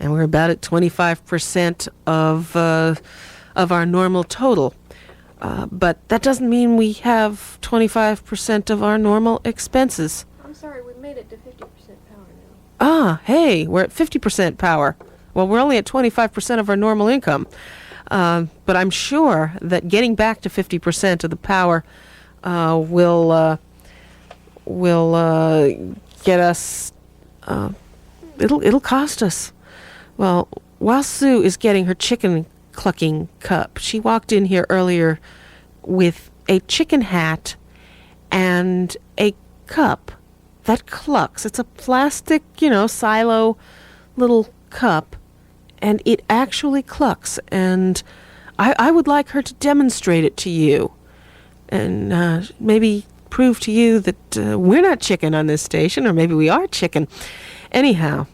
and we're about at 25% of our normal total. But that doesn't mean we have 25% of our normal expenses. I'm sorry, we made it to 50% power now. Ah, hey, we're at 50% power. Well, we're only at 25% of our normal income. But I'm sure that getting back to 50% of the power will get us. It'll cost us. Well, while Sue is getting her chicken clucking cup, she walked in here earlier with a chicken hat and a cup that clucks. It's a plastic, silo little cup, and it actually clucks. And I would like her to demonstrate it to you, and maybe prove to you that we're not chicken on this station, or maybe we are chicken. Anyhow,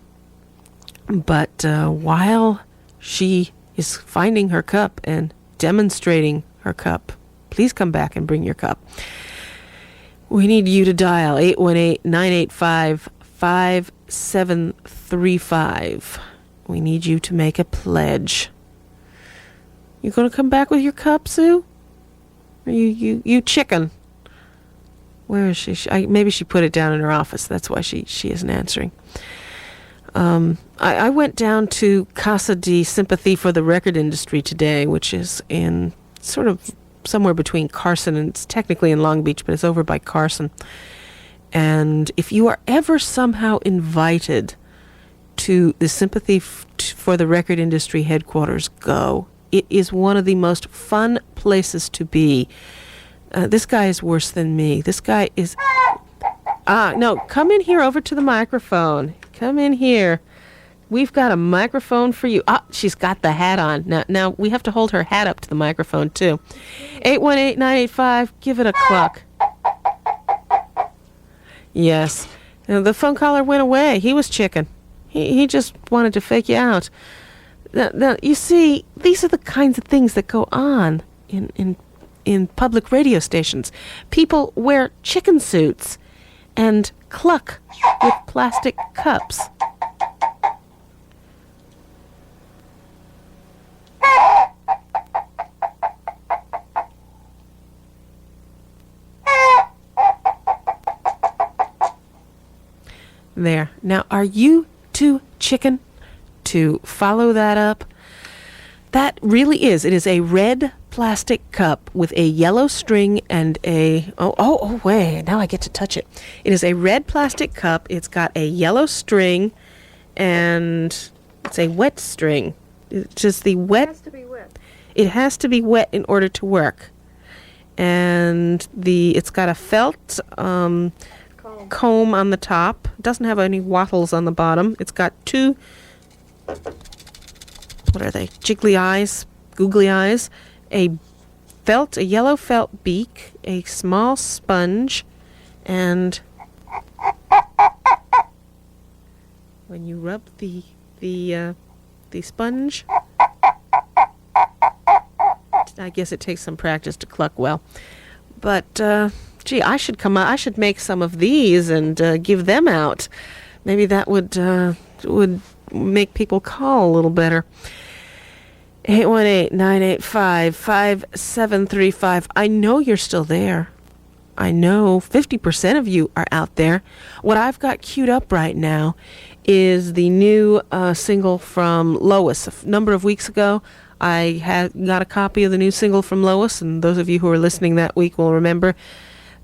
But while she is finding her cup and demonstrating her cup, please come back and bring your cup. We need you to dial 818-985-5735. We need you to make a pledge. You going to come back with your cup, Sue? Or you chicken? Where is she? Maybe she put it down in her office. That's why she isn't answering. I went down to Casa de Sympathy for the Record Industry today, which is in sort of somewhere between Carson, and it's technically in Long Beach, but it's over by Carson. And if you are ever somehow invited to the Sympathy for the Record Industry headquarters, go. It is one of the most fun places to be. This guy is worse than me. This guy is... no, come in here over to the microphone. Come in here. We've got a microphone for you. She's got the hat on. Now we have to hold her hat up to the microphone, too. 818-985, give it a cluck. Yes. The phone caller went away. He was chicken. He just wanted to fake you out. Now, you see, these are the kinds of things that go on in public radio stations. People wear chicken suits and cluck with plastic cups. There. Now, are you too chicken to follow that up? That really is. It is a red plastic cup with a yellow string and a... Oh, wait. Now I get to touch it. It is a red plastic cup. It's got a yellow string and it's a wet string. It's just the wet... It has to be wet. It has to be wet in order to work. And it's got a felt... comb on the top. It doesn't have any wattles on the bottom. It's got two, what are they, jiggly eyes, googly eyes, a yellow felt beak, a small sponge, and when you rub the sponge, I guess it takes some practice to cluck well, but gee, I should come out. I should make some of these and give them out. Maybe that would make people call a little better. 818-985-5735. I know you're still there. I know 50% of you are out there. What I've got queued up right now is the new single from Lois. A number of weeks ago, I got a copy of the new single from Lois, and those of you who were listening that week will remember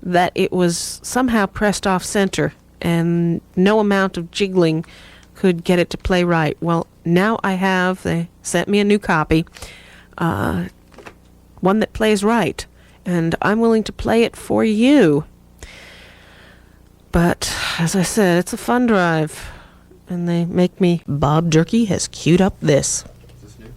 that it was somehow pressed off center and no amount of jiggling could get it to play right. Well, now they sent me a new copy, one that plays right, and I'm willing to play it for you. But, as I said, it's a fun drive, and they make me... Bob Jerky has queued up this. Is this new?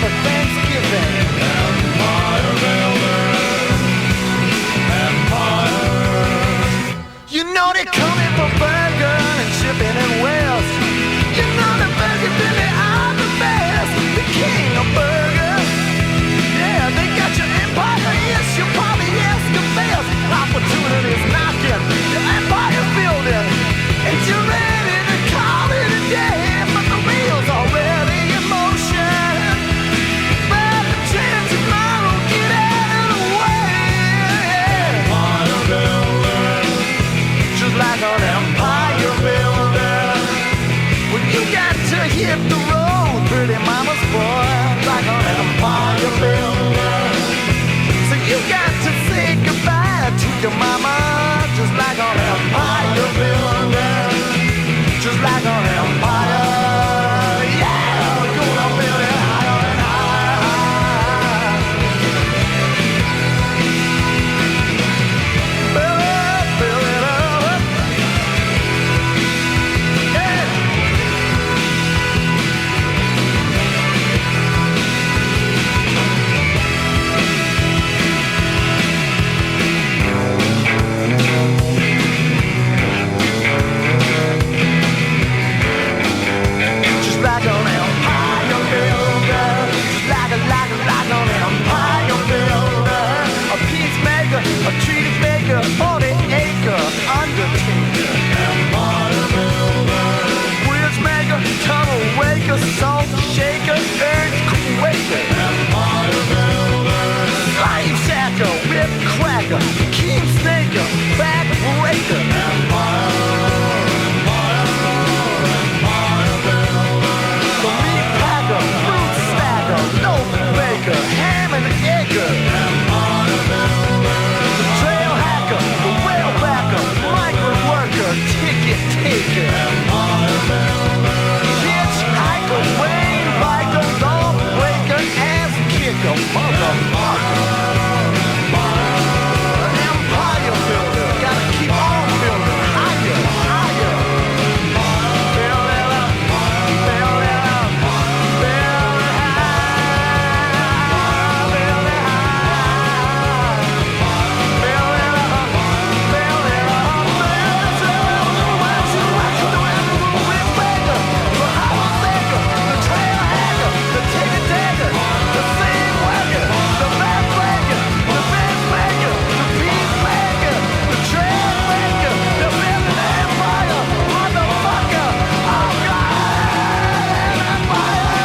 for Thanksgiving. Empire builders, empire. You know they're coming for burger and shipping and west. You know the burgers really are the best. The king of burgers. Yeah, they got your empire. Yes, you probably ask the best. Opportunities knocking, your empire building, and you're ready to call it a day. But the wheels already in motion. But the chance tomorrow, get out of the way. Empire builder, just like an empire builder. Well, you got to hit the road, pretty mama's boy, like an empire builder. So you got to say goodbye to your mama, just like an empire builder, just like an empire. Yeah, we're gonna build it higher and higher. Build it up. Yeah. Just like an empire builder, just like an empire builder, a peacemaker, a treaty maker, 40-acre undertaker, empire builder, bridge maker, tunnel waker, salt shaker, earthquaker, empire builder, slave shacker, whip cracker, king snaker, back breaker, empire. The meat packer, fruit stacker, loaf baker, ham and egger, the trail hacker, the rail backer, migrant worker, ticket taker, hitchhiker, rain biker, law breaker, ass kicker, motherfucker. Empire builder, gotta keep on building higher, higher. Build it up, build it up, build it high, build it high, build it up, build it up, the whip maker, the house maker, the trail hacker, the ticket taker, the thing worker, the map breaker, the bench maker, the peace maker, the trail maker, the building empire, motherfucker, oh God, empire,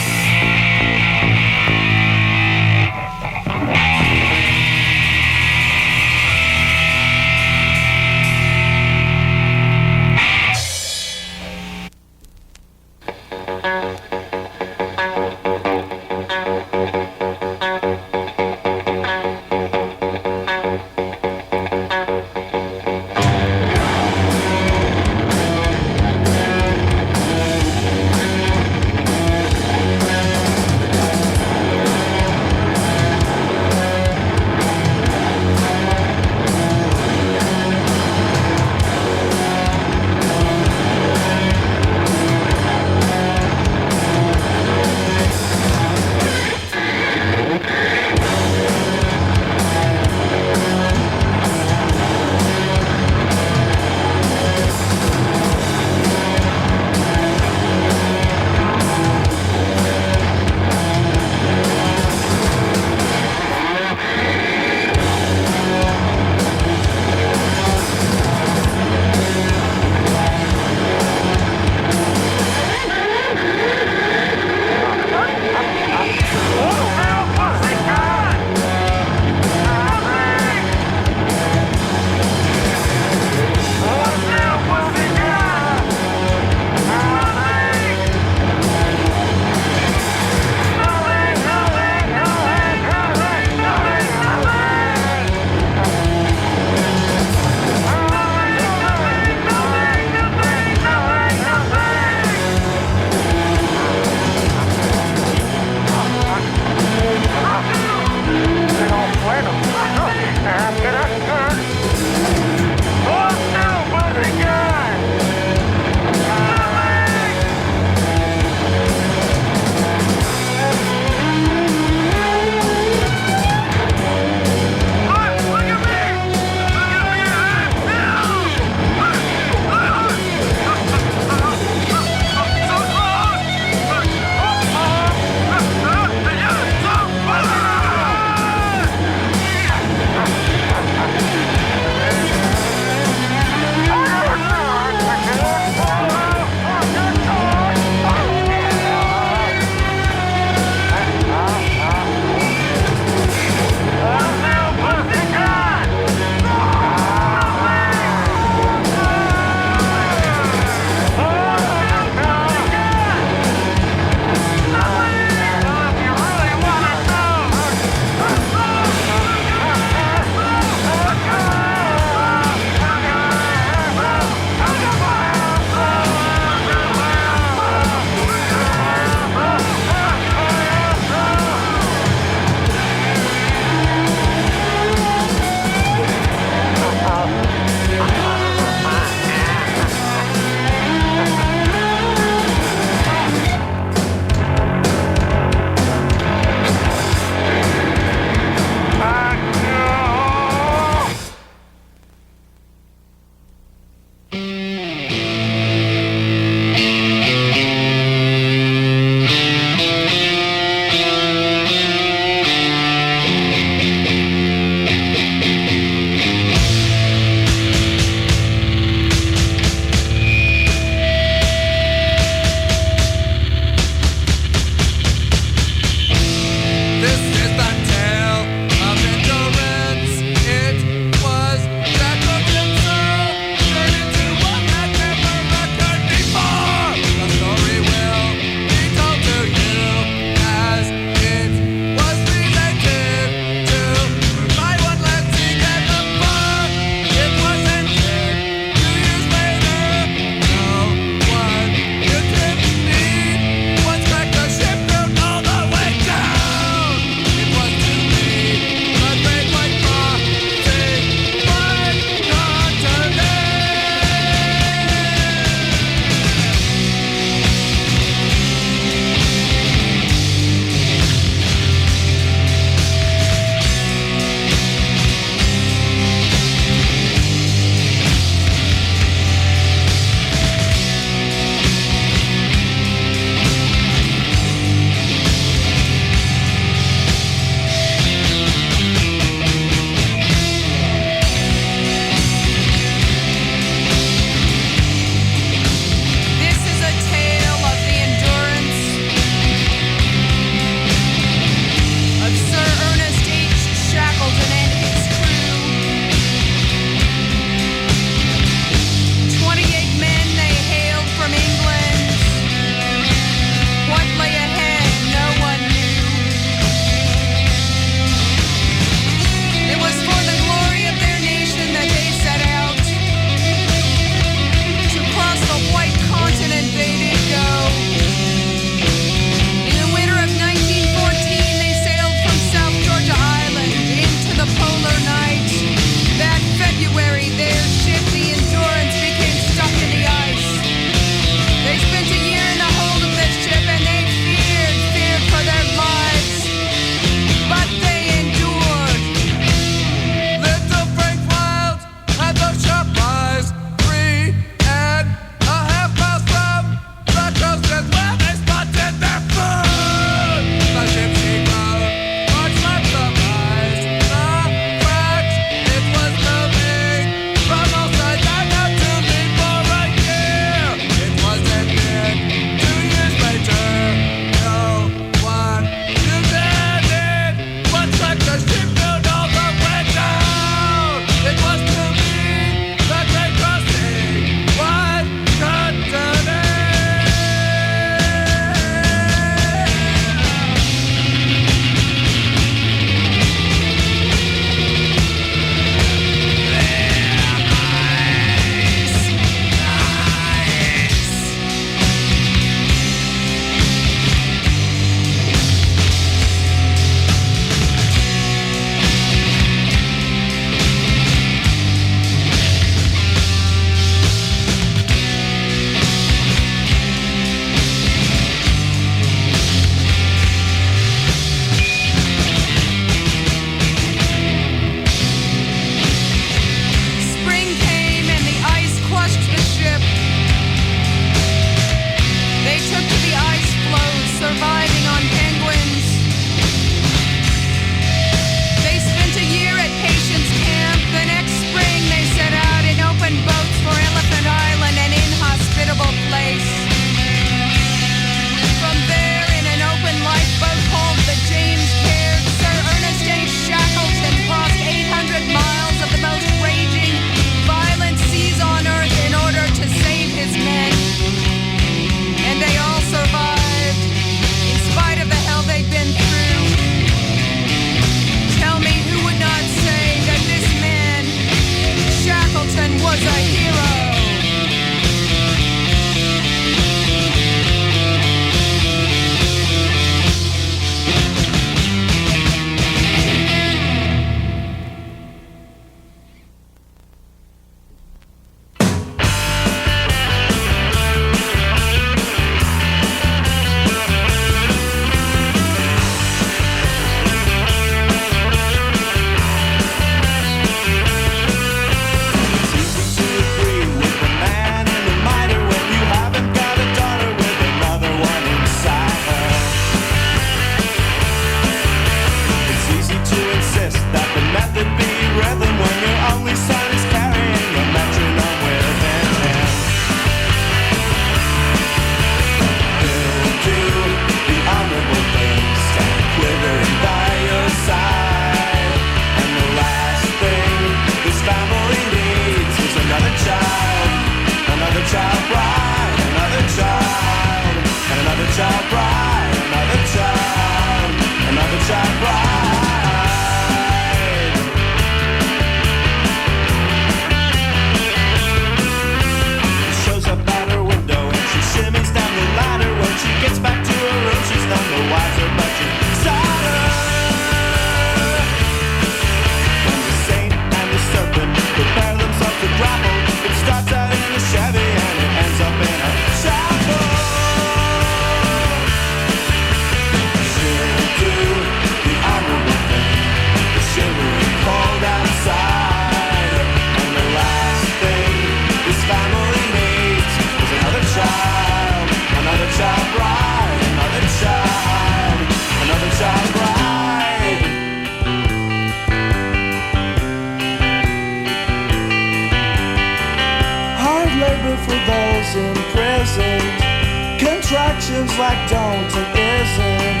instructions like don't and isn't.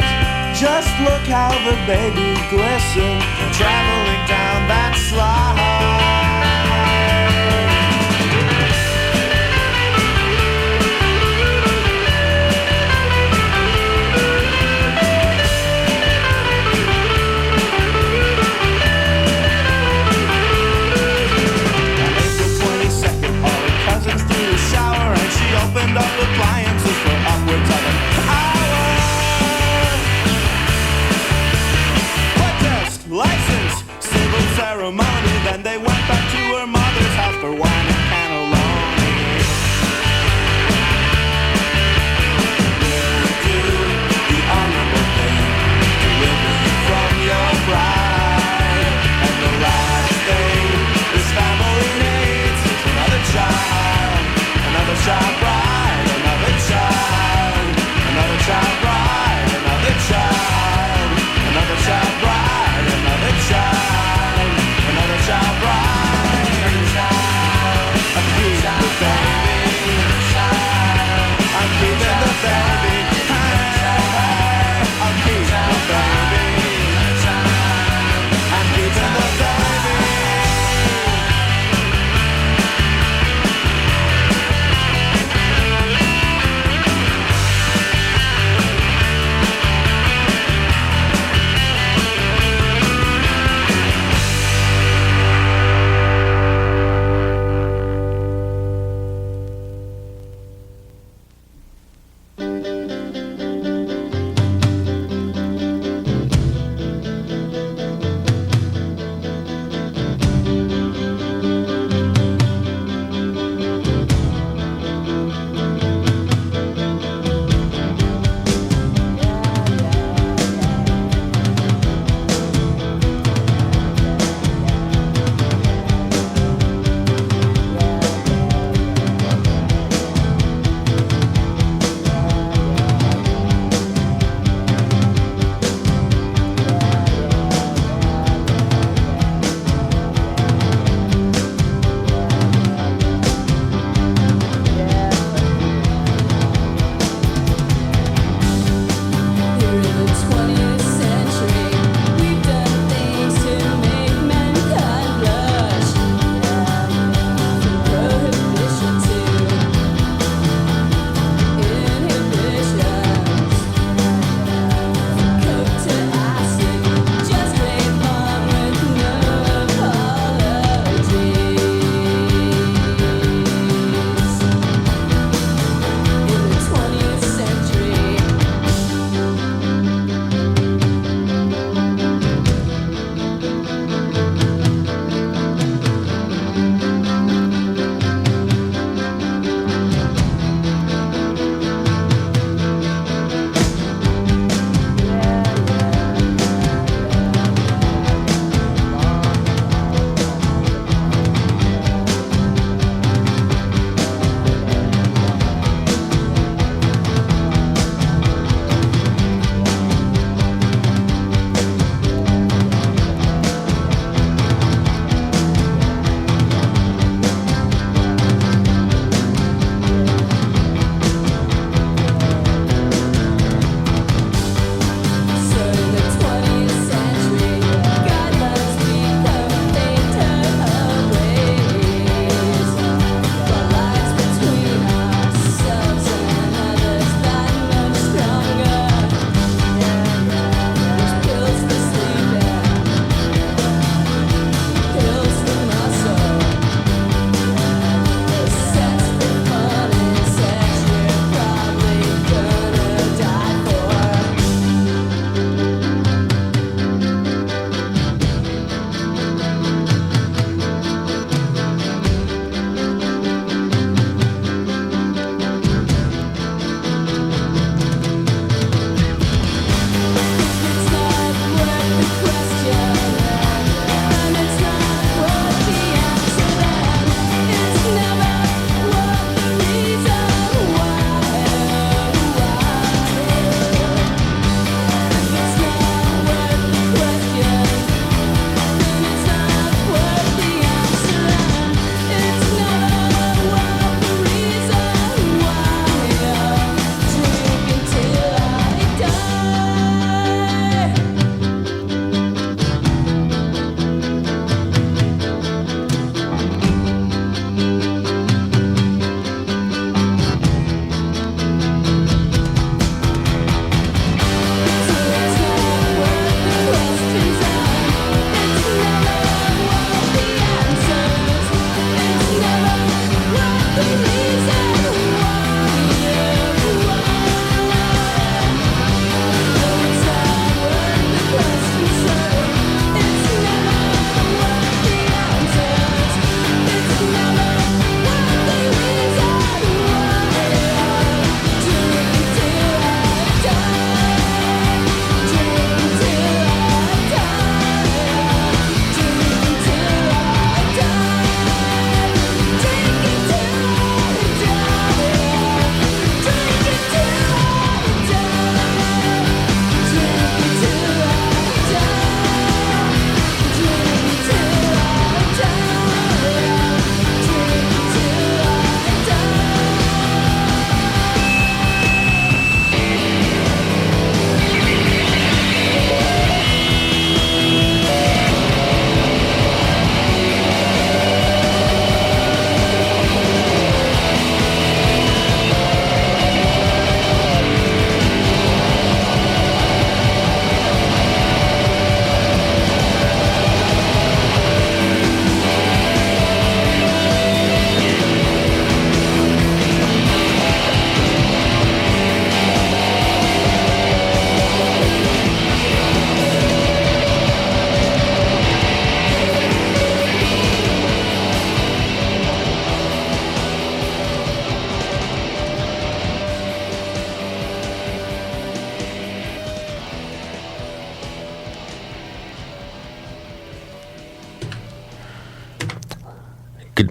Just look how the baby glistened, traveling down that slide. Opened up appliances for upwards of an hour. Protest, license, civil ceremony. Then they went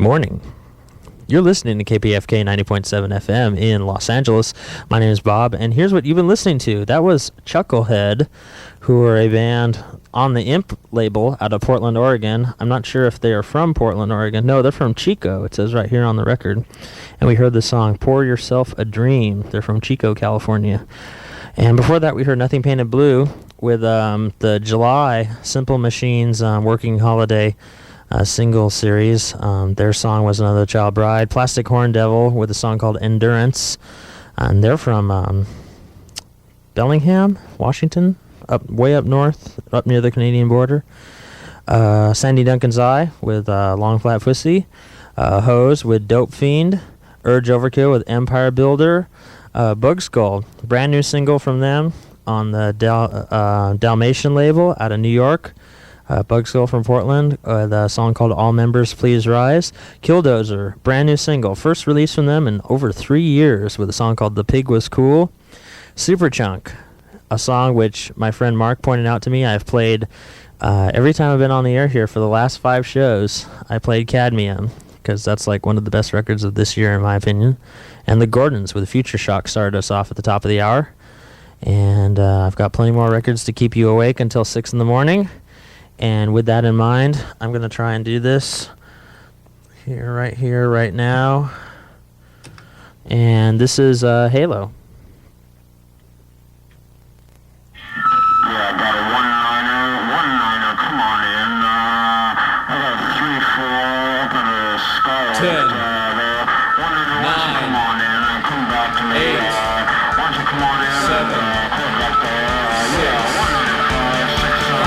morning. You're listening to KPFK 90.7 FM in Los Angeles. My name is Bob, and here's what you've been listening to. That was Chucklehead, who are a band on the Imp label out of Portland, Oregon. I'm not sure if they are from Portland, Oregon. No, they're from Chico. It says right here on the record. And we heard the song Pour Yourself a Dream. They're from Chico, California. And before that, we heard Nothing Painted Blue with the July Simple Machines Working Holiday single series. Their song was Another Child Bride. Plastic Horn Devil with a song called Endurance. And they're from Bellingham, Washington, way up north, up near the Canadian border. Sandy Duncan's Eye with Long Flat Pussy. Hose with Dope Fiend. Urge Overkill with Empire Builder. Bug Skull, brand new single from them on the Dalmatian label out of New York. Bug Skull from Portland, the song called All Members Please Rise. Killdozer, brand new single, first release from them in over 3 years with a song called The Pig Was Cool. Superchunk, a song which my friend Mark pointed out to me. I've played every time I've been on the air here for the last 5 shows. I played Cadmium because that's like one of the best records of this year in my opinion. And the Gordons with Future Shock started us off at the top of the hour. And I've got plenty more records to keep you awake until 6 in the morning. And with that in mind, I'm going to try and do this here, right now. And this is Halo. Yeah, I got a one-liner, come on in. I got 3-4 up in the sky. 10, 9, come on in and come back to me. 8, why don't you come on in 7, come back there. 6, 5, 6, 7.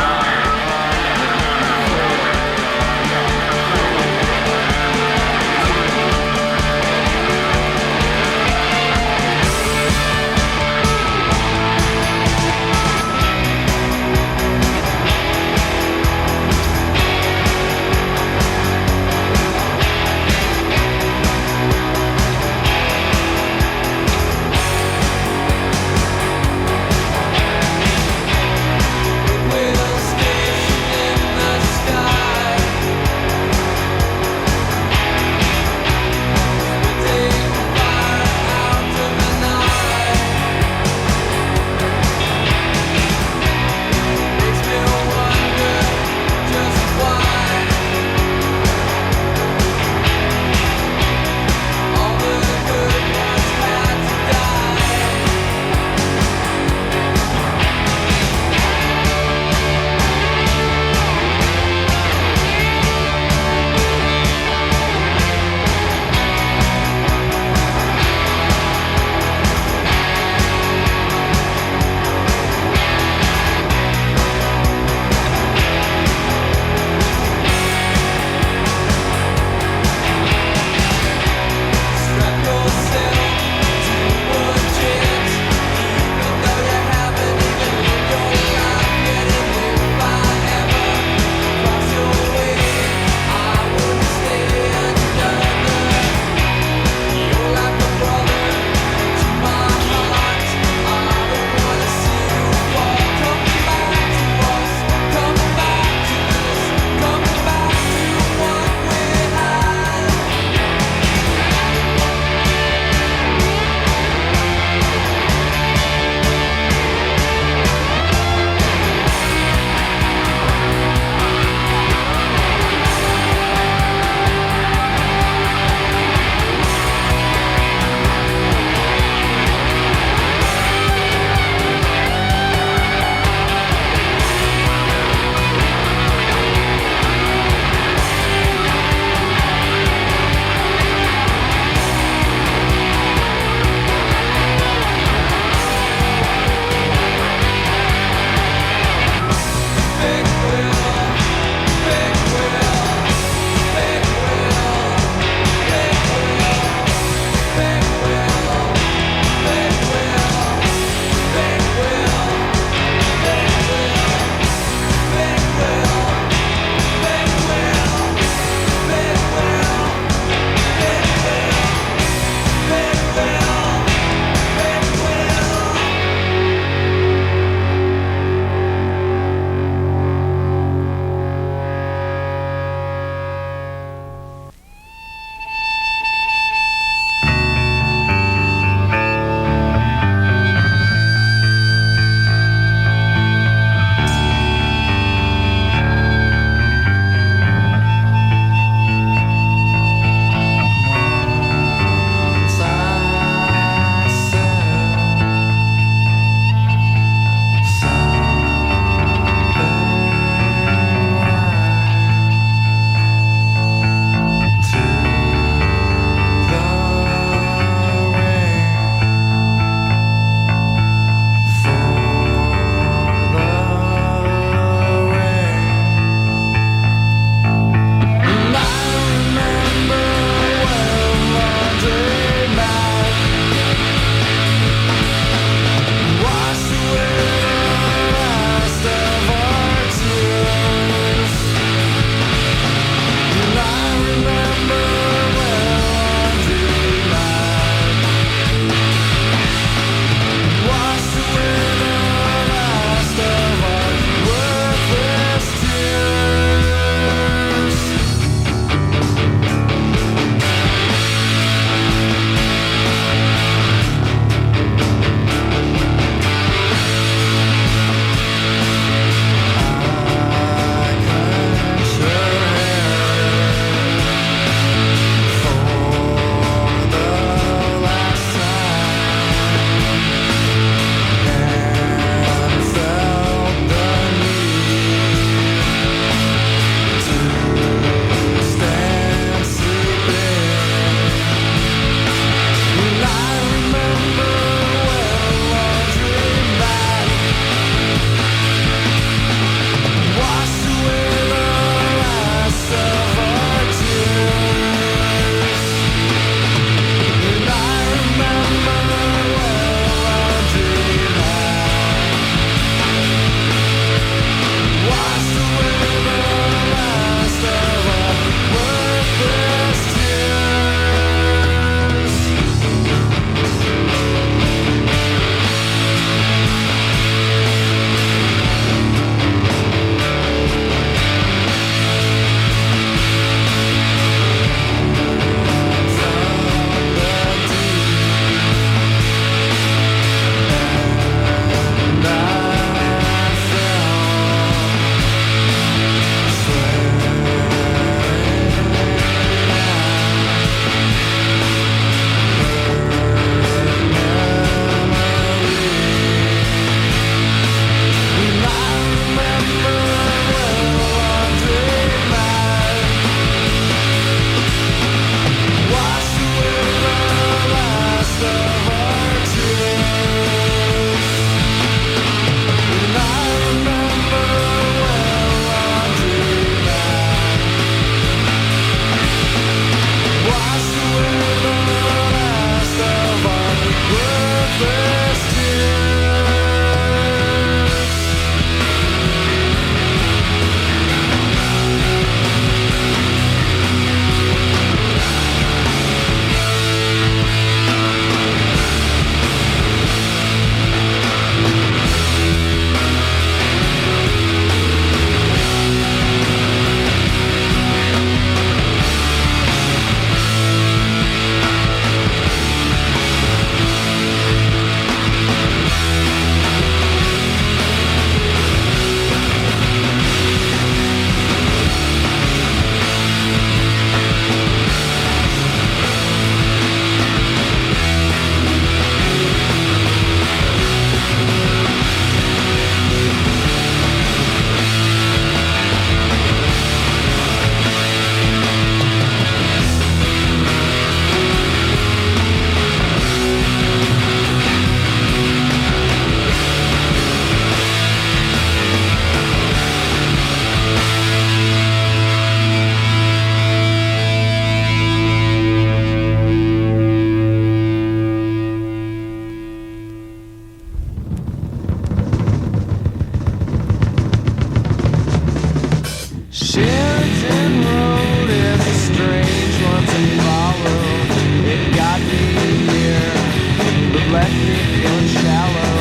feeling shallow.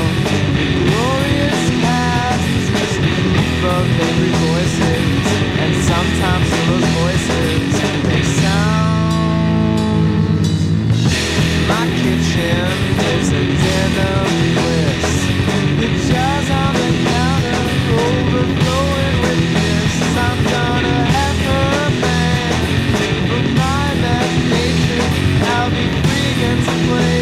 Glorious past is above every voices, and sometimes those voices make sounds. My kitchen is a den of bliss. The jars on the counter overflowing with this. I'm gonna have her band for my imagination. I'll be free again to play.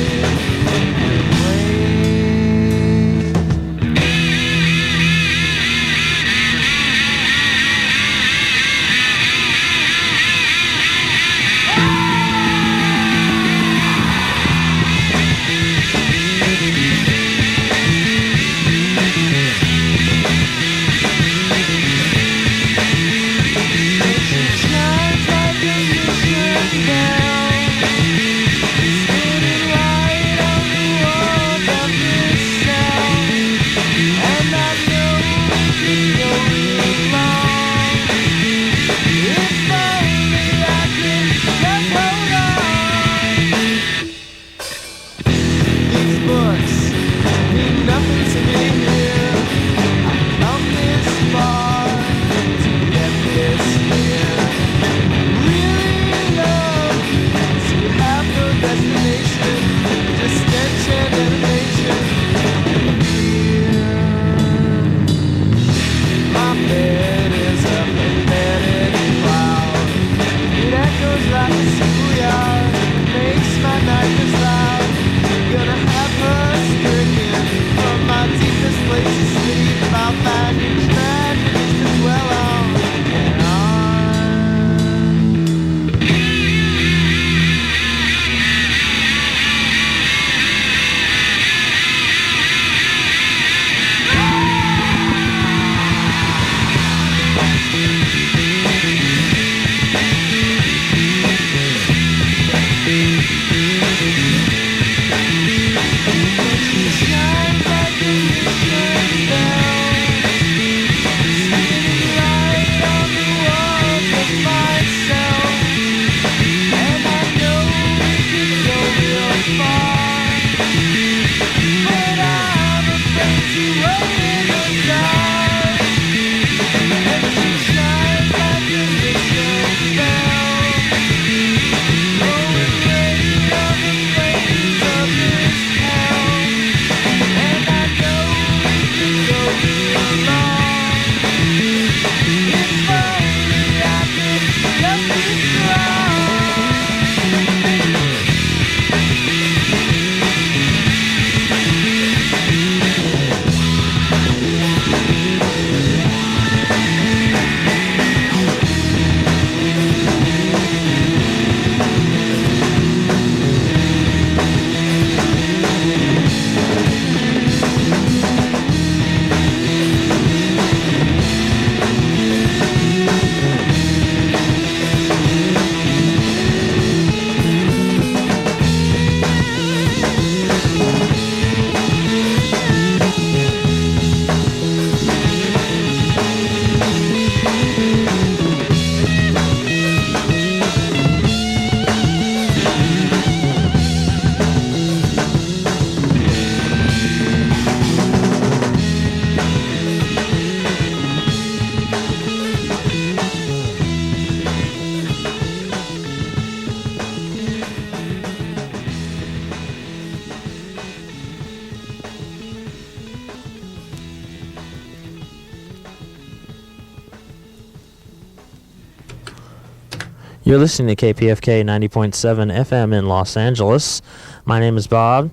You're listening to KPFK 90.7 FM in Los Angeles. My name is Bob,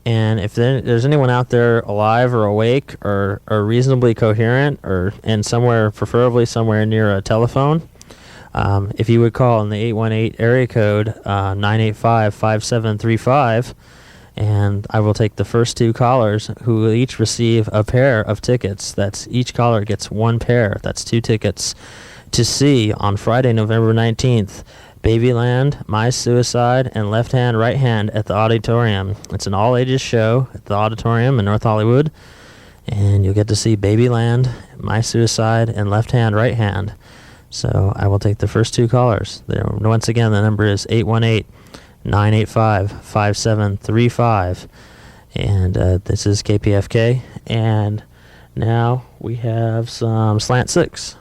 and if there's anyone out there alive or awake or reasonably coherent and somewhere, preferably somewhere near a telephone, if you would call in the 818 area code 985-5735, and I will take the first two callers who will each receive a pair of tickets. That's each caller gets one pair. That's 2 tickets to see on Friday, November 19th, Babyland, My Suicide, and Left Hand, Right Hand at the Auditorium. It's an all-ages show at the Auditorium in North Hollywood, and you'll get to see Babyland, My Suicide, and Left Hand, Right Hand. So I will take the first 2 callers. Once again, the number is 818-985-5735. And this is KPFK. And now we have some Slant 6.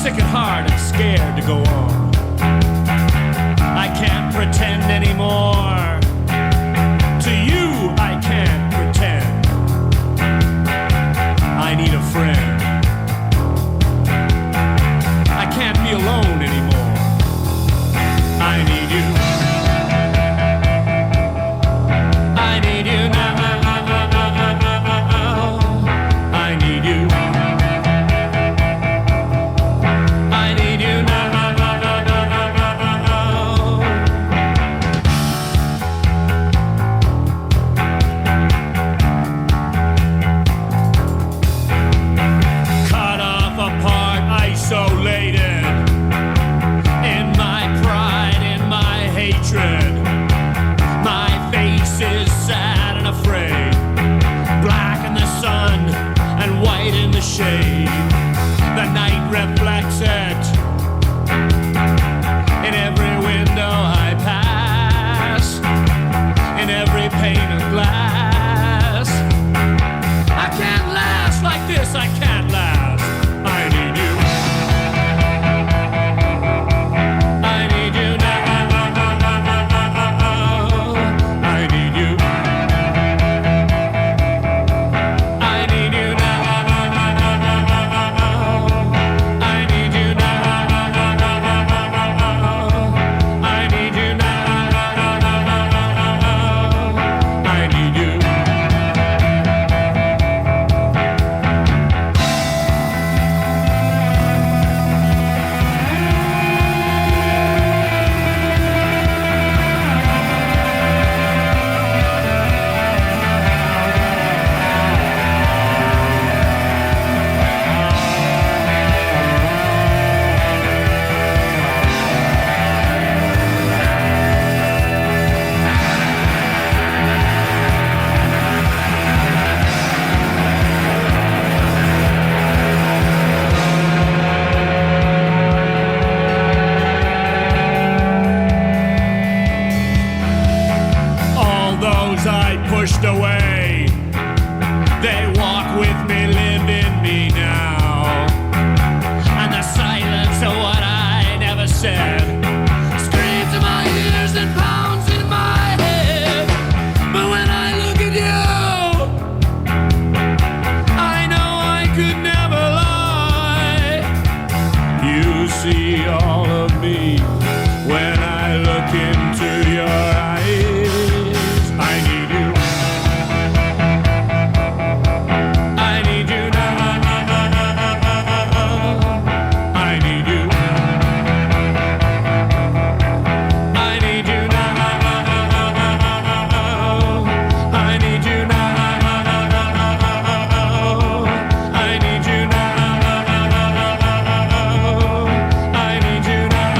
sick at heart and scared to go on. I can't pretend anymore. To you, I can't pretend. I need a friend. I can't be alone anymore. I need you. I need you now. I need you. I need you now. see all of me when I look into your eyes. I need you. I need you now. I need you. I need you now. I need you now. I need you now. I need you now.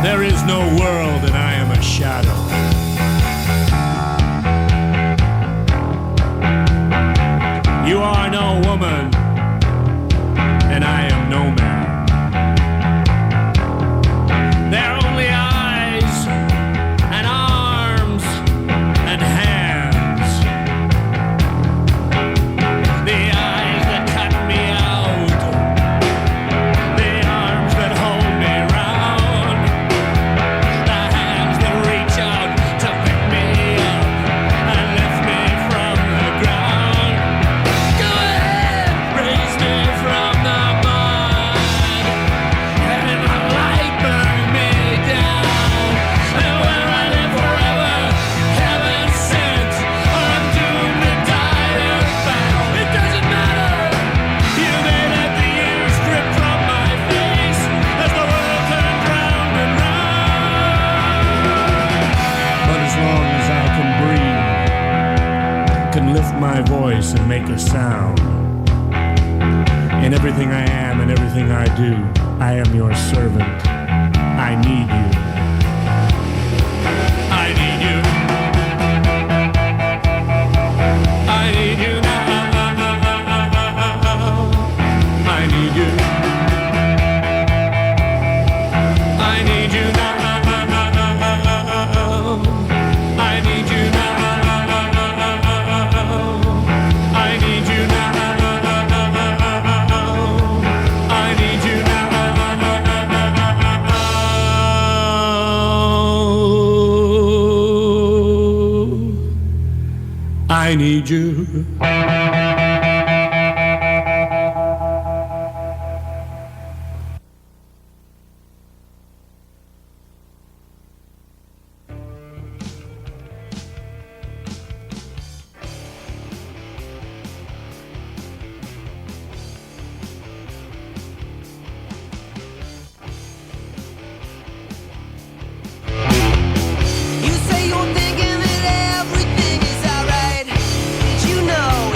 There is no world and I am a shadow. You are no woman and I am no man. There are only eyes and arms and hands. The eyes that cut me out, the arms that hold me round, the hands that reach out to pick me up and lift me from the ground. Go ahead, raise me from the mud, and in the light burn me down. And where I live forever, heaven sent, or I'm doomed to die earthbound. It doesn't matter. You may let the years drip from my face as the world turns round and round. But as long as I can breathe, can lift my voice and make a sound. In everything I am and everything I do, I am your servant. I need you. I need you. I need you now. I need you. I need you now. I need you now. I need you now. I need you now. I need you. You say you're thinking that everything is alright. Did you know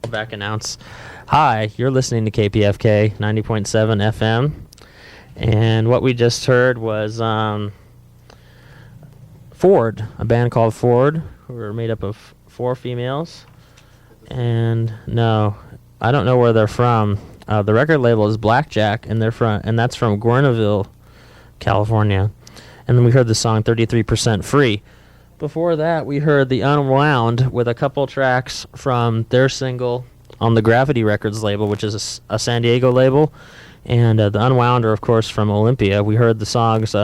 back announce. Hi, you're listening to KPFK 90.7 FM. And what we just heard was Ford, a band called Ford, who are made up of 4 females. And no, I don't know where they're from. The record label is Blackjack, and that's from Guerneville, California. And then we heard the song 33% Free. Before that, we heard The Unwound with a couple tracks from their single on the Gravity Records label, which is a San Diego label. And The Unwound are, of course, from Olympia. We heard the songs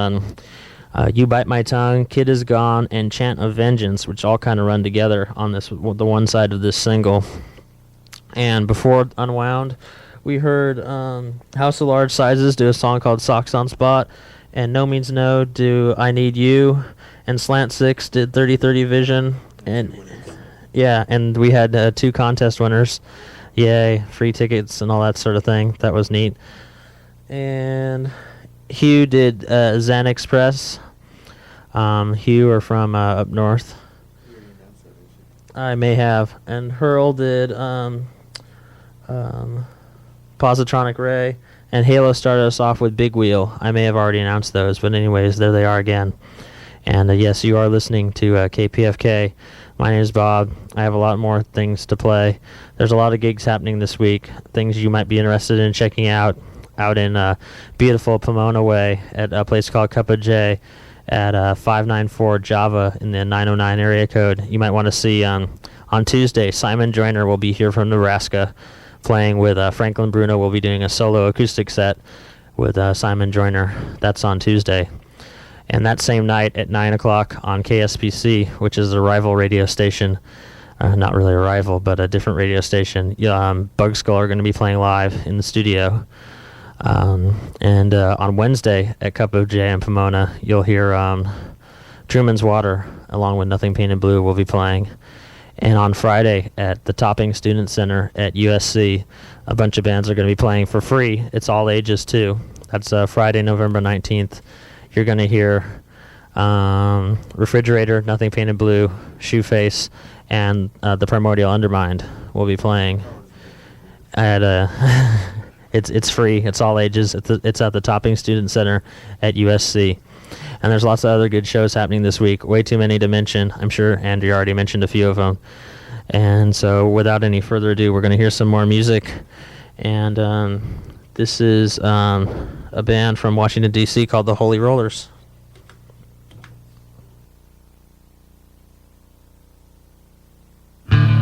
You Bite My Tongue, Kid Is Gone, and Chant of Vengeance, which all kind of run together on the one side of this single. And before Unwound, we heard House of Large Sizes do a song called Socks on Spot, and No Means No do I Need You, and Slant 6 did 30/30 Vision, and yeah, and we had 2 contest winners. Yay, free tickets and all that sort of thing. That was neat. And Hugh did Zen Express. Hugh are from up north. I may have. And Hurl did Positronic Ray. And Halo started us off with Big Wheel. I may have already announced those, but anyways, there they are again. And yes, you are listening to KPFK. My name is Bob. I have a lot more things to play. There's a lot of gigs happening this week, things you might be interested in checking out in beautiful Pomona Way at a place called Cup of J at 594 Java in the 909 area code. You might want to see on Tuesday, Simon Joyner will be here from Nebraska playing with Franklin Bruno. Will be doing a solo acoustic set with Simon Joyner. That's on Tuesday. And that same night at 9 o'clock on KSPC, which is a rival radio station, not really a rival, but a different radio station, Bug Skull are going to be playing live in the studio. And on Wednesday at Cup of J in Pomona, you'll hear Truman's Water, along with Nothing Painted Blue, will be playing. And on Friday at the Topping Student Center at USC, a bunch of bands are going to be playing for free. It's all ages, too. That's Friday, November 19th. You're going to hear Refrigerator, Nothing Painted Blue, Shoeface, and the Primordial Undermined will be playing. It's free. It's all ages. It's at the Topping Student Center at USC. And there's lots of other good shows happening this week. Way too many to mention. I'm sure Andrea already mentioned a few of them. And so without any further ado, we're going to hear some more music. And this is a band from Washington, D.C. called the Holy Rollers. Thank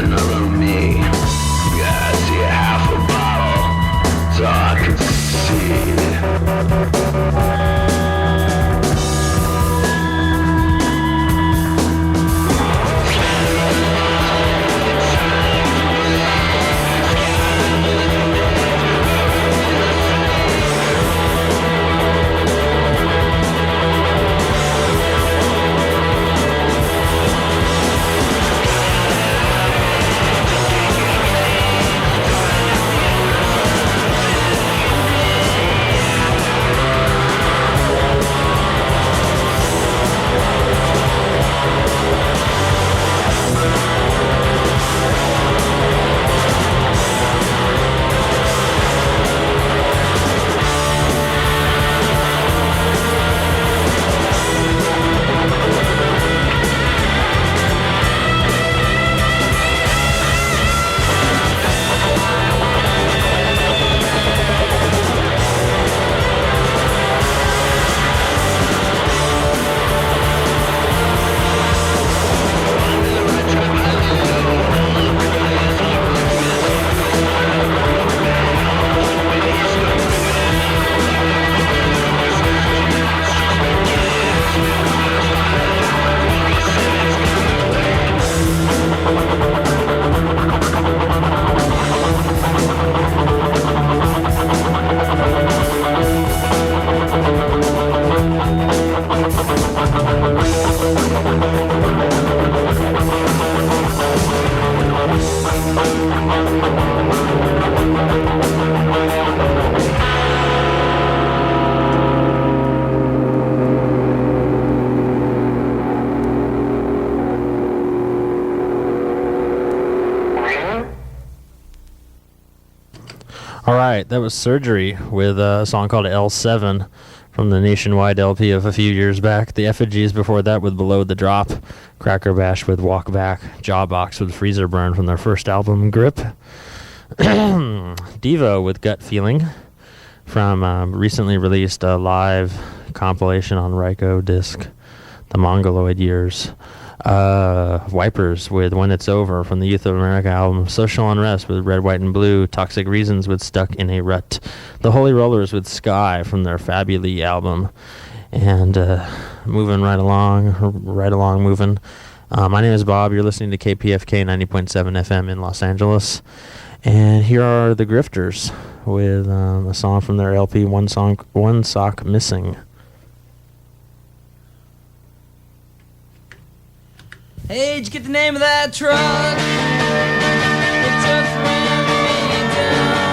another me. Yeah, I see half a bottle, so I can see. All right, that was Surgery with a song called L7 from the Nationwide LP of a few years back. The Effigies before that with Below the Drop, Cracker Bash with Walk Back, Jawbox with Freezer Burn from their first album, Grip. Devo with Gut Feeling from recently released a live compilation on Ryko disc, The Mongoloid Years. Wipers with When It's Over from the Youth of America album, Social Unrest with Red, White, and Blue, Toxic Reasons with Stuck in a Rut, The Holy Rollers with Sky from their Fabulae album, and moving right along. My name is Bob. You're listening to KPFK 90.7 FM in Los Angeles, and here are the Grifters with a song from their LP, One Sock Missing. Hey, did you get the name of that truck? It just ran me down.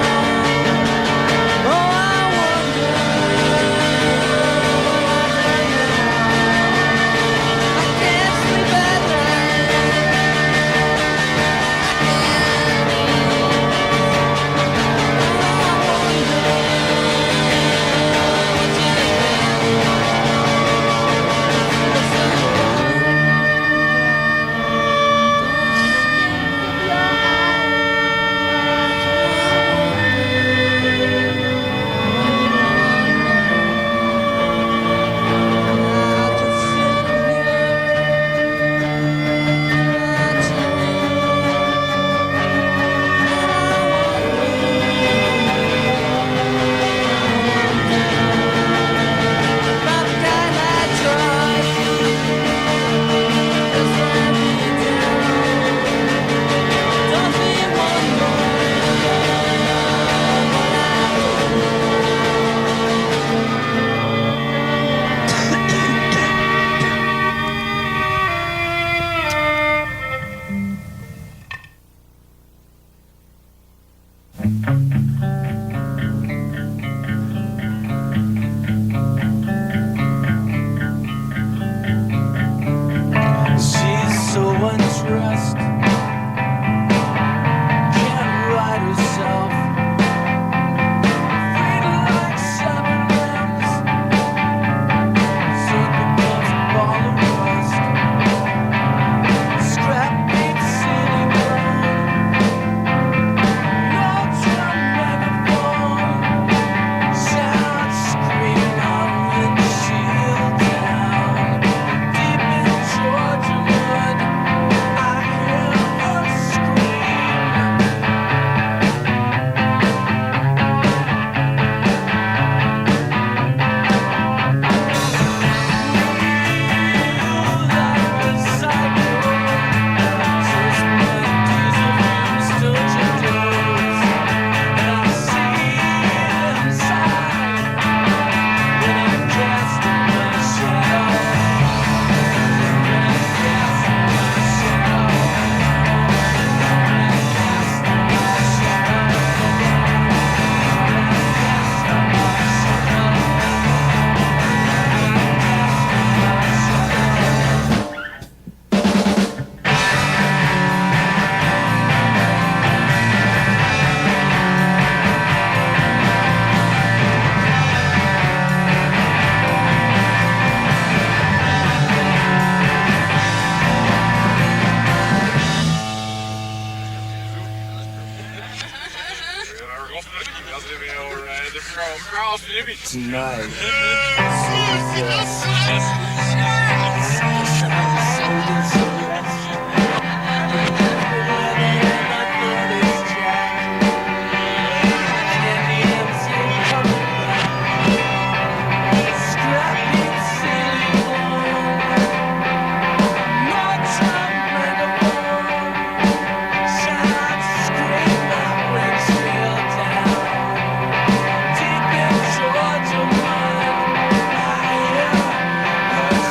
Oh, I wonder. I can't sleep at night. I can't eat. Oh, I Georgia man, I hear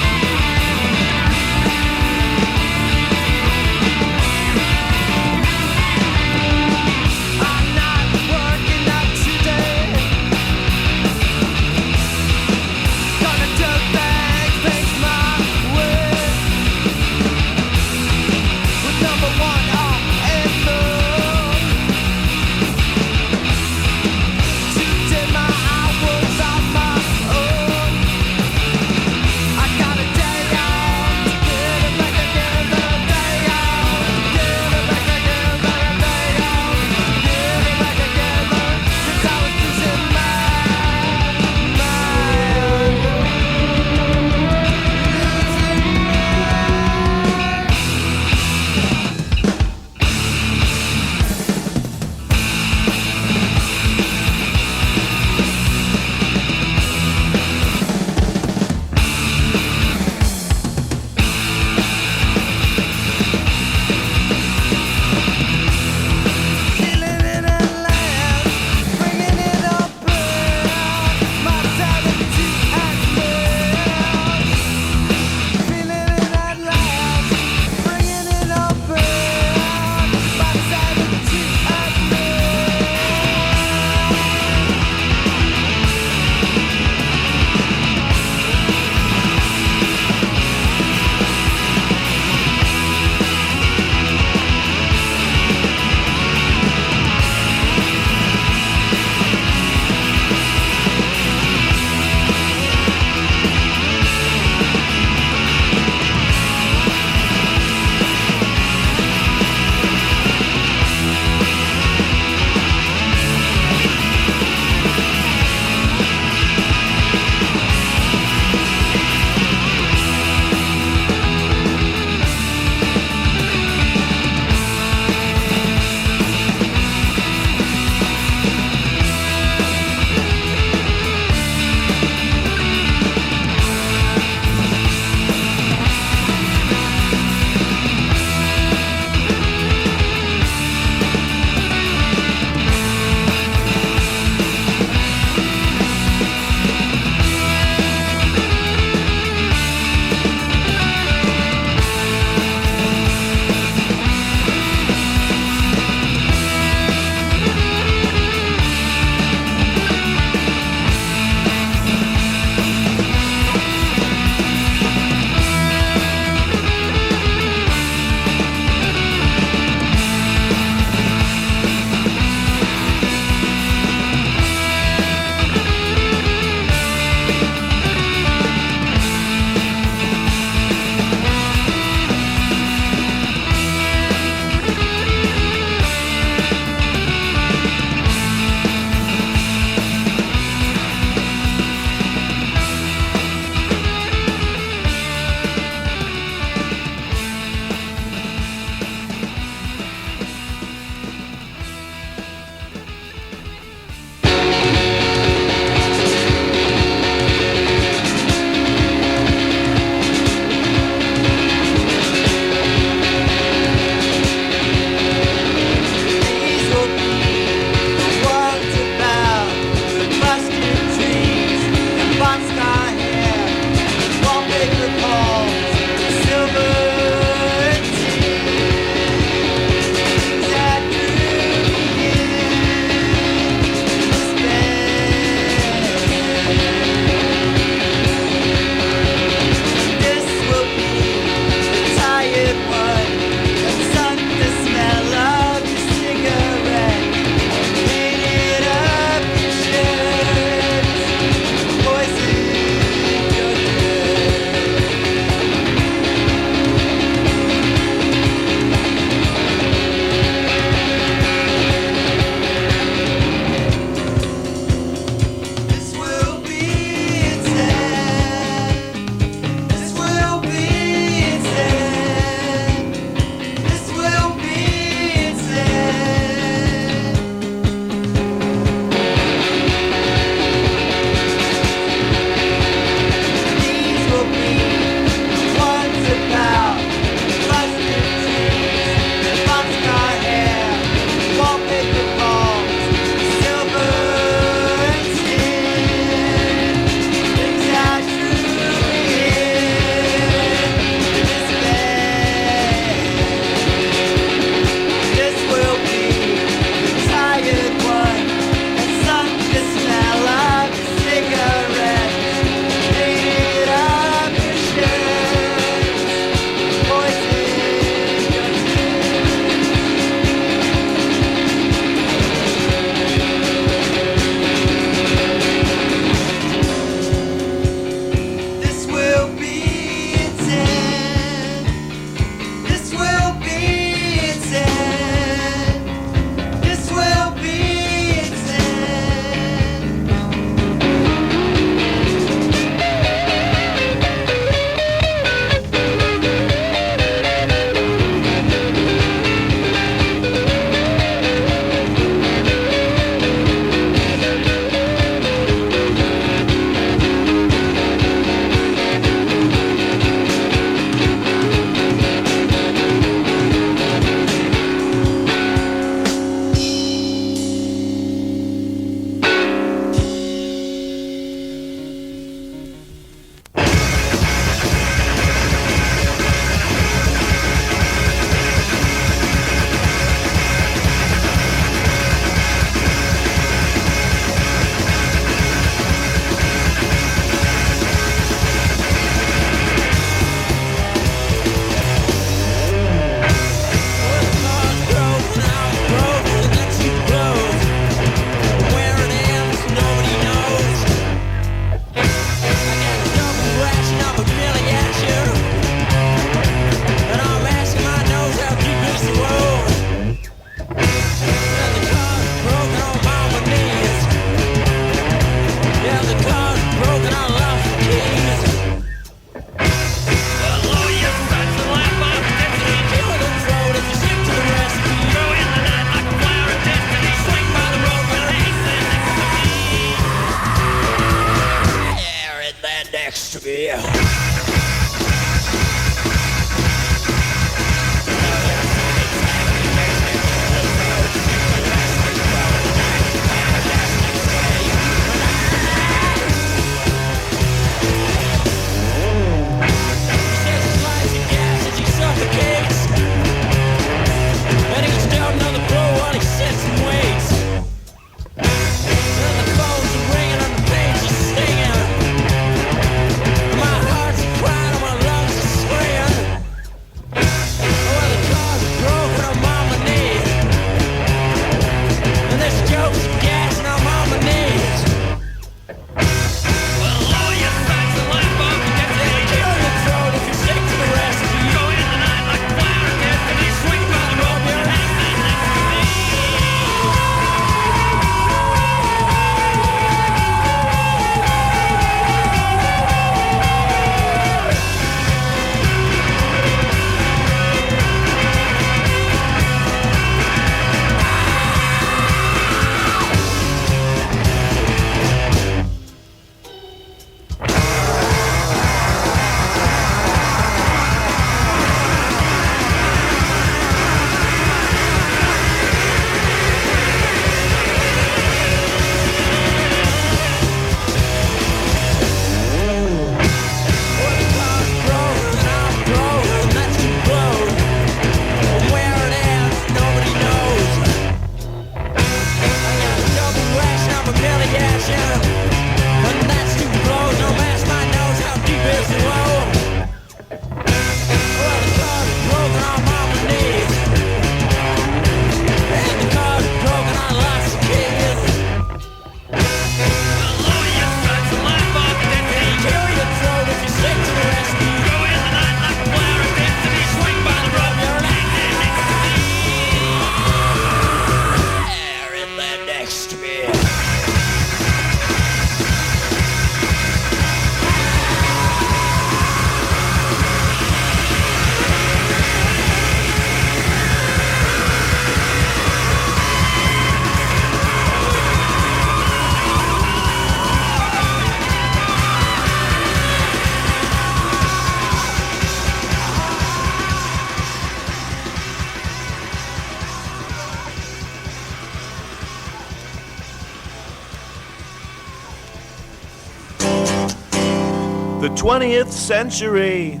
20th century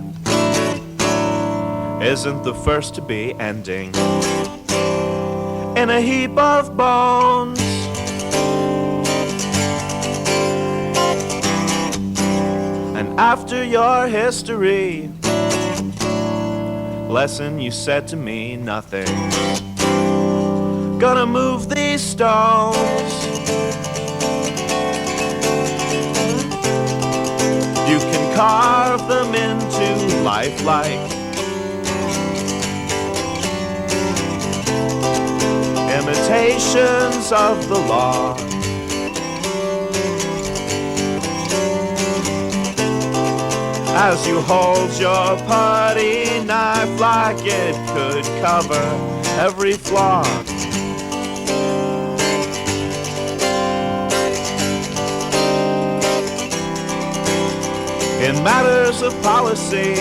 isn't the first to be ending in a heap of bones. And after your history lesson, you said to me, nothing's gonna move these stones. You can carve them into lifelike imitations of the law. As you hold your putty knife like it could cover every flaw. In matters of policy,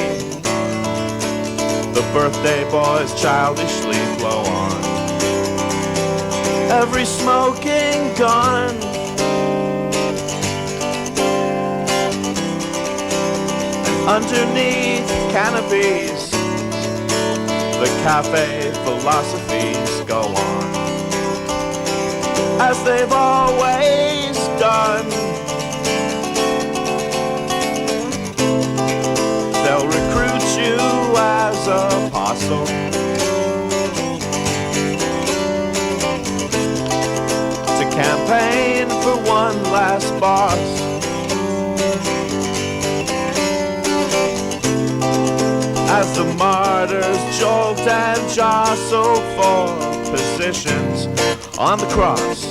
the birthday boys childishly blow on every smoking gun. Underneath canopies, the cafe philosophies go on as they've always done. They'll recruit you as apostle to campaign for one last boss. As the martyrs jolt and jostle for positions on the cross.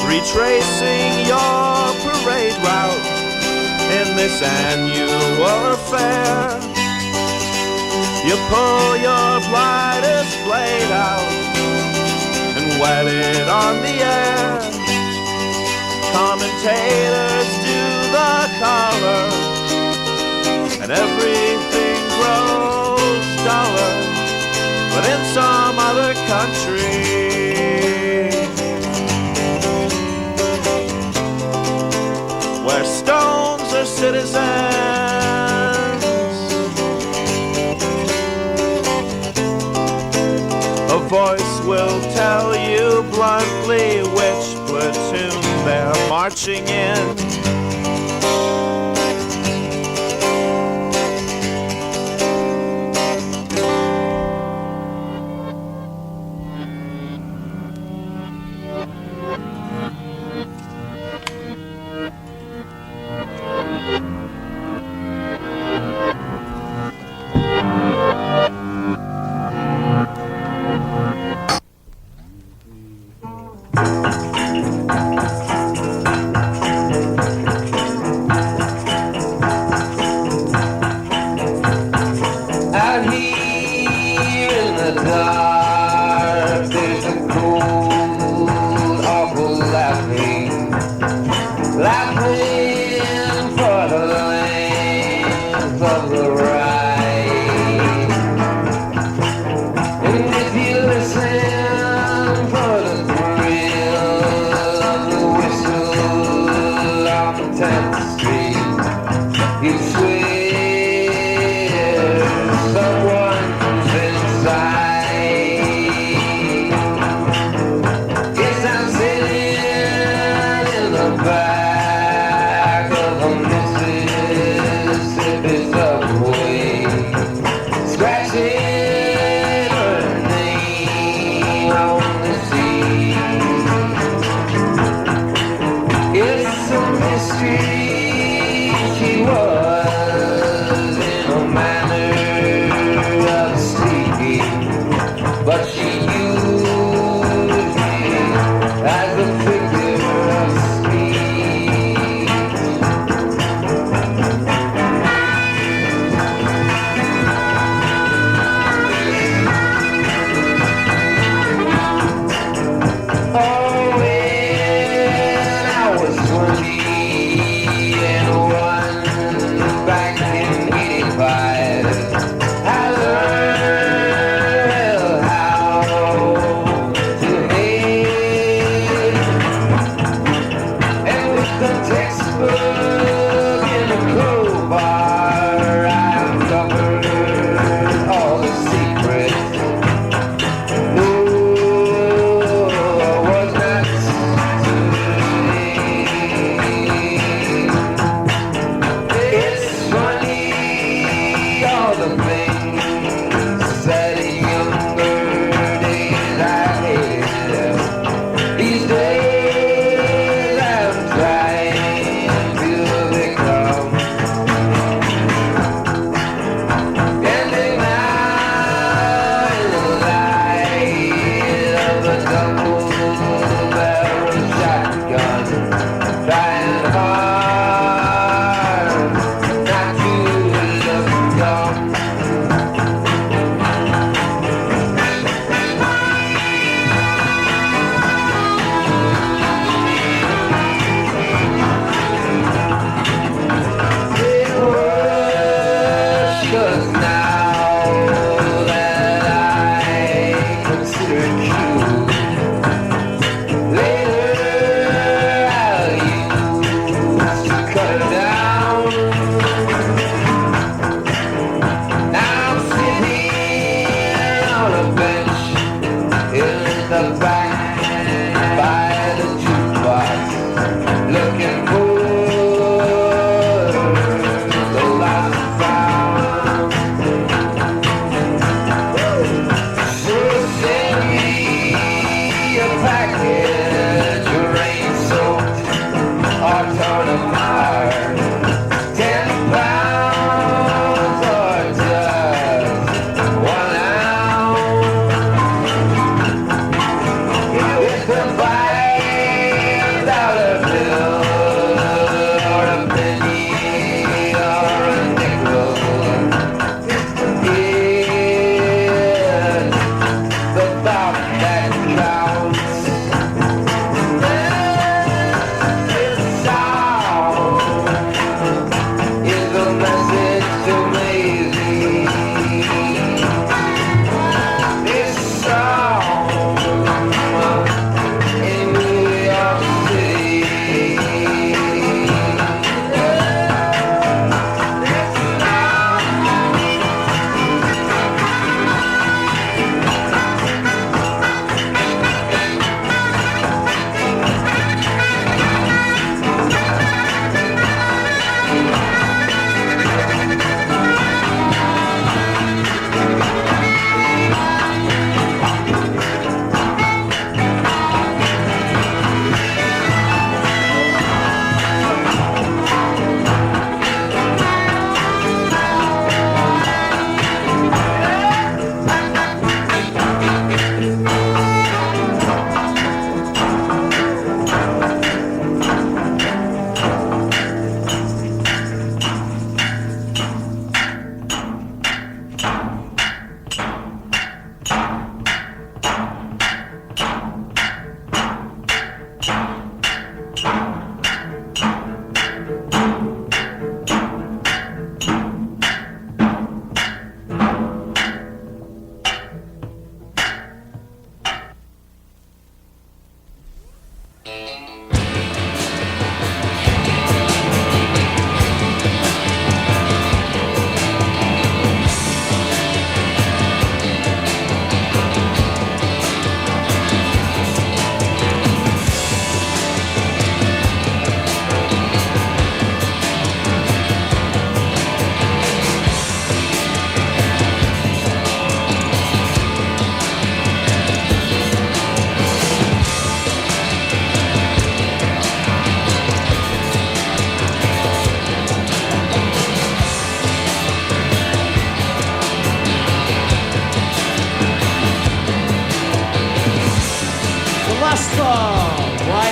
Retracing your parade route in this annual affair, you pull your brightest blade out and wet it on the air. Commentators do the color and everything grows duller, but in some other country where stones are citizens, a voice will tell you bluntly which platoon they're marching in. Back of a Mississippi subway. the things that in younger days I hated. These days I'm trying to become ending now in the light of a double-barrel shotgun, trying hard not to look dumb. It works 'cause now that I consider it true, later I'll use to cut it down. Now I'm sitting on a bench in the back by the jukebox, looking for the lost and found. So send me a package of rain-soaked or torn apart, 10 pounds or just 1 ounce. With a $5 bill or a penny or a nickel, it's the thought that counts. This song is a message to Maisie. This song in New York City.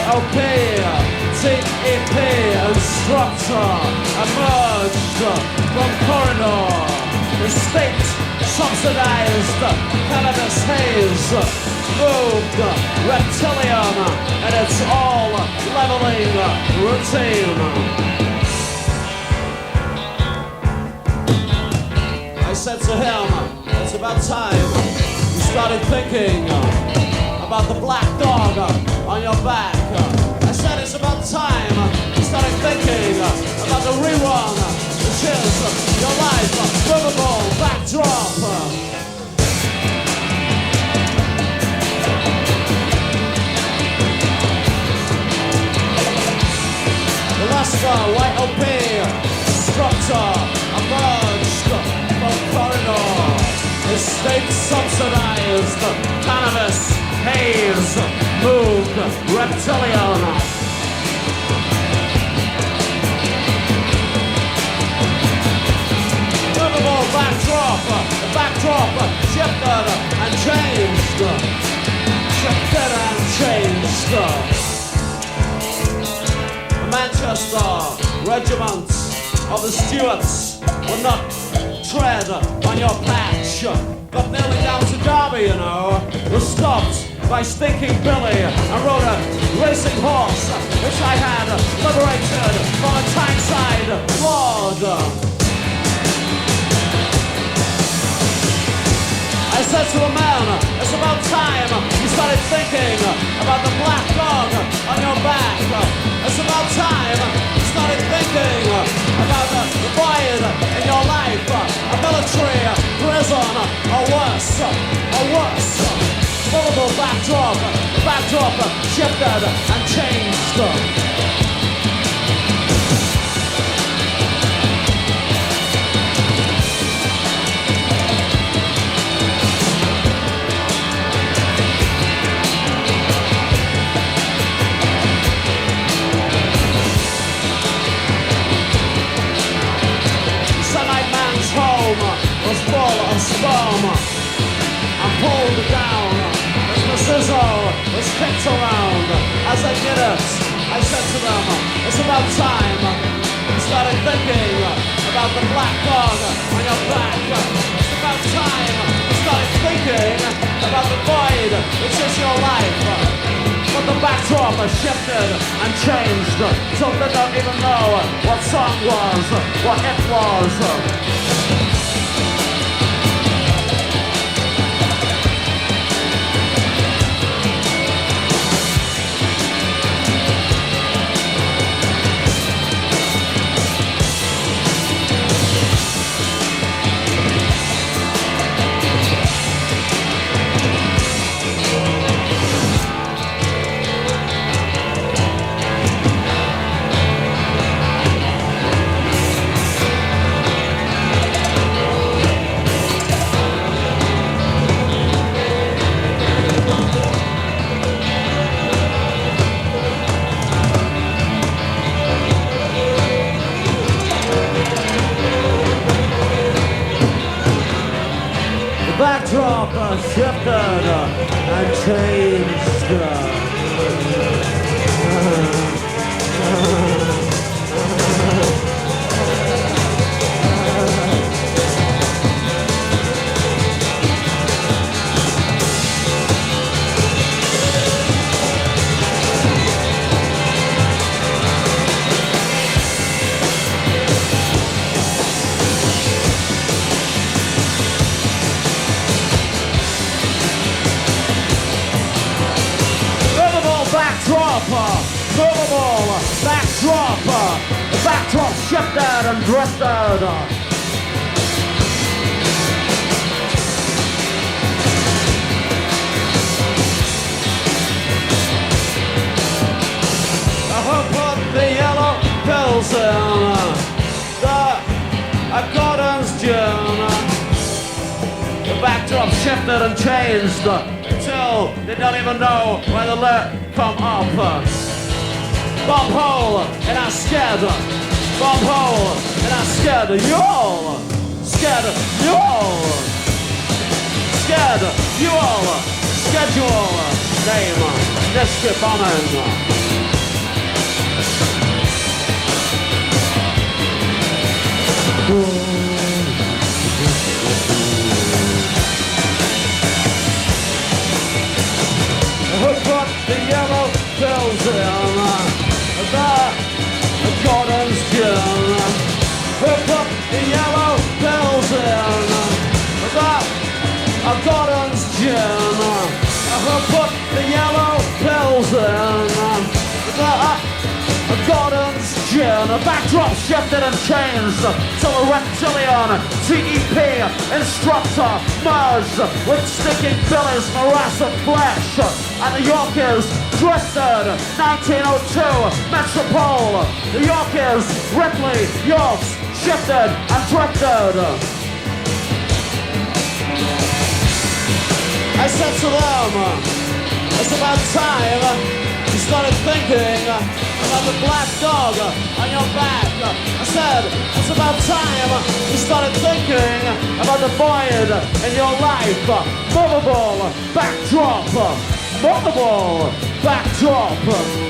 YOP, TEP, instructor, emerged from corridor, the state-subsidized cannabis haze, moved reptilian, and it's all leveling routine. I said to him, it's about time you started thinking about the black dog on your back. I said it's about time you started thinking about the rerun, which is your life, livable backdrop. The last YOP instructor emerged from state-subsidized cannabis, haze, moog, reptilian. Movable backdrop, shifted and changed. Shifted and changed. The Manchester regiment of the Stuarts will not tread on your patch. Got nearly down to Derby, you know. Was stopped by Stinking Billy and rode a racing horse, which I had liberated from a Tyneside lord. I said to a man, it's about time you started thinking about the black dog on your back. It's about time you started thinking about the void in your life, a military prison, or worse. Movable backdrop shifted and changed. Was full of sperm and pulled down as the sizzle was kicked around. As I did it, I said to them, it's about time you started thinking about the black dog on your back. It's about time you started thinking about the void which is your life. But the backdrop has shifted and changed, so they don't even know what song was, what it was. Backdrop shifted and changed. Movable backdrop shifted and drifted. Who put the yellow pills in the Gordon's gin? The backdrop shifted and changed till they don't even know where the lyric come up. Bomb hole and I'm scared. Bomb hole and I'm scared. You all scared. You all scared. You all schedule name. Let's get bombing. Who put the yellow pills in the Gordon's gin? Who put the yellow pills in the Gordon's gin? Who put the yellow pills in the Gordon's gin? A backdrop shifted and changed till a reptilian TEP instructor merged with Stinking Billy's morass of flesh. And the Yorkers drifted 1902 Metropole. The Yorkers, Ripley, Yorks shifted and drifted. to them. It's about time you started thinking about the black dog on your back. I said, it's about time you started thinking about the void in your life. Movable backdrop. Movable backdrop.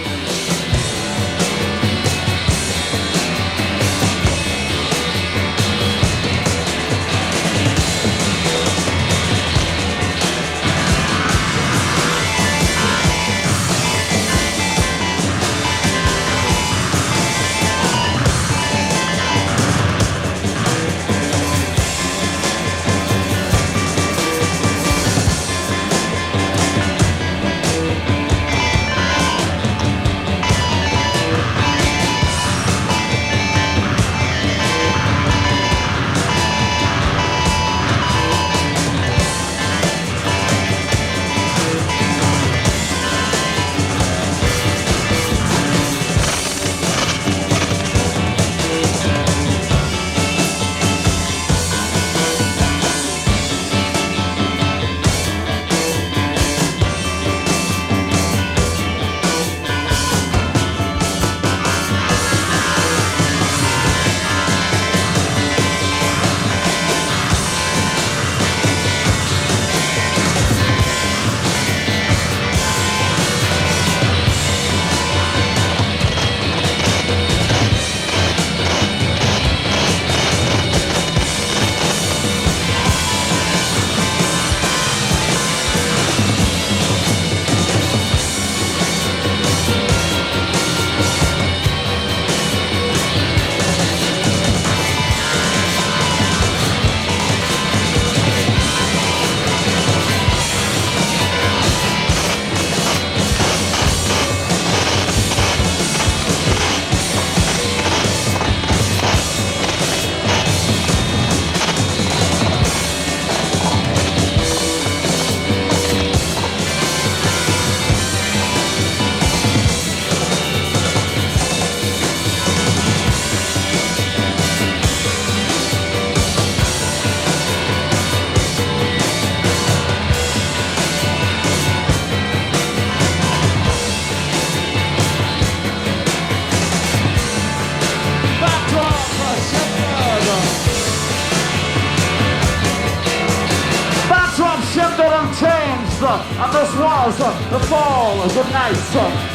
And this was the fall of the night.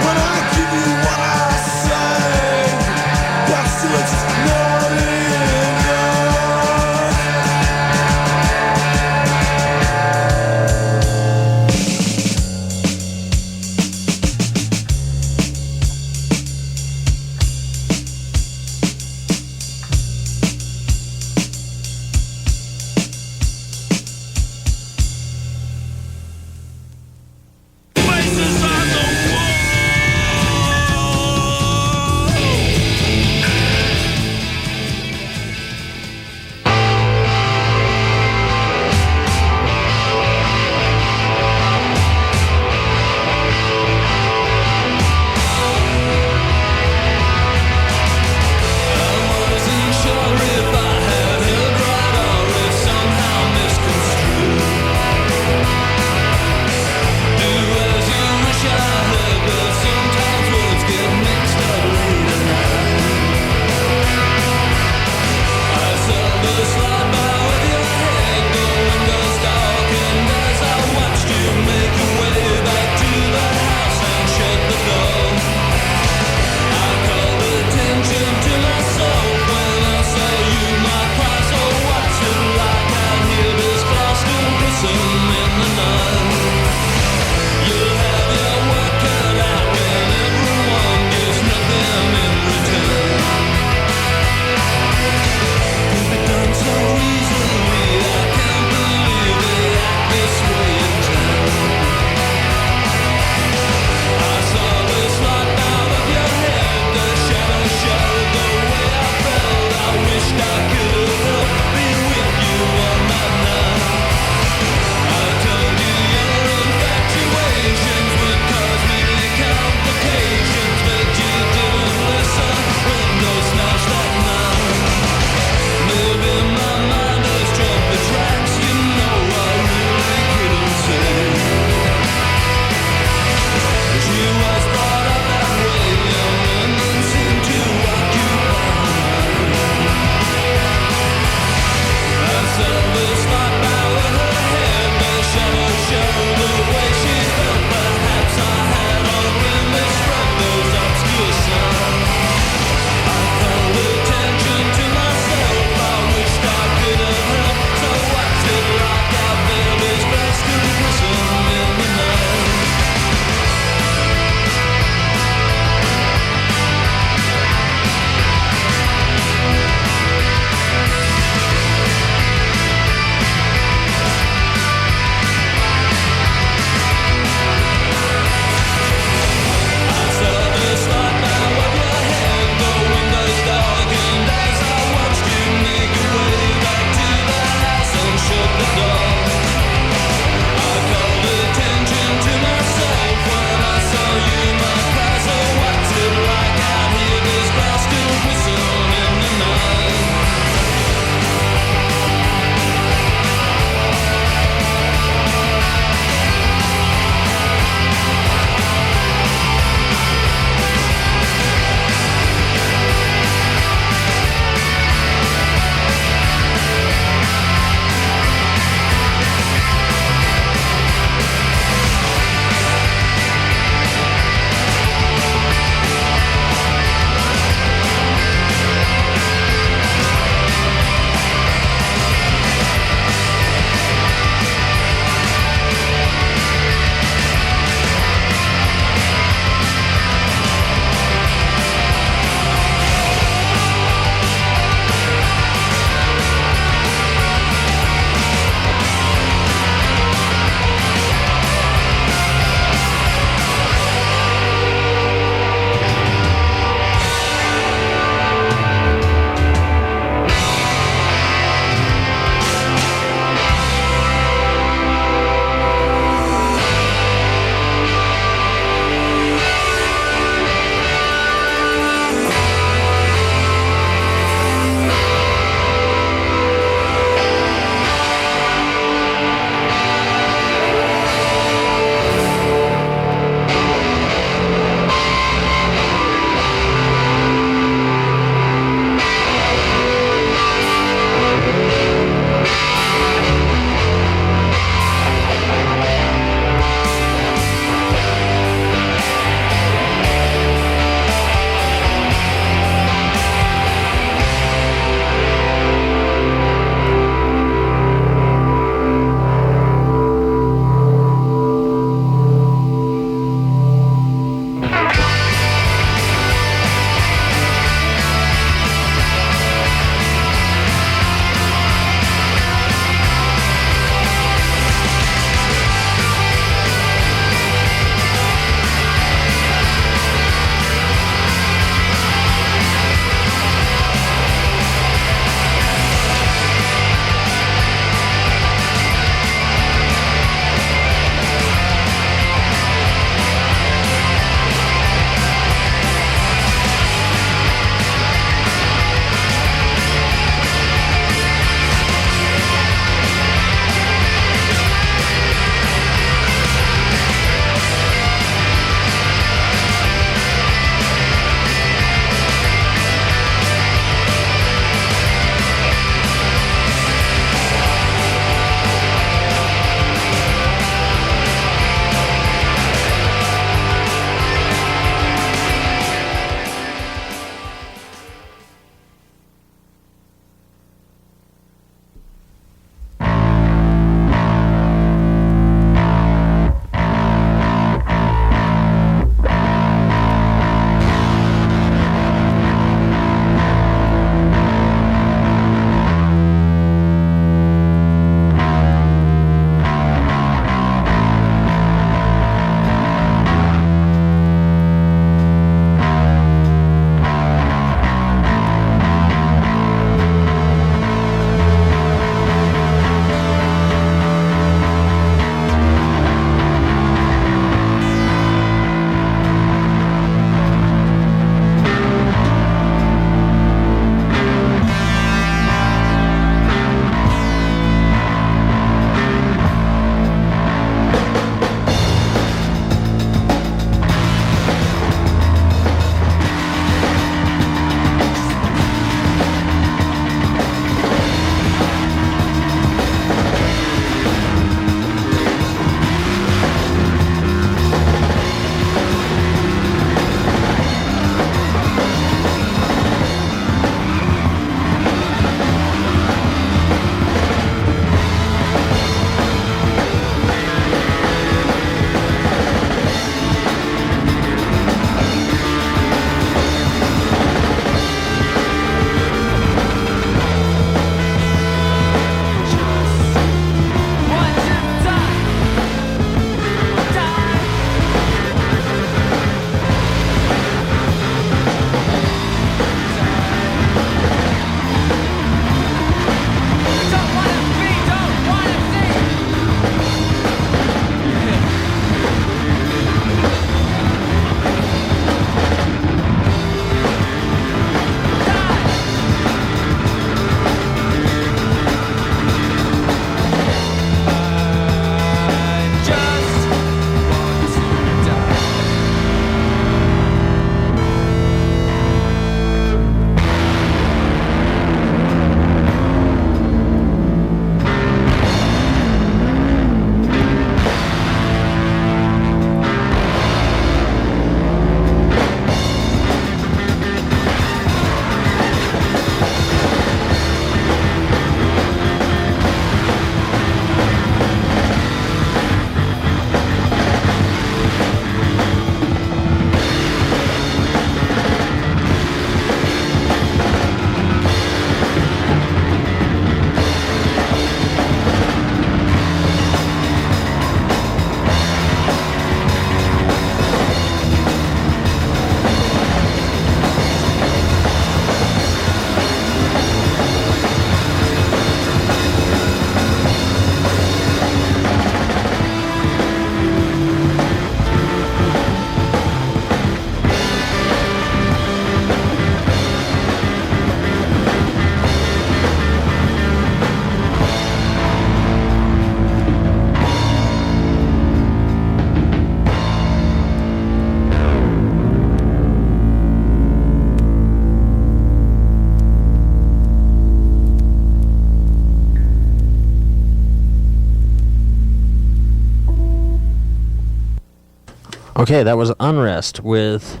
Okay, that was Unrest with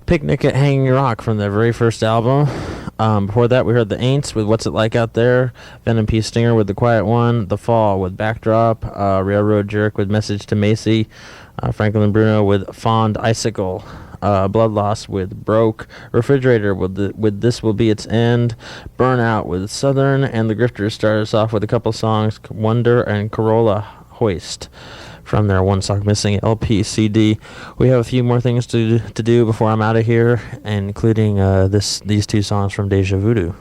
Picnic at Hanging Rock from their very first album. Before that, we heard the Aints with What's It Like Out There, Venom P. Stinger with The Quiet One, The Fall with Backdrop, Railroad Jerk with Message to Macy, Franklin Bruno with Fond Icicle, Blood Loss with Broke, Refrigerator with This Will Be Its End, Burnout with Southern, and the Grifters started us off with a couple songs, Wonder and Corolla Hoist, from their One Sock Missing LP CD. We have a few more things to do before I'm out of here, including these two songs from Deja Voodoo.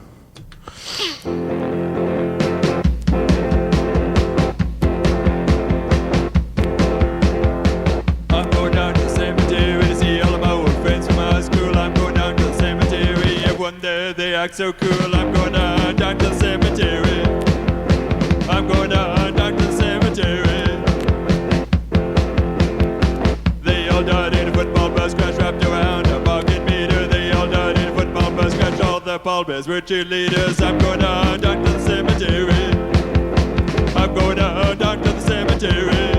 I'm going down to the cemetery to see all of my old friends from high school. I'm going down to the cemetery, everyone there, they act so cool. I'm going down to the cemetery. I'm going down to the cemetery. They all died in a football bus crash wrapped around a parking meter. They all died in a football bus crash. All the pallbearers were cheerleaders. I'm going down to the cemetery. I'm going down to the cemetery.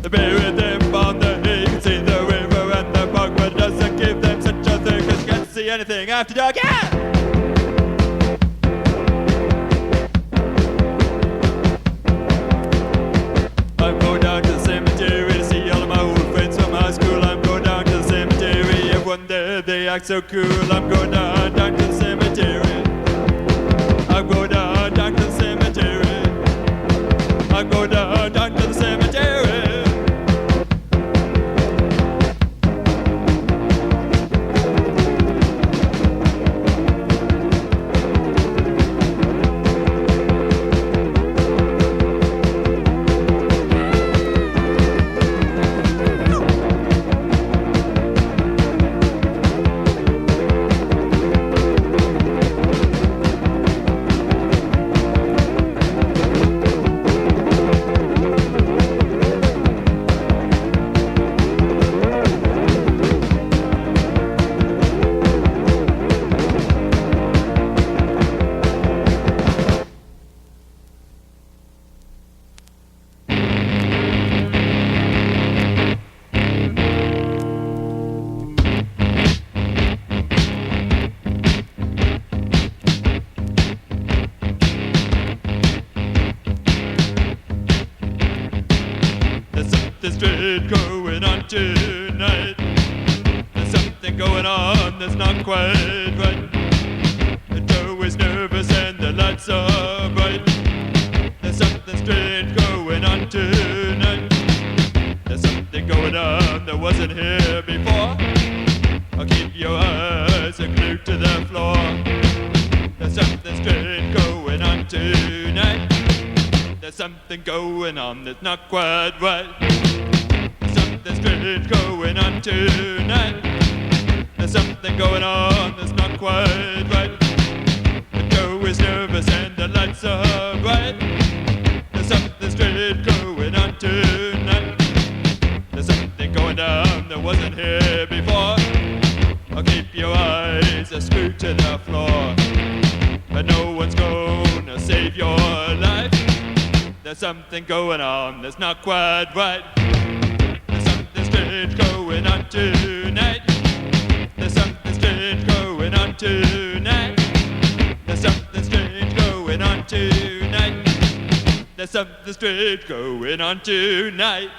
They buried them on the hill. You can see the river and the park, but it doesn't give them such a thing, 'cause you can't see anything after dark. Yeah! I'm going down to the cemetery to see all of my old friends from high school. I'm going down to the cemetery, everyone there, they act so cool. I'm going down to the cemetery. I'm going down to the cemetery. I'm going down to the cemetery. There's something strange going on tonight. There's something going on that's not quite right. The Joe is nervous and the lights are bright. There's something strange going on tonight. There's something going on that wasn't here before. I'll keep your eyes glued to the floor. There's something strange going on tonight. There's something going on that's not quite right. There's something strange going on tonight. There's something going on that's not quite right. The Joe is nervous and the lights are bright. There's something strange going on tonight. There's something going down that wasn't here before. I'll keep your eyes screwed to the floor. But no one's gonna save your life. There's something going on that's not quite right. There's something strange going on tonight. There's something strange going on tonight. There's something strange going on tonight. There's something strange going on tonight.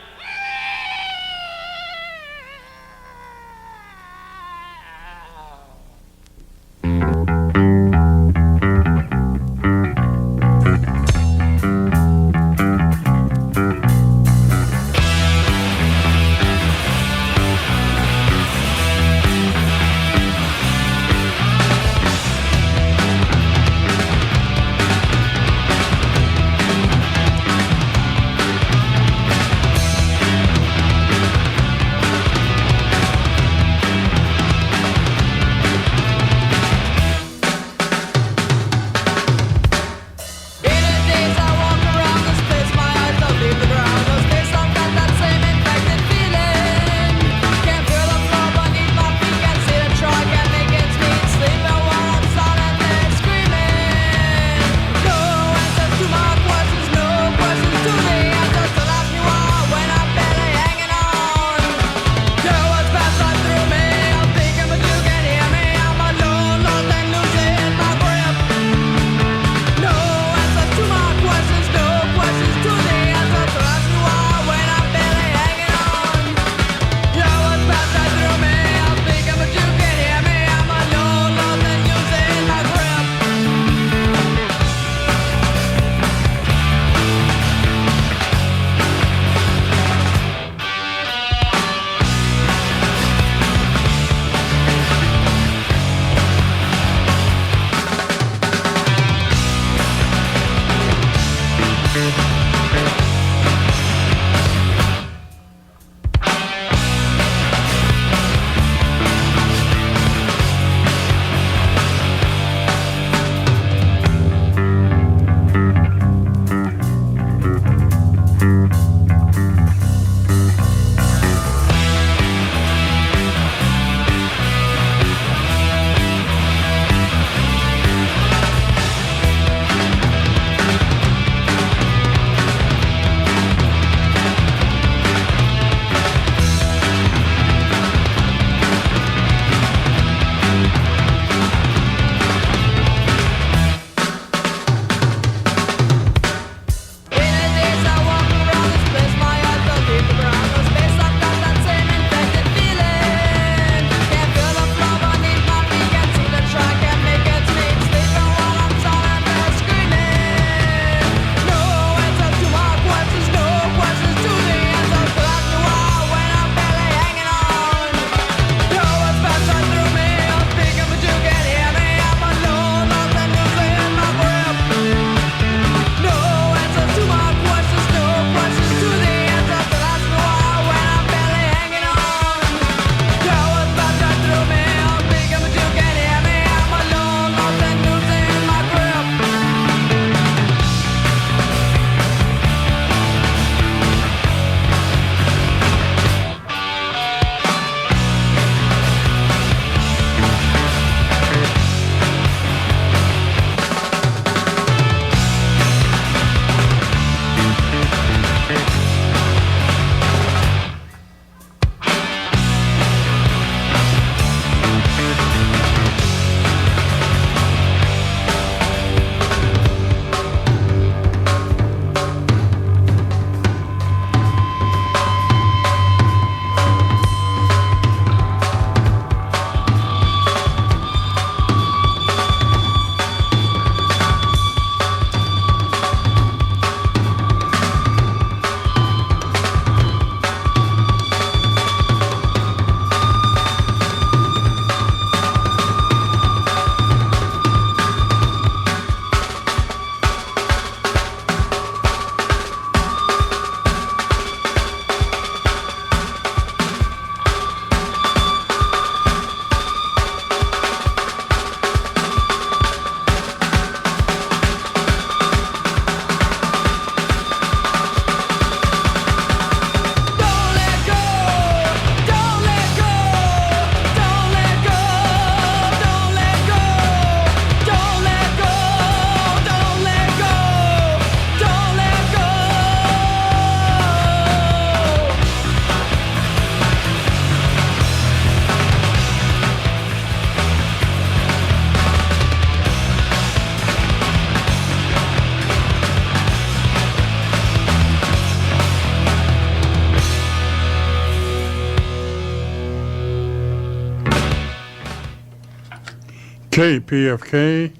KPFK,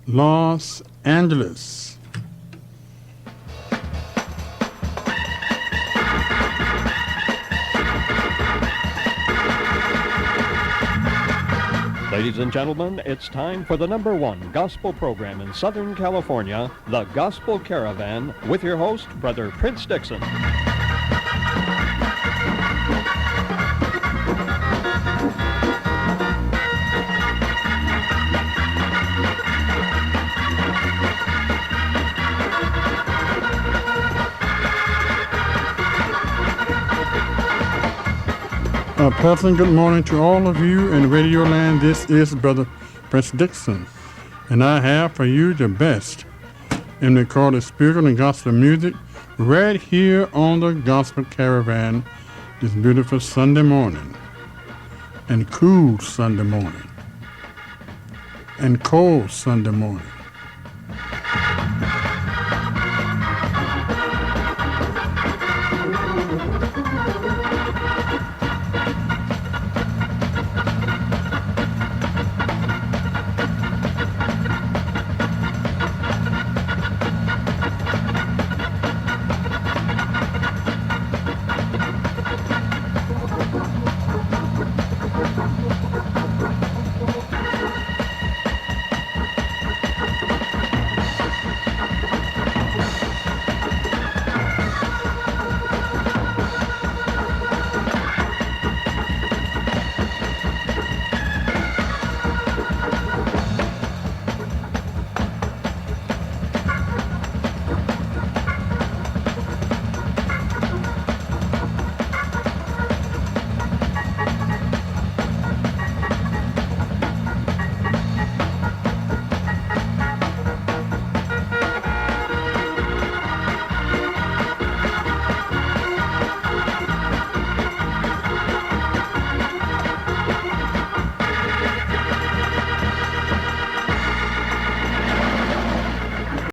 Los Angeles. Ladies and gentlemen, it's time for the #1 gospel program in Southern California, The Gospel Caravan, with your host, Brother Prince Dixon. A pleasant good morning to all of you in Radio Land. This is Brother Prince Dixon, and I have for you the best in recorded spiritual and gospel music right here on the Gospel Caravan this beautiful Sunday morning, and cool Sunday morning, and cold Sunday morning.